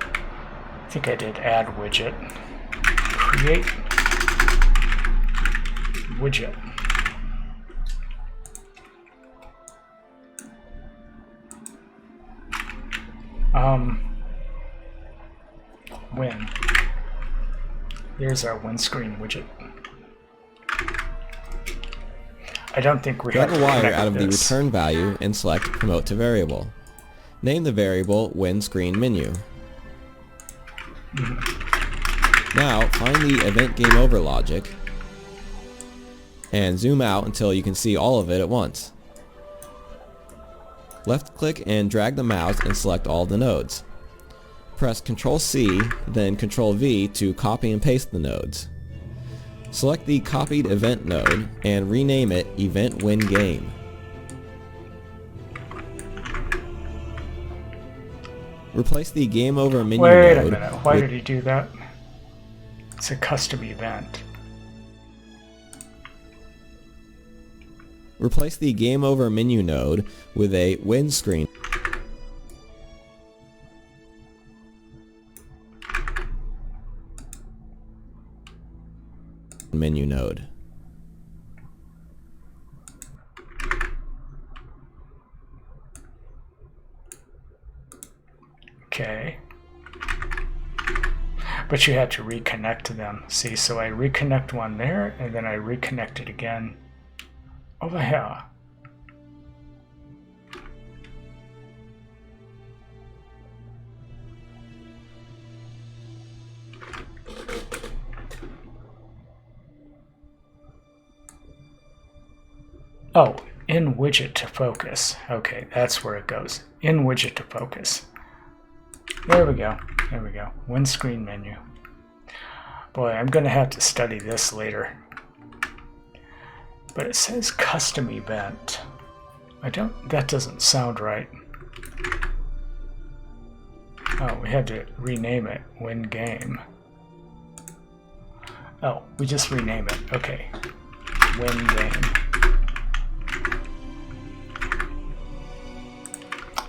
I think I did add widget. Create widget. Win. There's our win screen widget. I don't think we have Drag to a wire connect out of the this. return value and select Promote to Variable. Name the variable Win Screen menu. Now find the Event Game Over logic and zoom out until you can see all of it at once. Left click and drag the mouse and select all the nodes. Press Ctrl C, then Ctrl V to copy and paste the nodes. Select the copied event node and rename it Event Win Game. Replace the Game Over menu Wait a node minute. Why with did he do that? It's a custom event. Replace the Game Over menu node with a Win Screen menu node. Okay. But you had to reconnect to them. See, so I reconnect one there, and then I reconnect it again over here. Oh, in widget to focus. Okay, that's where it goes. In widget to focus. There we go. There we go. Win screen menu. Boy, I'm going to have to study this later. But it says custom event. That doesn't sound right. Oh, we had to rename it. Win game. Oh, we just rename it. Okay. Win game.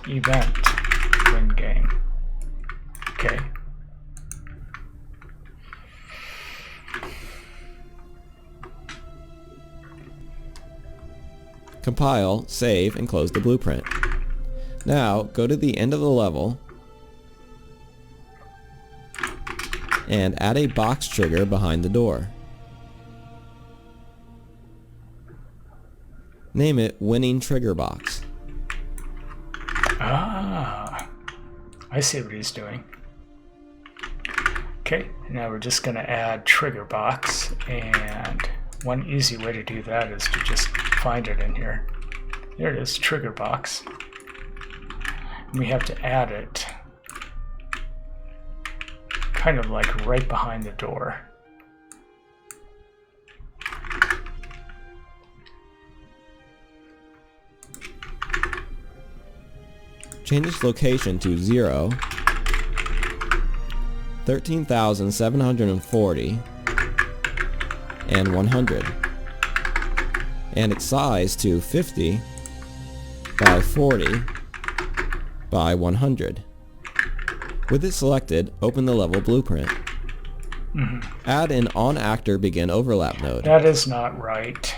Event. Win game. Okay. Compile, save, and close the blueprint. Now, go to the end of the level and add a box trigger behind the door. Name it Winning Trigger Box. Ah, I see what he's doing. Okay, now we're just going to add trigger box, and one easy way to do that is to just find it in here. There it is, trigger box. And we have to add it kind of like right behind the door. Change its location to 0, 13,740, and 100, and its size to 50 by 40 by 100. With it selected, open the level blueprint. Add an on-actor begin overlap node. That is not right.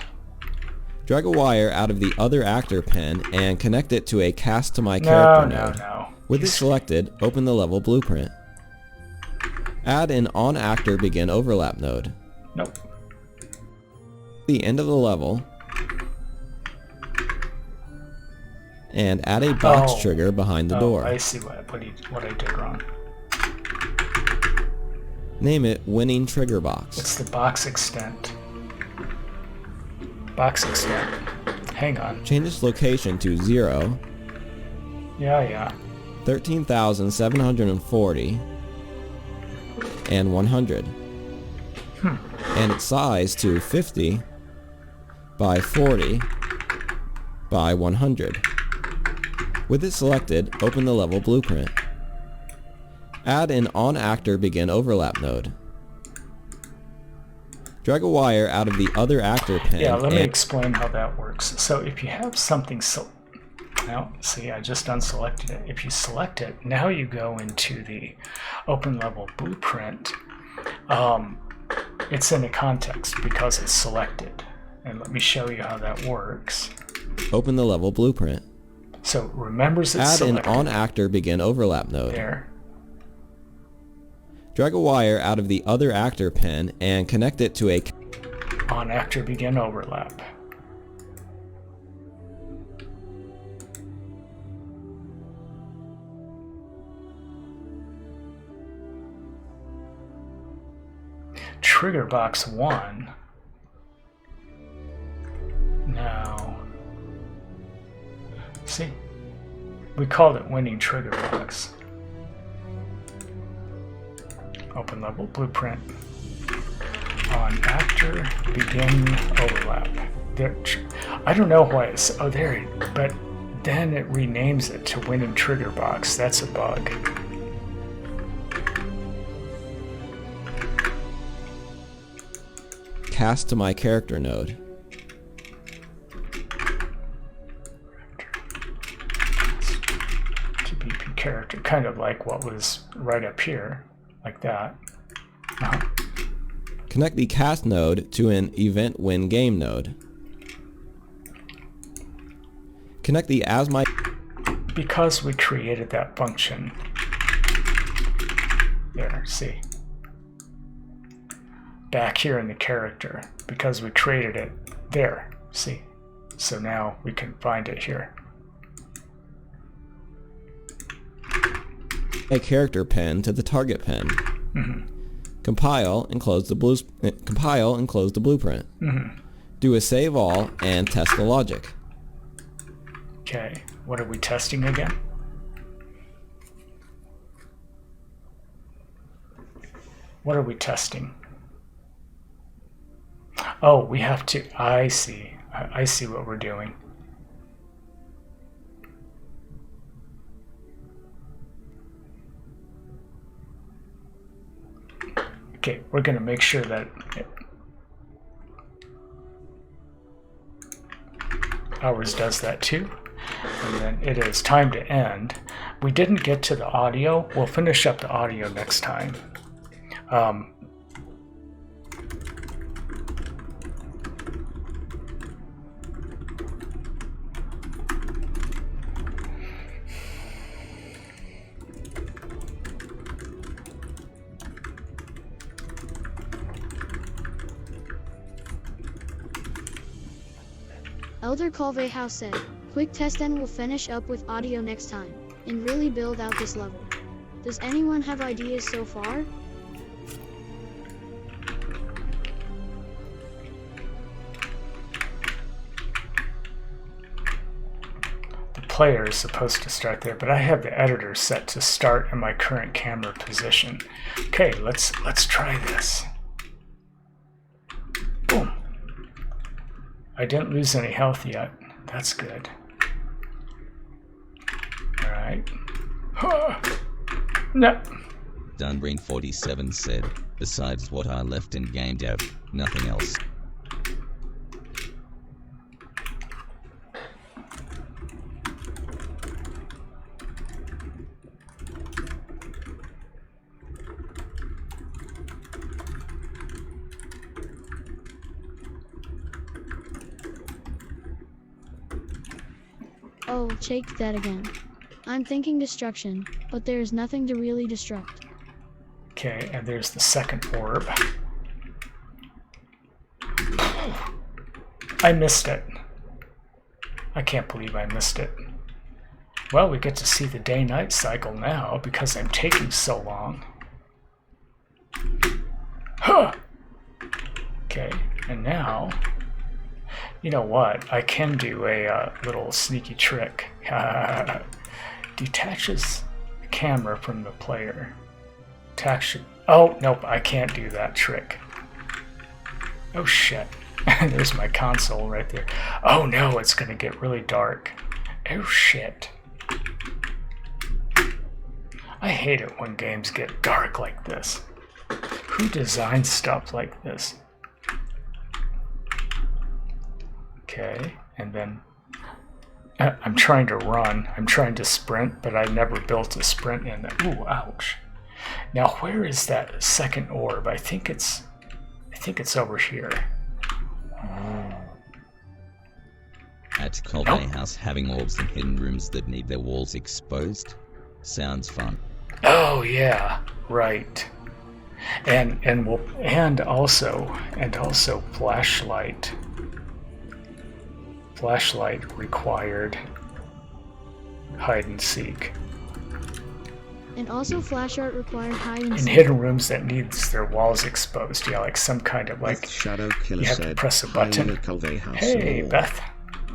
Drag a wire out of the other actor pin and connect it to a cast to my character node. No. With it selected, open the level blueprint. Add an on-actor begin overlap node. Nope. The end of the level, and add a box trigger behind the door. I see what I did wrong. Name it Winning Trigger Box. It's the box extent. Box extent. Hang on. Change its location to 0, Yeah. 13,740, and 100. And its size to 50 by 40 by 100. With it selected, open the level blueprint. Add an on-actor begin overlap node. Drag a wire out of the other actor pin. Yeah, let me explain how that works. So if you have something, now see, I just unselected it. If you select it, now you go into the open level blueprint. It's in a context because it's selected. And let me show you how that works. Open the level blueprint. So it remembers it's Add selected. an on-actor begin overlap node. There. Drag a wire out of the other actor pin and connect it to a On actor begin overlap. Trigger box 1. Now, see, we called it winning trigger box. Open level blueprint. On actor begin overlap. There, I don't know why it's there, but then it renames it to winning trigger box. That's a bug. cast to my character node. TPP character, kind of like what was right up here, like that. Connect the cast node to an event win game node. Connect the as my Because we created that function. There, see. Back here in the character, because we created it there, see. So now we can find it here. a character pen to the target pen. Compile and close the blueprint. Do a save all and test the logic. Okay, what are we testing again? What are we testing? Oh, we have to, I see. I see what we're doing. Okay, we're going to make sure that ours does that too. And then it is time to end. We didn't get to the audio. We'll finish up the audio next time. Elder Colvey House said, quick test and we'll finish up with audio next time, and really build out this level. Does anyone have ideas so far? The player is supposed to start there, but I have the editor set to start in my current camera position. Okay, let's try this. Boom. I didn't lose any health yet. That's good. Alright. No. Dunbrain47 said, besides what I left in game dev, nothing else. Oh, shake that again. I'm thinking destruction, but there is nothing to really destruct. Okay, and there's the second orb. I missed it. I can't believe I missed it. Well, we get to see the day-night cycle now because I'm taking so long. Huh! Okay, and now, you know what? I can do a little sneaky trick. Detaches the camera from the player. Oh, nope, I can't do that trick. Oh shit. There's my console right there. Oh no, it's gonna get really dark. Oh shit. I hate it when games get dark like this. Who designs stuff like this? Okay, and then I'm trying to run. I'm trying to sprint, but I never built a sprint in that. Ooh, ouch. Now, where is that second orb? I think it's over here. At Colvey House, having orbs in hidden rooms that need their walls exposed sounds fun. Oh yeah, right. And also flashlight. Flashlight required hide and seek. And also flash art required hide and In seek. hidden rooms that needs their walls exposed. Yeah, like some kind of like Shadow Killer you have to said, press a button. Hey Beth,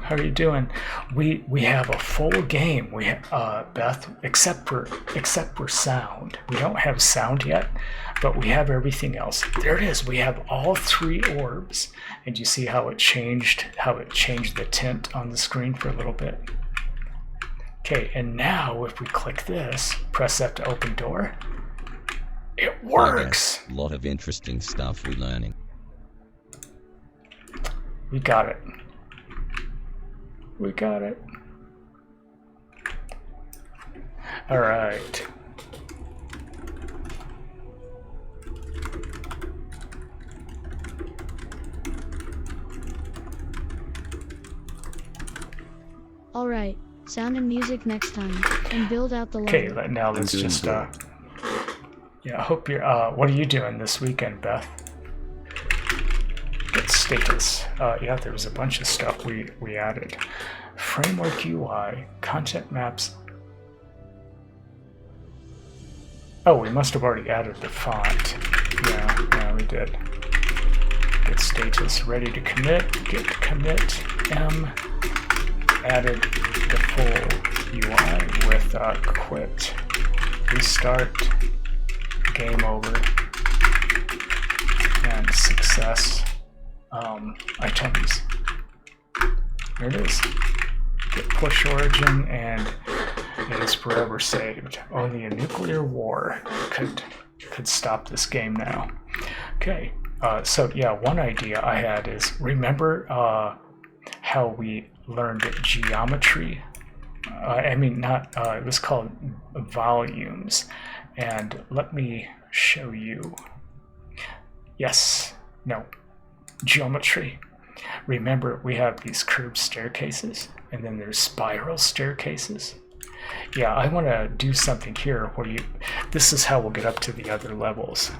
how are you doing? We have a full game. We have Beth, except for sound. We don't have sound yet, but we have everything else. There it is. We have all three orbs, and you see how it changed the tint on the screen for a little bit. Okay, and now if we click this, press F to open door, it works. A lot of interesting stuff we're learning. We got it. We got it. All right. All right, sound and music next time, and build out the level. Okay, now let's just yeah. I hope you're. What are you doing this weekend, Beth? Let's status. Yeah, there was a bunch of stuff we added. Framework UI, content maps. Oh, we must have already added the font. Yeah, we did. Get status ready to commit. Get commit M. Added the full UI with quit, restart, game over, and success. Items. There it is. Get push origin, and it is forever saved. Only a nuclear war could stop this game now. Okay, so yeah, one idea I had is, remember how we learned geometry? I mean, not, it was called volumes. And let me show you. Yes, no, geometry. Remember, we have these curved staircases, and then there's spiral staircases. Yeah, I want to do something here where you, this is how we'll get up to the other levels.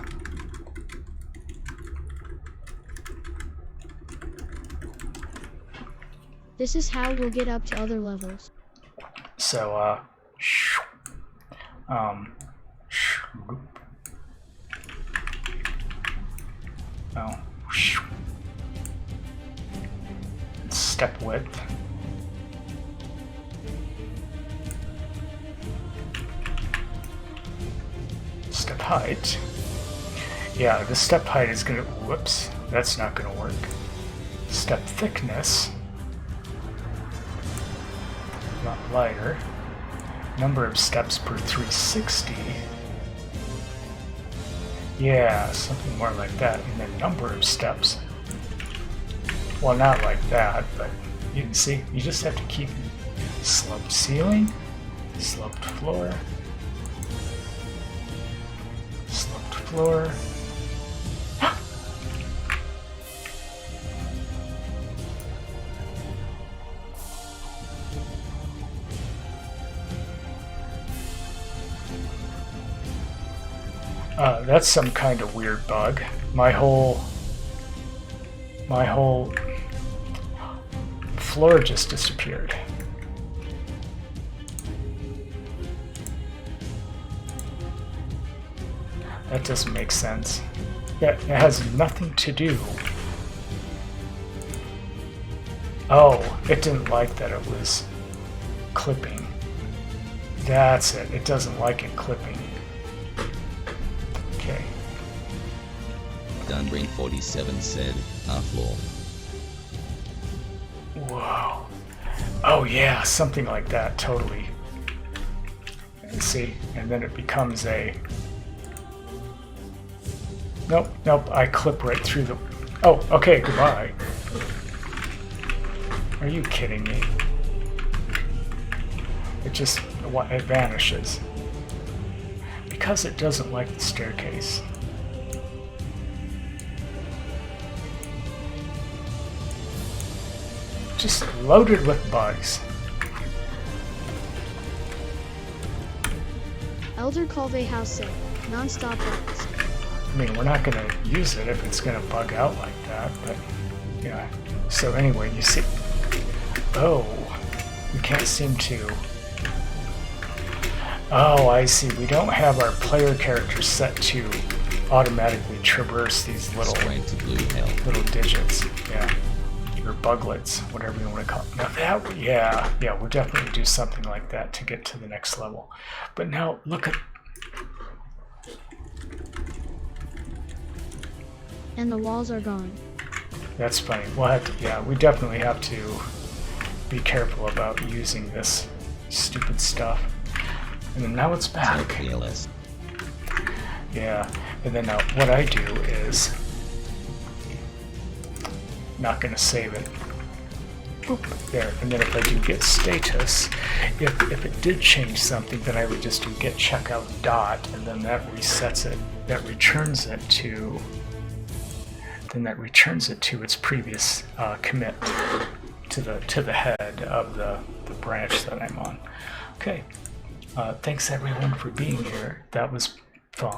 This is how we'll get up to other levels. So, oh, step width. Step height. Yeah, the step height is gonna, whoops, that's not gonna work. Step thickness. Not lighter. Number of steps per 360. Yeah, something more like that. And then number of steps. Well, not like that, but you can see, you just have to keep sloped ceiling, sloped floor, sloped floor. That's some kind of weird bug. My whole floor just disappeared. That doesn't make sense. It has nothing to do. Oh, it didn't like that it was clipping. That's it. It doesn't like it clipping. Okay. Dungreen 47 said, floor. Whoa. Oh yeah, something like that, totally. See, and then it becomes a... Nope, nope, I clip right through the... Oh, okay, goodbye. Are you kidding me? It just, it vanishes. Because it doesn't like the staircase. Just loaded with bugs. Elder Colvey House said, non-stop bugs. I mean, we're not going to use it if it's going to bug out like that, but yeah. So anyway, you see... Oh, we can't seem to... Oh, I see. We don't have our player character set to automatically traverse these little digits. Yeah. Or buglets, whatever you want to call it. Now that, yeah, we'll definitely do something like that to get to the next level. But now look at... And the walls are gone. That's funny. We'll have to, yeah, we definitely have to be careful about using this stupid stuff. And then now it's back. Yeah, and then now what I do is not going to save it. Boop, there, and then if I do get status, if it did change something, then I would just do get checkout dot, and then that resets it. That returns it to. Then that returns it to its previous commit to the head of the branch that I'm on. Okay. Thanks everyone for being here. That was fun.